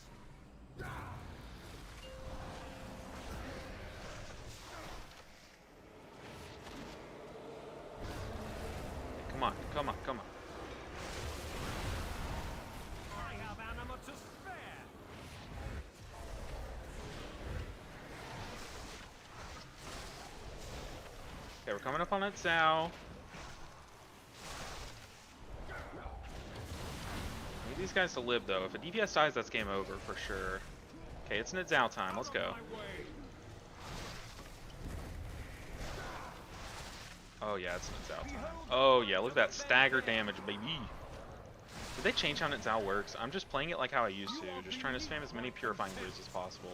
Come on, come on, come on. I have anima to spare! Okay, we're coming up on that Zao. Need these guys to live, though. If a DPS dies, that's game over for sure. Okay, it's Nitzao time. Let's go. My way! Oh, yeah, it's Nitzao time. Oh, yeah, look at that stagger damage, baby. Did they change how Nitzao works? I'm just playing it like how I used to, just trying to spam as many purifying brews as possible.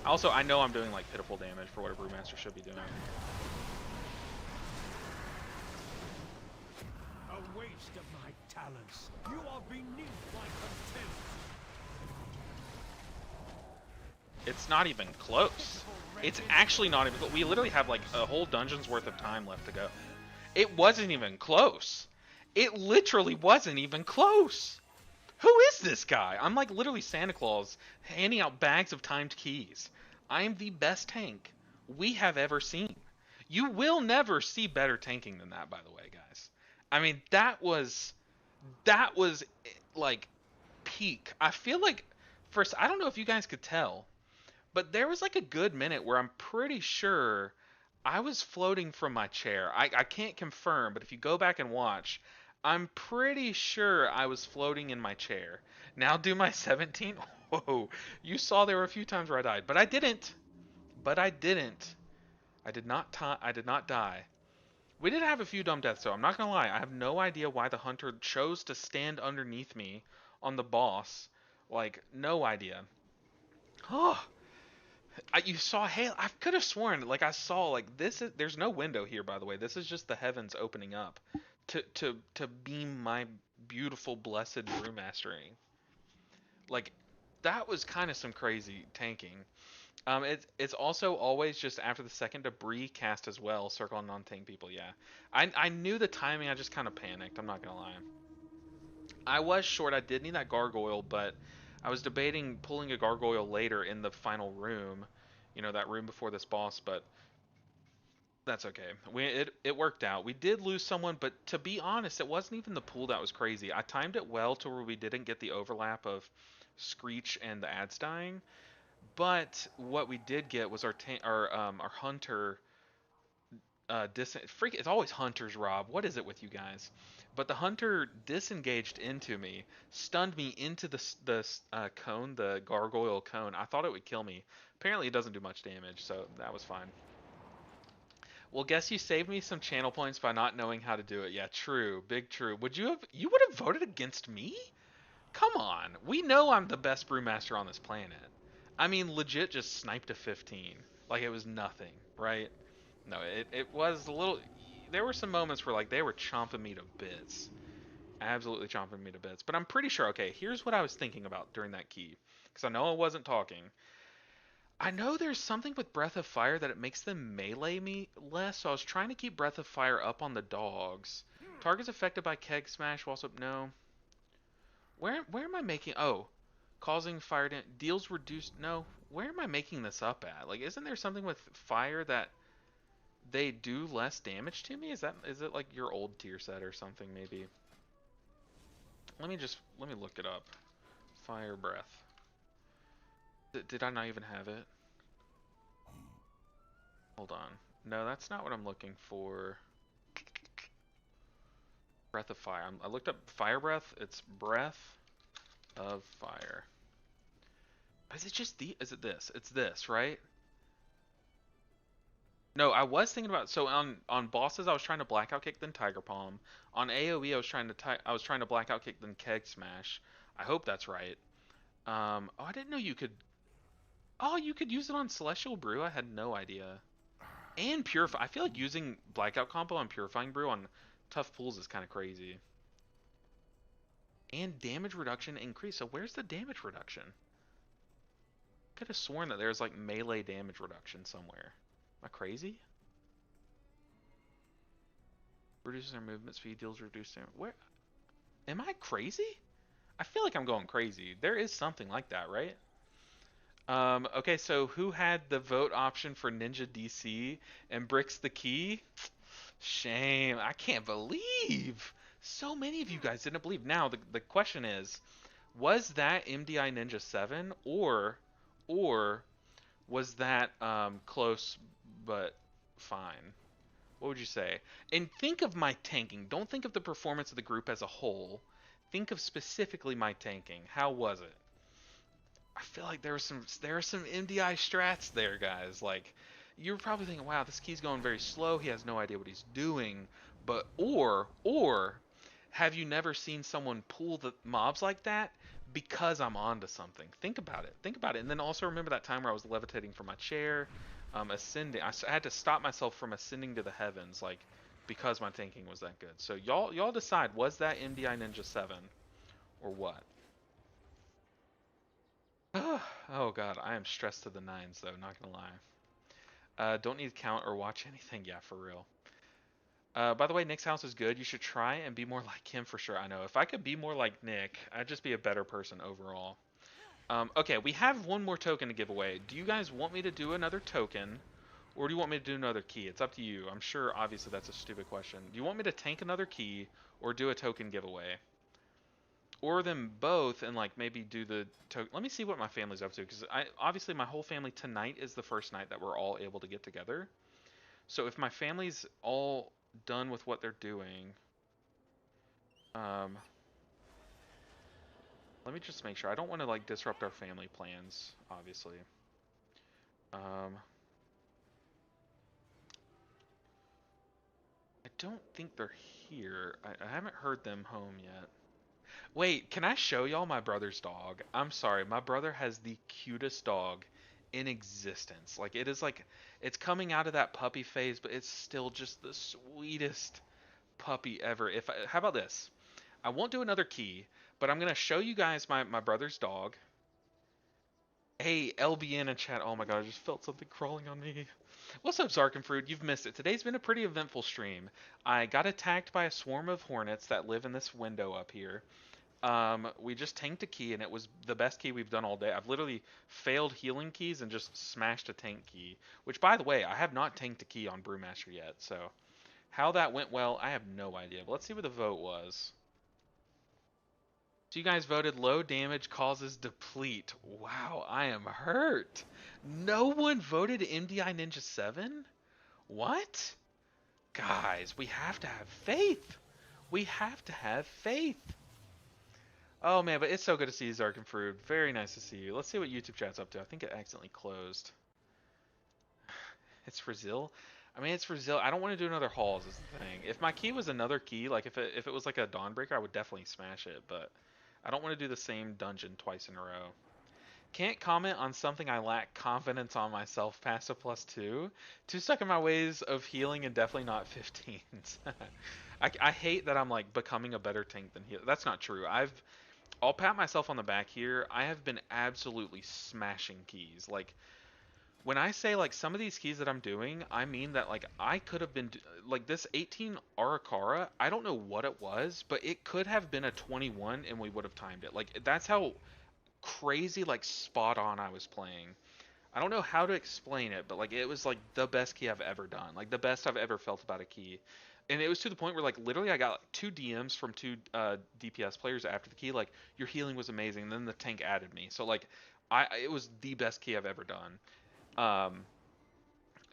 Also, I know I'm doing, like, pitiful damage for what a Brewmaster should be doing. A waste of my talents! You are beneath my contempt! It's not even close. It's actually not even close. We literally have, like, a whole dungeon's worth of time left to go. It wasn't even close. It literally wasn't even close. Who is this guy? I'm like literally Santa Claus handing out bags of timed keys. I am the best tank we have ever seen. You will never see better tanking than that, by the way, guys. I mean, that was like peak. I feel like first, I don't know if you guys could tell, but there was like a good minute where I'm pretty sure I was floating from my chair. I can't confirm, but if you go back and watch, I'm pretty sure I was floating in my chair. Now do my 17. Whoa, you saw there were a few times where I died, but I didn't. But I didn't. I did not die. We did have a few dumb deaths, though. I'm not gonna lie. I have no idea why the hunter chose to stand underneath me on the boss. Like, no idea. Oh, you saw hail. I could have sworn, like I saw, like this is. There's no window here, by the way. This is just the heavens opening up to beam my beautiful, blessed brewmastering. Like, that was kind of some crazy tanking. It's also always just after the second debris cast as well. Circle on non-tank people. Yeah, I knew the timing. I just kind of panicked. I'm not gonna lie. I was short. I did need that gargoyle, but I was debating pulling a gargoyle later in the final room. You know, that room before this boss, but that's okay. It worked out. We did lose someone, but to be honest, it wasn't even the pool that was crazy. I timed it well to where we didn't get the overlap of Screech and the ads dying. But what we did get was our hunter freak. It's always hunters, Rob. What is it with you guys? But the hunter disengaged into me, stunned me into the cone, the gargoyle cone. I thought it would kill me. Apparently, it doesn't do much damage, so that was fine. Well, guess you saved me some channel points by not knowing how to do it. Yeah, true, big true. You would have voted against me? Come on. We know I'm the best brewmaster on this planet. I mean, legit just sniped a 15. Like it was nothing, right? No, it was a little. There were some moments where like they were chomping me to bits. Absolutely chomping me to bits. But I'm pretty sure, okay, here's what I was thinking about during that key. Because I know I wasn't talking. I know there's something with Breath of Fire that it makes them melee me less, so I was trying to keep Breath of Fire up on the dogs. Targets affected by Keg Smash whilst up. No. Where am I making? Oh, causing fire deals reduced. No, where am I making this up at? Like, isn't there something with fire that they do less damage to me? Is it like your old tier set or something maybe? Let me look it up. Fire breath. Did I not even have it? Hold on. No, that's not what I'm looking for. Breath of fire. I looked up fire breath. It's breath of fire. Is it just is it this? It's this, right? No, I was thinking about so on bosses I was trying to blackout kick then Tiger Palm. On AoE I was trying to blackout kick then Keg Smash. I hope that's right. Oh, I didn't know you could. Oh, you could use it on Celestial Brew. I had no idea. And Purify. I feel like using blackout combo on Purifying Brew on tough pools is kind of crazy. And damage reduction increase. So where's the damage reduction? Could have sworn that there's like melee damage reduction somewhere. Am I crazy? Reduces their movement speed, deals reduced damage. Where? Am I crazy? I feel like I'm going crazy. There is something like that, right? Okay, so who had the vote option for Ninja DC and Bricks the Key? Shame. I can't believe so many of you guys didn't believe. Now, the question is, was that MDI Ninja 7 or was that close but fine? What would you say? And think of my tanking. Don't think of the performance of the group as a whole. Think of specifically my tanking. How was it? I feel like there are some MDI strats there, guys. Like you're probably thinking, wow, this key's going very slow. He has no idea what he's doing. But or have you never seen someone pull the mobs like that? Because I'm onto something. Think about it. Think about it. And then also remember that time where I was levitating from my chair, ascending. I had to stop myself from ascending to the heavens, like because my tanking was that good. So y'all decide. Was that MDI Ninja 7 or what? Oh god, I am stressed to the nines though. Not gonna lie. Don't need to count or watch anything. Yeah, for real. By the way, Nick's house is good. You should try and be more like him for sure. I know. If I could be more like Nick, I'd just be a better person overall. Okay, we have one more token to give away. Do you guys want me to do another token, or do you want me to do another key? It's up to you. I'm sure, obviously, that's a stupid question. Do you want me to tank another key, or do a token giveaway? Or them both, and like maybe do the token. Let me see what my family's up to, because obviously my whole family tonight is the first night that we're all able to get together. So if my family's all done with what they're doing, let me just make sure. I don't want to like disrupt our family plans, obviously. don't think they're here. I haven't heard them home yet. Wait, can I show y'all my brother's dog? I'm sorry, my brother has the cutest dog in existence. Like it is like it's coming out of that puppy phase, but it's still just the sweetest puppy ever. How about this? I won't do another key, but I'm gonna show you guys my brother's dog. Hey, LBN in chat. Oh my god, I just felt something crawling on me. What's up, Zarkenfruit? You've missed it. Today's been a pretty eventful stream. I got attacked by a swarm of hornets that live in this window up here. We just tanked a key, and it was the best key we've done all day. I've literally failed healing keys and just smashed a tank key. Which, by the way, I have not tanked a key on Brewmaster yet, so how that went well, I have no idea. But let's see what the vote was. So you guys voted low damage causes deplete. Wow, I am hurt. No one voted MDI Ninja 7? What? Guys, we have to have faith. We have to have faith. Oh man, but it's so good to see you, Zarkenfruit. Very nice to see you. Let's see what YouTube chat's up to. I think it accidentally closed. It's for Zill. I mean, it's for Zill. I don't want to do another hauls is the thing. If my key was another key, like if it was like a Dawnbreaker, I would definitely smash it, but I don't want to do the same dungeon twice in a row. Can't comment on something I lack confidence on myself past a +2. Too stuck in my ways of healing and definitely not 15s. I hate that I'm like becoming a better tank than healer. That's not true. I'll pat myself on the back here. I have been absolutely smashing keys. Like when I say like some of these keys that I'm doing, I mean that like I could have been like this 18 Arakara, I don't know what it was, but it could have been a 21 and we would have timed it. Like that's how crazy like spot on I was playing. I don't know how to explain it, but like it was like the best key I've ever done. Like the best I've ever felt about a key. And it was to the point where like literally I got like, 2 DMs from 2 DPS players after the key like your healing was amazing, and then the tank added me. So like it was the best key I've ever done.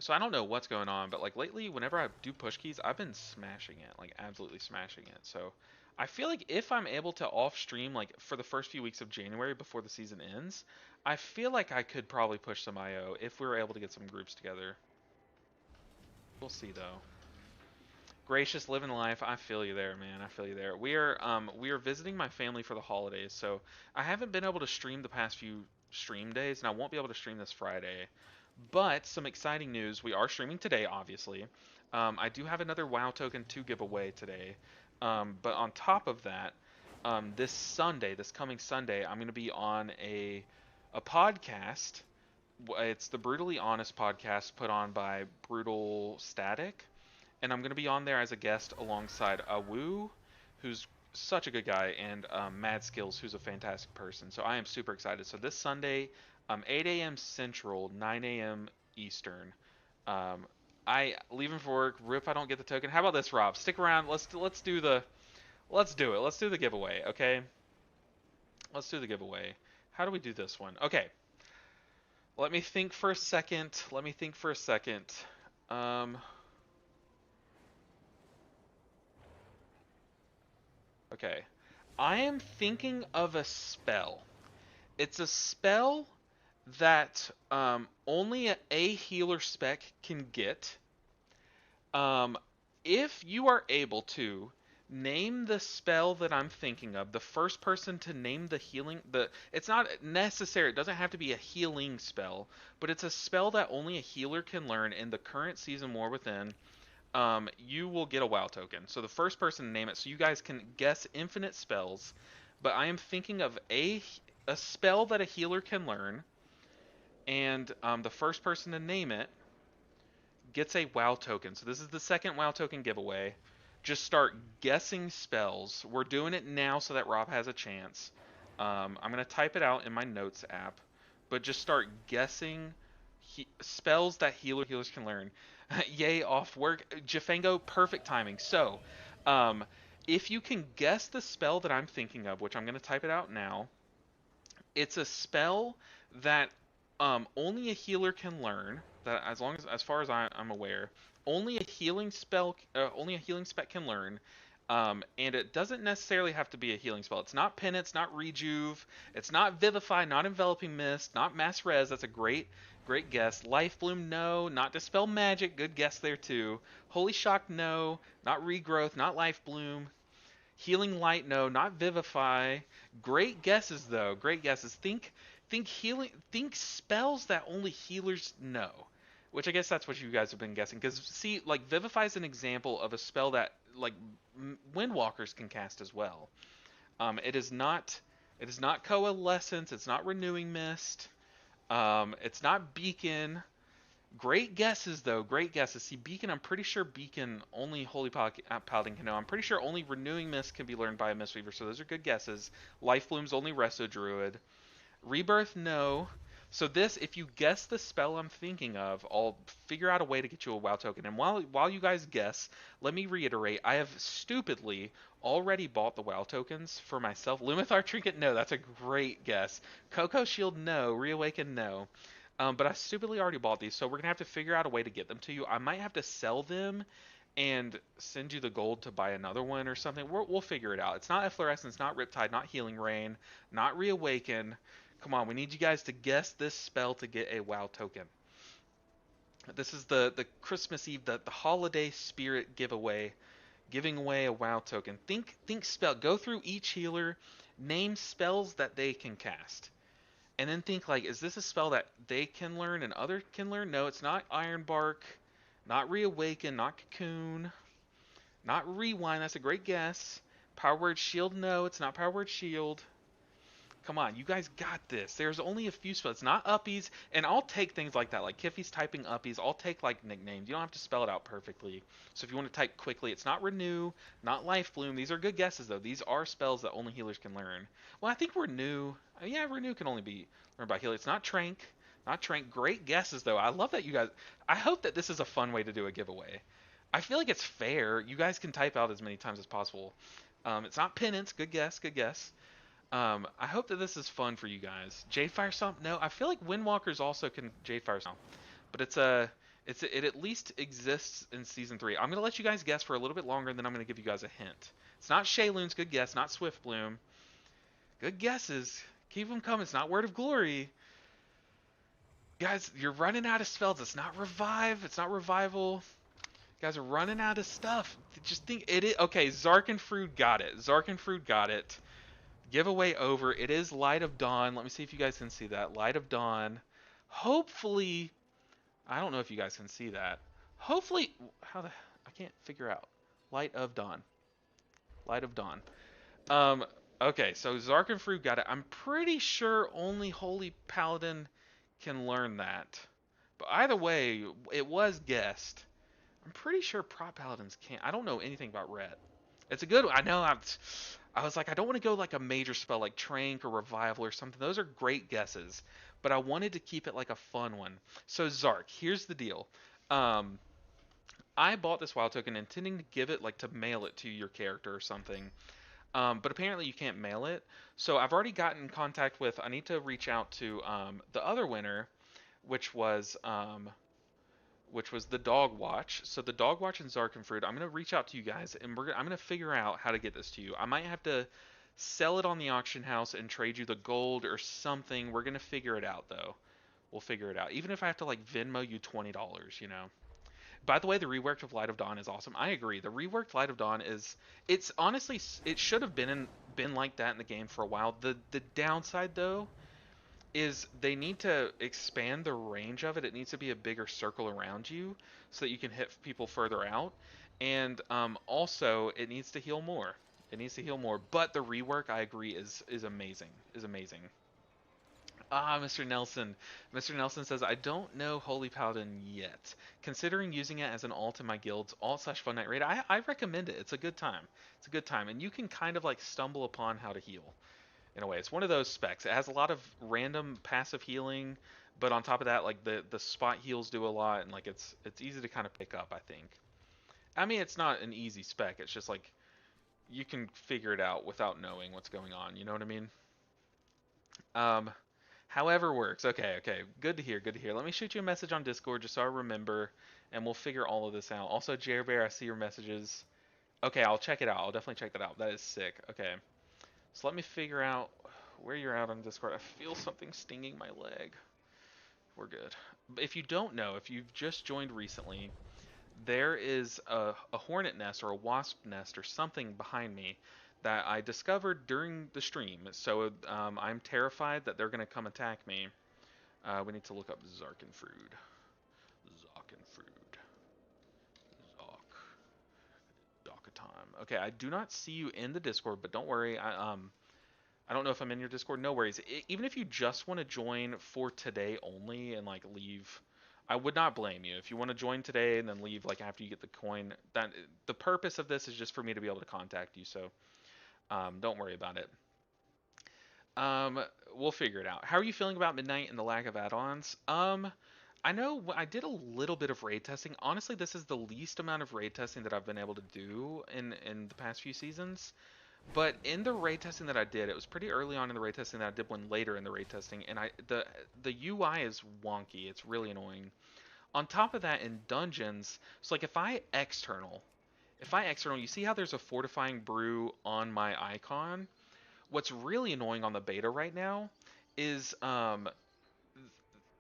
So I don't know what's going on, but like lately, whenever I do push keys, I've been smashing it, like absolutely smashing it. So I feel like if I'm able to off stream like for the first few weeks of January before the season ends, I feel like I could probably push some IO if we were able to get some groups together. We'll see though. Gracious, living life. I feel you there, man. I feel you there. We are visiting my family for the holidays, so I haven't been able to stream the past few stream days, and I won't be able to stream this Friday. But some exciting news. We are streaming today, obviously. I do have another WoW token to give away today. But on top of that, this Sunday, this coming Sunday, I'm going to be on a podcast. It's the Brutally Honest podcast put on by Brutal Static. And I'm going to be on there as a guest alongside Awu, who's such a good guy, and Mad Skills, who's a fantastic person. So I am super excited. So this Sunday, 8 a.m. Central, 9 a.m. Eastern. I leaving for work. Rip, I don't get the token. How about this, Rob? Stick around. Let's do it. Let's do the giveaway. Okay. Let's do the giveaway. How do we do this one? Okay. Let me think for a second. Okay. I am thinking of a spell. It's a spell that only a healer spec can get. If you are able to name the spell that I'm thinking of, the first person to name the healing, it's not necessary, it doesn't have to be a healing spell, but it's a spell that only a healer can learn in the current Season War Within, you will get a WoW token. So the first person to name it, so you guys can guess infinite spells, but I am thinking of a spell that a healer can learn, and the first person to name it gets a WoW token. So this is the second WoW token giveaway. Just start guessing spells. We're doing it now so that Rob has a chance. I'm going to type it out in my notes app, but just start guessing spells that healers can learn. Yay, off work. Jafango, perfect timing. So, if you can guess the spell that I'm thinking of, which I'm going to type it out now, it's a spell that only a healer can learn. That as far as I'm aware, only a healing spec can learn. And it doesn't necessarily have to be a healing spell. It's not Penance, not Rejuve, it's not Vivify, not Enveloping Mist, not Mass Res. That's a great guess. Life Bloom, no. Not Dispel Magic, good guess there too. Holy Shock, no. Not Regrowth, not Life Bloom. Healing Light, no. Not Vivify. Great guesses though. Great guesses. Think healing. Think spells that only healers know. Which I guess that's what you guys have been guessing. Because see, like Vivify is an example of a spell that like Windwalkers can cast as well. It is not. It is not Coalescence. It's not Renewing Mist. It's not Beacon. Great guesses though. Great guesses. See, Beacon. I'm pretty sure Beacon only Paladin can know. I'm pretty sure only Renewing Mist can be learned by a Mistweaver. So those are good guesses. Life Bloom's only Resto Druid. Rebirth, no. So this, if you guess the spell I'm thinking of, I'll figure out a way to get you a WoW token. And while you guys guess, let me reiterate, I have stupidly already bought the WoW tokens for myself. Lumithar Trinket, no, that's a great guess. Coco Shield, no. Reawaken, no. But I stupidly already bought these, so we're gonna have to figure out a way to get them to you. I might have to sell them and send you the gold to buy another one or something. We'll figure it out. It's not Efflorescence, not Riptide, not Healing Rain, not Reawaken. Come on, we need you guys to guess this spell to get a WoW token. This is the Christmas Eve, the holiday spirit giveaway, giving away a WoW token. Think spell. Go through each healer, name spells that they can cast, and then think like, is this a spell that they can learn and other can learn? No, it's not Ironbark, not Reawaken, not Cocoon, not Rewind. That's a great guess. Power Word Shield, no, it's not Power Word Shield. Come on, you guys got this. There's only a few spells. It's not Uppies, and I'll take things like that, like Kiffy's typing Uppies. I'll take like nicknames. You don't have to spell it out perfectly. So if you want to type quickly, it's not Renew, not Life Bloom. These are good guesses though. These are spells that only healers can learn. Well, I think Renew. Yeah, Renew can only be learned by healer. It's not Trank. Not Trank. Great guesses though. I love that you guys. I hope that this is a fun way to do a giveaway. I feel like it's fair. You guys can type out as many times as possible. It's not Penance. Good guess. Good guess. I hope that this is fun for you guys. Jadefire Stomp? No, I feel like Windwalkers also can Jadefire Stomp, but it at least exists in season 3. I'm gonna let you guys guess for a little bit longer, and then I'm gonna give you guys a hint. It's not Shayloons. Good guess. Not Swiftbloom. Good guesses. Keep them coming. It's not Word of Glory. Guys, you're running out of spells. It's not Revive. It's not Revival. You guys are running out of stuff. Just think it is. Okay, Zarkenfruit got it. Zarkenfruit got it. Giveaway over. It is Light of Dawn. Let me see if you guys can see that. Light of Dawn. Hopefully, I don't know if you guys can see that. Hopefully, I can't figure out. Light of Dawn. Light of Dawn. Okay, so Zarkenfruit got it. I'm pretty sure only Holy Paladin can learn that. But either way, it was guessed. I'm pretty sure Prot Paladins can't. I don't know anything about Red. It's a good one. I know I was like, I don't want to go like a major spell like Trank or Revival or something. Those are great guesses, but I wanted to keep it like a fun one. So Zark, here's the deal. I bought this WoW token intending to give it like to mail it to your character or something. But apparently you can't mail it. So I've already gotten in contact with, I need to reach out to the other winner, which was the Dog Watch. So the Dog Watch and Zarkenfruit, I'm going to reach out to you guys, and I'm going to figure out how to get this to you. I might have to sell it on the auction house and trade you the gold or something. We're going to figure it out, though. We'll figure it out. Even if I have to, like, Venmo you $20, you know. By the way, the reworked of Light of Dawn is awesome. I agree. The reworked Light of Dawn it's honestly, it should have been like that in the game for a while. The downside, though, is they need to expand the range of it. It needs to be a bigger circle around you so that you can hit people further out. And also, it needs to heal more. It needs to heal more. But the rework, I agree, is amazing. Is amazing. Mr. Nelson. Mr. Nelson says, I don't know Holy Paladin yet. Considering using it as an alt in my guild's alt/fun night raid, I recommend it. It's a good time. It's a good time. And you can kind of like stumble upon how to heal. In a way, it's one of those specs. It has a lot of random passive healing, but on top of that, like the spot heals do a lot, and like it's easy to kind of pick up, I think. I mean, it's not an easy spec. It's just like you can figure it out without knowing what's going on. You know what I mean? However works. Okay. Good to hear. Good to hear. Let me shoot you a message on Discord just so I remember, and we'll figure all of this out. Also, Jerbear, I see your messages. Okay, I'll check it out. I'll definitely check that out. That is sick. Okay. So let me figure out where you're at on Discord. I feel something stinging my leg. We're good. If you don't know, if you've just joined recently, there is a hornet nest or a wasp nest or something behind me that I discovered during the stream. So I'm terrified that they're going to come attack me. We need to look up Zarkenfruit. Zarkenfruit. Time. Okay, I do not see you in the Discord, but don't worry. I don't know if I'm in your Discord. No worries. Even if you just want to join for today only and like leave, I would not blame you. If you want to join today and then leave like after you get the coin, that the purpose of this is just for me to be able to contact you. So don't worry about it. Um, we'll figure it out. How are you feeling about Midnight and the lack of add-ons? I know I did a little bit of raid testing. Honestly, this is the least amount of raid testing that I've been able to do in the past few seasons. But in the raid testing that I did, it was pretty early on in the raid testing that I did one later in the raid testing, and the UI is wonky. It's really annoying. On top of that, in dungeons, so like if I external, you see how there's a fortifying brew on my icon? What's really annoying on the beta right now is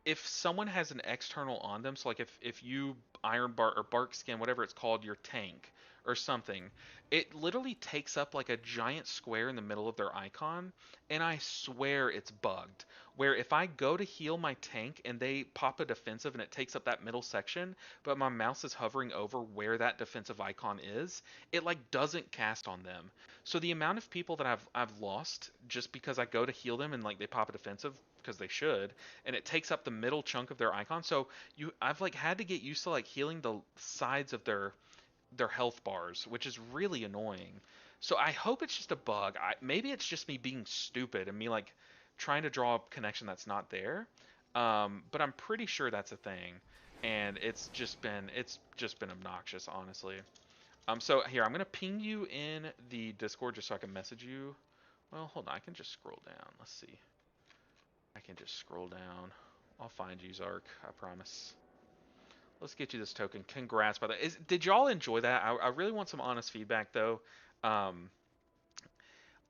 if someone has an external on them, so like if you iron bar or bark skin, whatever it's called, your tank or something, it literally takes up like a giant square in the middle of their icon, and I swear it's bugged. Where if I go to heal my tank and they pop a defensive and it takes up that middle section, but my mouse is hovering over where that defensive icon is, it like doesn't cast on them. So the amount of people that I've lost just because I go to heal them and like they pop a defensive because they should, and it takes up the middle chunk of their icon. So I've like had to get used to like healing the sides of their health bars, which is really annoying. So I hope it's just a bug. Maybe it's just me being stupid and me like trying to draw a connection that's not there. But I'm pretty sure that's a thing, and it's just been obnoxious, honestly. So here I'm gonna ping you in the Discord just so I can message you. Well, hold on, I can just scroll down. Let's see. I can just scroll down. I'll find you, Zark. I promise. Let's get you this token. Congrats, by the way. Did y'all enjoy that? I really want some honest feedback, though. Um,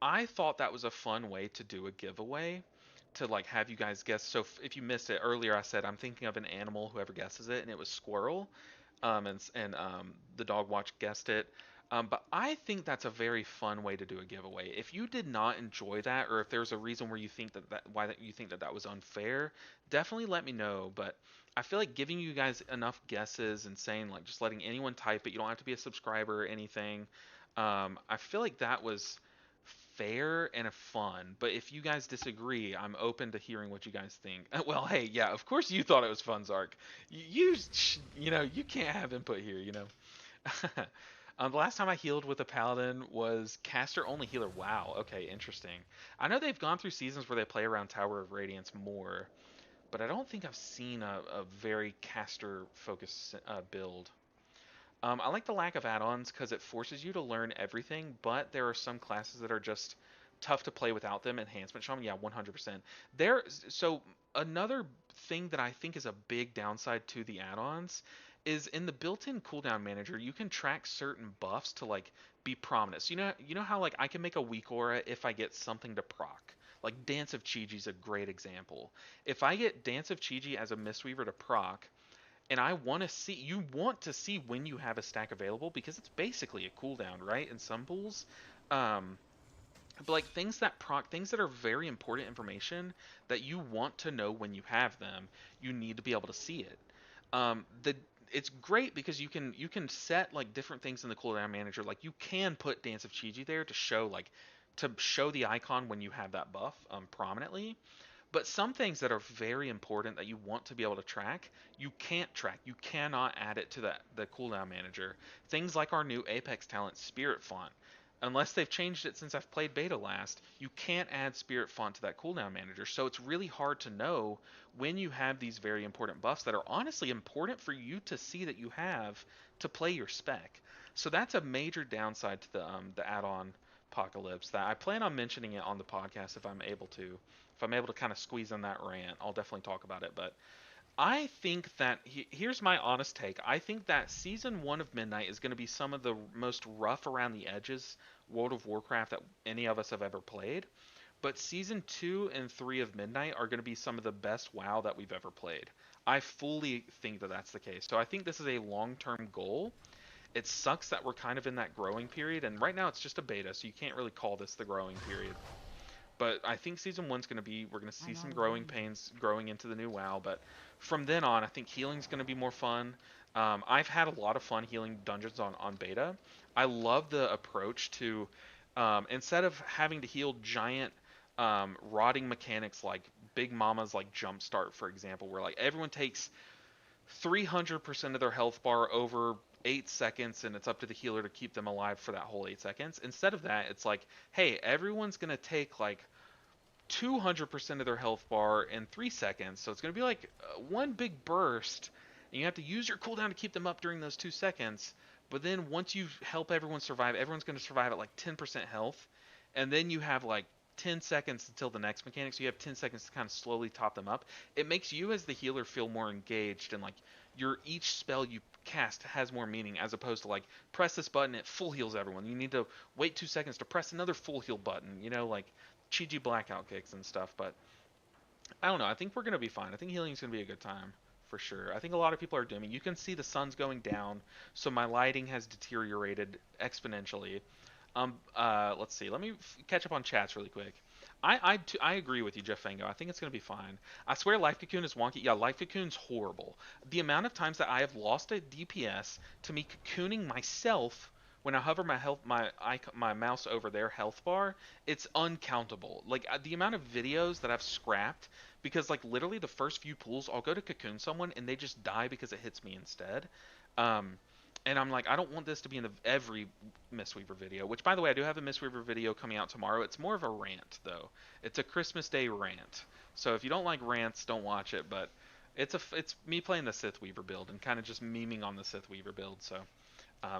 I thought that was a fun way to do a giveaway, to like have you guys guess. So if you missed it earlier, I said I'm thinking of an animal, whoever guesses it, and it was squirrel. And the dog watch guessed it. But I think that's a very fun way to do a giveaway. If you did not enjoy that, or if there's a reason where you think that you think that that was unfair, definitely let me know. But I feel like giving you guys enough guesses and saying like just letting anyone type it, you don't have to be a subscriber or anything. I feel like that was fair and fun. But if you guys disagree, I'm open to hearing what you guys think. Well, hey, yeah, of course you thought it was fun, Zark. You can't have input here, you know. The last time I healed with a paladin was caster only healer. Wow. Okay, interesting. I know they've gone through seasons where they play around Tower of Radiance more, but I don't think I've seen a very caster focused build. I like the lack of add-ons because it forces you to learn everything, but there are some classes that are just tough to play without them. Enhancement Shaman, yeah, 100%. So another thing that I think is a big downside to the add-ons is in the built-in cooldown manager, you can track certain buffs to like be prominent. So you know how like I can make a weak aura if I get something to proc. Like Dance of Chi-Ji is a great example. If I get Dance of Chi-Ji as a Mistweaver to proc, and you want to see when you have a stack available because it's basically a cooldown, right? In some pools. Um, but like things that are very important information that you want to know when you have them, you need to be able to see it. The It's great because you can set like different things in the cooldown manager. Like you can put Dance of Chi-Ji there to show the icon when you have that buff prominently. But some things that are very important that you want to be able to track, you can't track. You cannot add it to the cooldown manager. Things like our new Apex talent, Spirit Font. Unless they've changed it since I've played beta last, you can't add Spirit Font to that cooldown manager. So it's really hard to know when you have these very important buffs that are honestly important for you to see that you have to play your spec. So that's a major downside to the add-on Apocalypse that I plan on mentioning it on the podcast if I'm able to. If I'm able to kind of squeeze in that rant, I'll definitely talk about it. But I think that here's my honest take. I think that season 1 of Midnight is going to be some of the most rough around the edges World of Warcraft that any of us have ever played. But season 2 and 3 of Midnight are going to be some of the best WoW that we've ever played. I fully think that that's the case. So I think this is a long-term goal. It sucks that we're kind of in that growing period, and right now it's just a beta, so you can't really call this the growing period. But I think season one's going to be, we're going to see some growing pains growing into the new WoW. But from then on, I think healing's going to be more fun. I've had a lot of fun healing dungeons on beta. I love the approach to, instead of having to heal giant rotting mechanics like Big Mama's like Jumpstart, for example, where like everyone takes 300% of their health bar over 8 seconds, and it's up to the healer to keep them alive for that whole 8 seconds. Instead of that, it's like, hey, everyone's going to take like 200% of their health bar in 3 seconds. So it's going to be like one big burst, and you have to use your cooldown to keep them up during those 2 seconds. But then once you help everyone survive, everyone's going to survive at like 10% health. And then you have like 10 seconds until the next mechanic, so you have 10 seconds to kind of slowly top them up. It makes you as the healer feel more engaged, and like each spell you cast has more meaning, as opposed to like press this button, it full heals everyone. You need to wait 2 seconds to press another full heal button, like Chi blackout kicks and stuff. But I don't know, I think we're gonna be fine. I think healing's gonna be a good time for sure. I think a lot of people are dooming. You can see the sun's going down, so my lighting has deteriorated exponentially. Let's see. Let me catch up on chats really quick. I agree with you, Jeff Fango. I think it's going to be fine. I swear Life Cocoon is wonky. Yeah, Life Cocoon's horrible. The amount of times that I have lost a DPS to me cocooning myself when I hover my mouse over their health bar, it's uncountable. Like the amount of videos that I've scrapped because like literally the first few pools I'll go to cocoon someone and they just die because it hits me instead. Um, and I'm like, I don't want this to be in every Mistweaver video, which, by the way, I do have a Mistweaver video coming out tomorrow. It's more of a rant, though. It's a Christmas Day rant. So if you don't like rants, don't watch it. But it's me playing the Sith Weaver build and kind of just memeing on the Sith Weaver build. So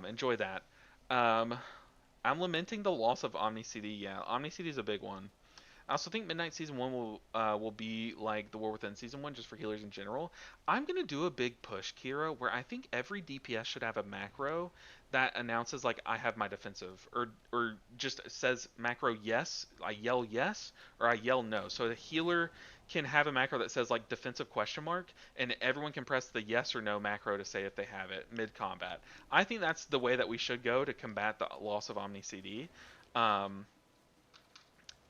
enjoy that. Um, I'm lamenting the loss of Omni CD. Yeah, Omni CD is a big one. I also think Midnight Season 1 will be like the War Within Season 1 just for healers in general. I'm going to do a big push, Kira, where I think every DPS should have a macro that announces like I have my defensive, or just says macro yes, I yell yes, or I yell no. So the healer can have a macro that says like defensive question mark, and everyone can press the yes or no macro to say if they have it mid combat. I think that's the way that we should go to combat the loss of Omni CD.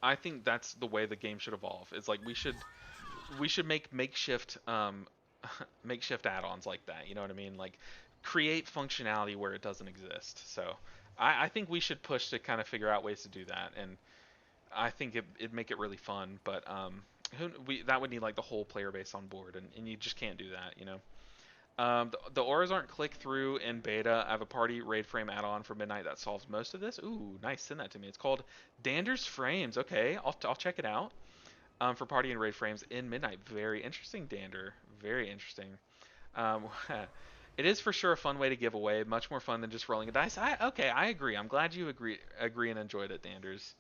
I think that's the way the game should evolve. It's like we should make makeshift makeshift add-ons like that. You know what I mean? Like create functionality where it doesn't exist. So I think we should push to kind of figure out ways to do that, and I think it'd make it really fun. But that would need like the whole player base on board, and you just can't do that. The auras aren't click through in beta. I have a party raid frame add-on for Midnight that solves most of this. Ooh, nice. Send that to me. It's called Dander's Frames. Okay, I'll check it out. For party and raid frames in Midnight. Very interesting, Dander. Very interesting. Um, it is for sure a fun way to give away. Much more fun than just rolling a dice. Okay, I agree. I'm glad you agree and enjoyed it, Danders.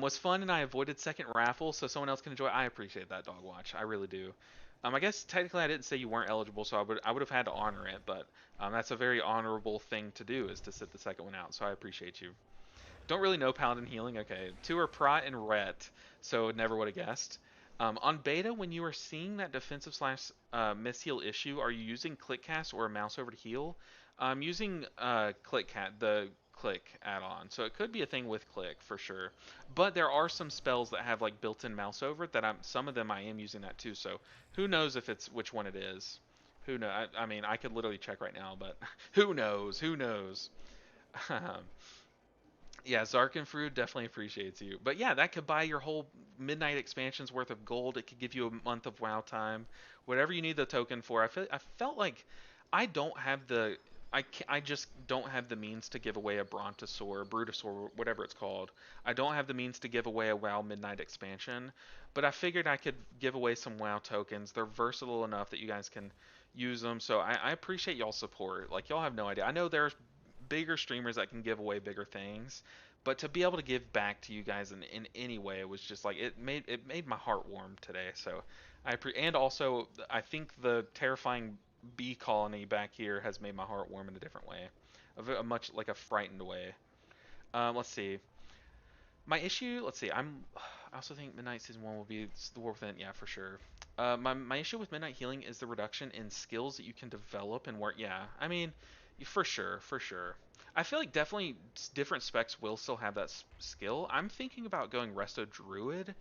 Was fun and I avoided second raffle so someone else can enjoy. I appreciate that, Dog Watch. I really do. I guess technically I didn't say you weren't eligible, so I would have had to honor it, but that's a very honorable thing to do, is to sit the second one out. So I appreciate you. Don't really know Paladin healing. Okay, two are Prat and Ret, so never would have guessed. On beta, when you are seeing that defensive slash misheal issue, are you using click cast or a mouse over to heal? I'm using the click add-on, so it could be a thing with click for sure. But there are some spells that have like built-in mouse over that some of them I am using that too. So who knows if it's which one it is? Who know? I mean, I could literally check right now, but who knows? Who knows? Yeah, Zarkenfruit definitely appreciates you. But yeah, that could buy your whole Midnight expansion's worth of gold. It could give you a month of WoW time, whatever you need the token for. I felt like I don't have I just don't have the means to give away a Brontosaur, Brutosaur, whatever it's called. I don't have the means to give away a WoW Midnight expansion, but I figured I could give away some WoW tokens. They're versatile enough that you guys can use them. So I appreciate y'all's support. Like y'all have no idea. I know there's bigger streamers that can give away bigger things, but to be able to give back to you guys in any way, it was just like it made my heart warm today. So And also, I think the terrifying bee colony back here has made my heart warm in a different way, a much like a frightened way. Let's see. My issue, let's see. I also think Midnight Season 1 will be the War Within, yeah, for sure. My issue with Midnight Healing is the reduction in skills that you can develop and work. Yeah, I mean, for sure, for sure. I feel like definitely different specs will still have that skill. I'm thinking about going Resto Druid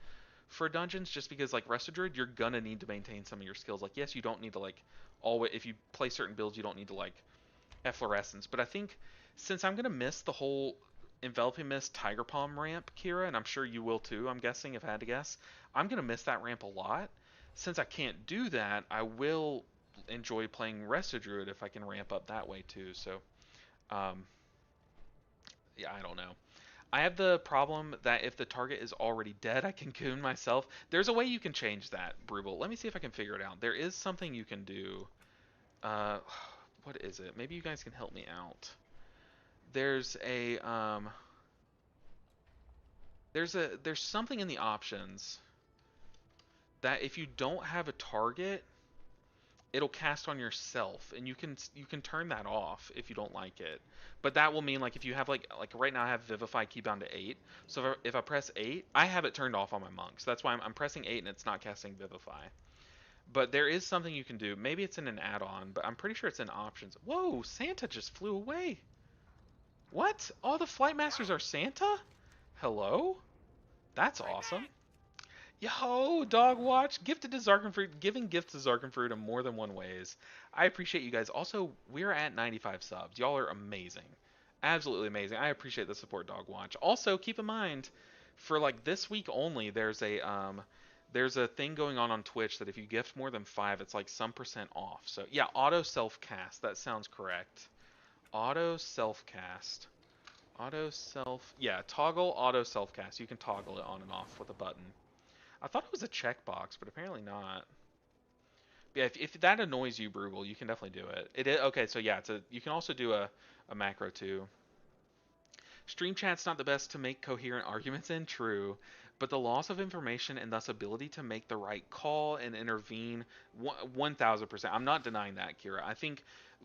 for dungeons just because, like, Resto Druid, you're gonna need to maintain some of your skills. Like, yes, you don't need to, like, always, if you play certain builds, you don't need to, like, efflorescence. But I think since I'm gonna miss the whole enveloping mist tiger palm ramp, Kira, and I'm sure you will too, I'm guessing if I had to guess, I'm gonna miss that ramp a lot. Since I can't do that, I will enjoy playing Resto Druid if I can ramp up that way too. So, um, yeah, I don't know. I have the problem that if the target is already dead, I can coon myself. There's a way you can change that, Brubel. Let me see if I can figure it out. There is something you can do. Uh, what is it? Maybe you guys can help me out. There's a there's something in the options that if you don't have a target, it'll cast on yourself, and you can turn that off if you don't like it. But that will mean, like, if you have like right now I have Vivify keybound to 8, so if I press 8, I have it turned off on my monk. So that's why I'm pressing 8 and it's not casting Vivify. But there is something you can do. Maybe it's in an add-on, but I'm pretty sure it's in options. Whoa, Santa just flew away. What? All the flight masters are Santa? Hello? That's awesome. Yo, Dog Watch, gifted to Zarkenfruit, giving gifts to Zarkenfruit in more than one ways. I appreciate you guys. Also, we're at 95 subs. Y'all are amazing. Absolutely amazing. I appreciate the support, Dog Watch. Also, keep in mind, for like this week only, there's a thing going on Twitch that if you gift more than 5, it's like some percent off. So yeah, auto self cast. That sounds correct. Auto self cast. Auto self. Yeah, toggle auto self cast. You can toggle it on and off with a button. I thought it was a checkbox, but apparently not. Yeah, if that annoys you, Brugal, you can definitely do it. It is okay. So yeah, you can also do a macro too. Stream chat's not the best to make coherent arguments in, true, but the loss of information and thus ability to make the right call and intervene, 1000%. I'm not denying that, Kira. I think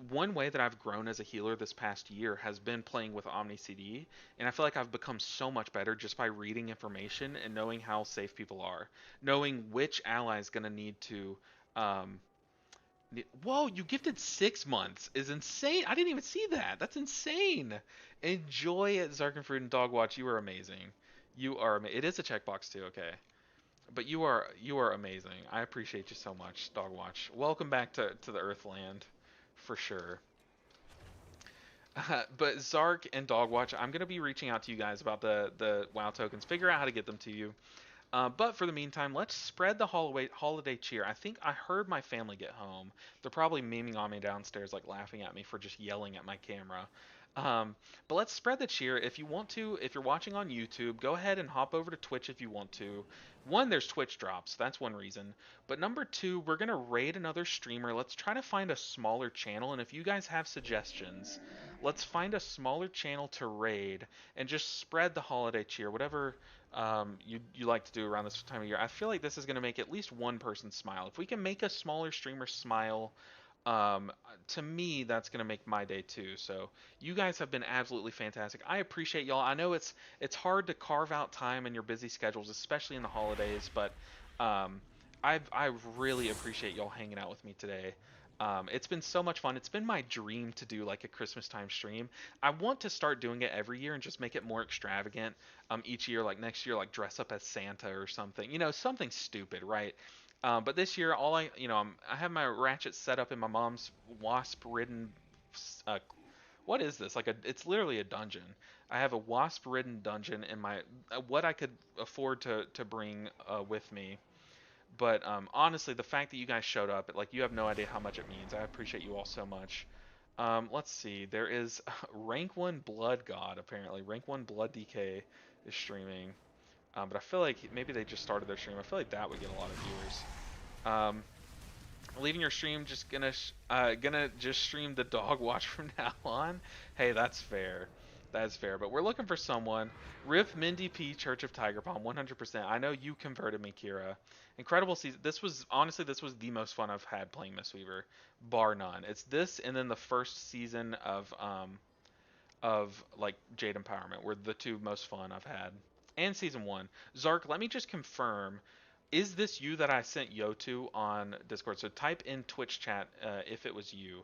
one way that I've grown as a healer this past year has been playing with Omni CD, and I feel like I've become so much better just by reading information and knowing how safe people are, knowing which ally is going to need to. Um, Whoa, you gifted 6 months is insane. I didn't even see that. That's insane. Enjoy it, Zarkenfruit and Dogwatch. You are amazing. You are It is a checkbox too, okay. But you are amazing. I appreciate you so much, Dogwatch. Welcome back to the Earthland, for sure. But Zark and Dogwatch, I'm gonna be reaching out to you guys about the WoW tokens. Figure out how to get them to you. But for the meantime, let's spread the holiday cheer. I think I heard my family get home. They're probably memeing on me downstairs, like laughing at me for just yelling at my camera. But let's spread the cheer. If you want to, if you're watching on YouTube, go ahead and hop over to Twitch if you want to. One, there's Twitch drops. That's one reason. But number two, we're going to raid another streamer. Let's try to find a smaller channel. And if you guys have suggestions, let's find a smaller channel to raid and just spread the holiday cheer, whatever you like to do around this time of year. I feel like this is going to make at least one person smile. If we can make a smaller streamer smile, to me, that's going to make my day too. So you guys have been absolutely fantastic. I appreciate y'all. I know it's hard to carve out time in your busy schedules, especially in the holidays, but I really appreciate y'all hanging out with me today. It's been so much fun. It's been my dream to do like a Christmas time stream. I want to start doing it every year and just make it more extravagant. Each year, like next year, like dress up as Santa or something. Something stupid, right? But this year, I have my ratchet set up in my mom's wasp-ridden. What is this? It's literally a dungeon. I have a wasp-ridden dungeon in my what I could afford to bring with me. But honestly, the fact that you guys showed up, like you have no idea how much it means. I appreciate you all so much. Let's see. There is Rank 1 Blood God, apparently. Rank 1 Blood DK is streaming. But I feel like maybe they just started their stream. I feel like that would get a lot of viewers. Leaving your stream, just gonna just stream the dog watch from now on. Hey, that's fair. That's fair, but we're looking for someone. Rip Mindy P, Church of Tiger Palm, 100%. I know you converted me, Kira. Incredible season. This was honestly this was the most fun I've had playing Mistweaver, bar none. It's this and then the first season of like Jade Empowerment were the two most fun I've had, and season one. Zark, let me just confirm. Is this you that I sent Yo to on Discord? So type in Twitch chat if it was you,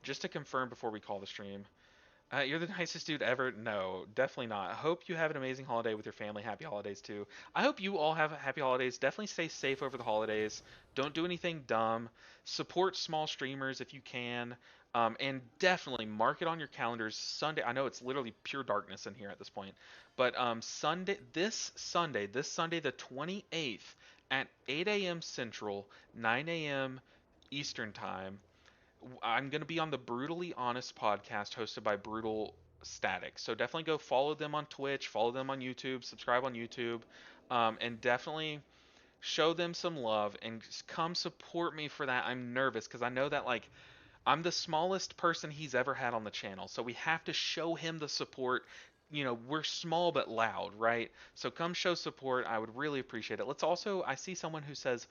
just to confirm before we call the stream. You're the nicest dude ever. No, definitely not. I hope you have an amazing holiday with your family. Happy holidays too. I hope you all have happy holidays. Definitely stay safe over the holidays. Don't do anything dumb. Support small streamers if you can. And definitely mark it on your calendars. Sunday. I know it's literally pure darkness in here at this point, but this Sunday the 28th at 8 a.m. Central, 9 a.m. Eastern time. I'm going to be on the Brutally Honest podcast hosted by Brutal Static. So definitely go follow them on Twitch, follow them on YouTube, subscribe on YouTube, and definitely show them some love and come support me for that. I'm nervous because I know that like I'm the smallest person he's ever had on the channel, so we have to show him the support. You know, we're small but loud, right? So come show support. I would really appreciate it. Let's also, I see someone who says,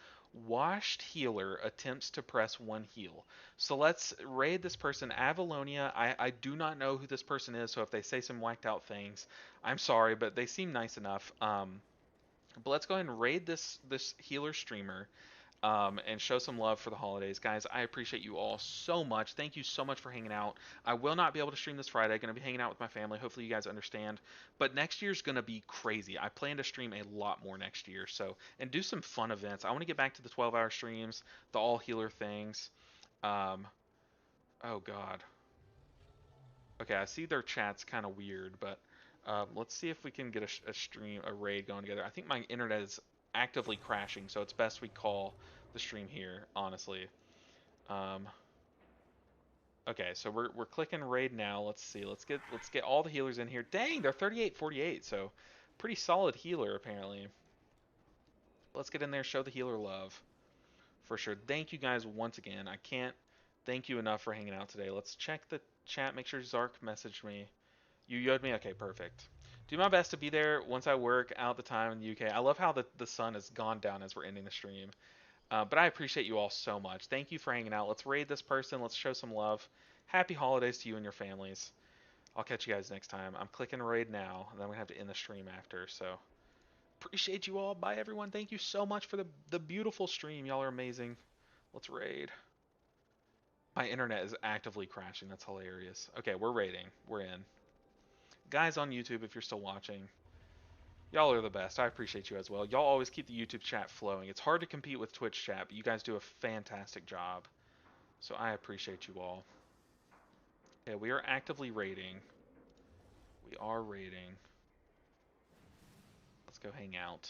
Washed Healer attempts to press one heal. So let's raid this person, Avalonia. I do not know who this person is, so if they say some whacked out things, I'm sorry, but they seem nice enough. But let's go ahead and raid this healer streamer and show some love for the holidays. Guys, I appreciate you all so much. Thank you so much for hanging out. I will not be able to stream this Friday. Going to be hanging out with my family. Hopefully you guys understand. But next year's going to be crazy. I plan to stream a lot more next year. So, and do some fun events. I want to get back to the 12-hour streams, the all healer things. Oh God. Okay, I see their chat's kind of weird, but let's see if we can get a raid going together. I think my internet is actively crashing, so it's best we call the stream here, honestly. Um, okay, so we're clicking raid now. Let's see. Let's get all the healers in here. Dang, they're 38-48, so pretty solid healer apparently. Let's get in there, show the healer love for sure. Thank you guys once again. I can't thank you enough for hanging out today. Let's check the chat. Make sure Zark messaged me. You yoed me? Okay, perfect. Do my best to be there once I work out the time in the UK. I love how the sun has gone down as we're ending the stream. But I appreciate you all so much. Thank you for hanging out. Let's raid this person. Let's show some love. Happy holidays to you and your families. I'll catch you guys next time. I'm clicking raid now, and then we have to end the stream after. So appreciate you all. Bye, everyone. Thank you so much for the beautiful stream. Y'all are amazing. Let's raid. My internet is actively crashing. That's hilarious. Okay, we're raiding. We're in. Guys on YouTube, if you're still watching, y'all are the best. I appreciate you as well. Y'all always keep the YouTube chat flowing. It's hard to compete with Twitch chat, but you guys do a fantastic job. So I appreciate you all. Okay, we are actively raiding. We are raiding. Let's go hang out.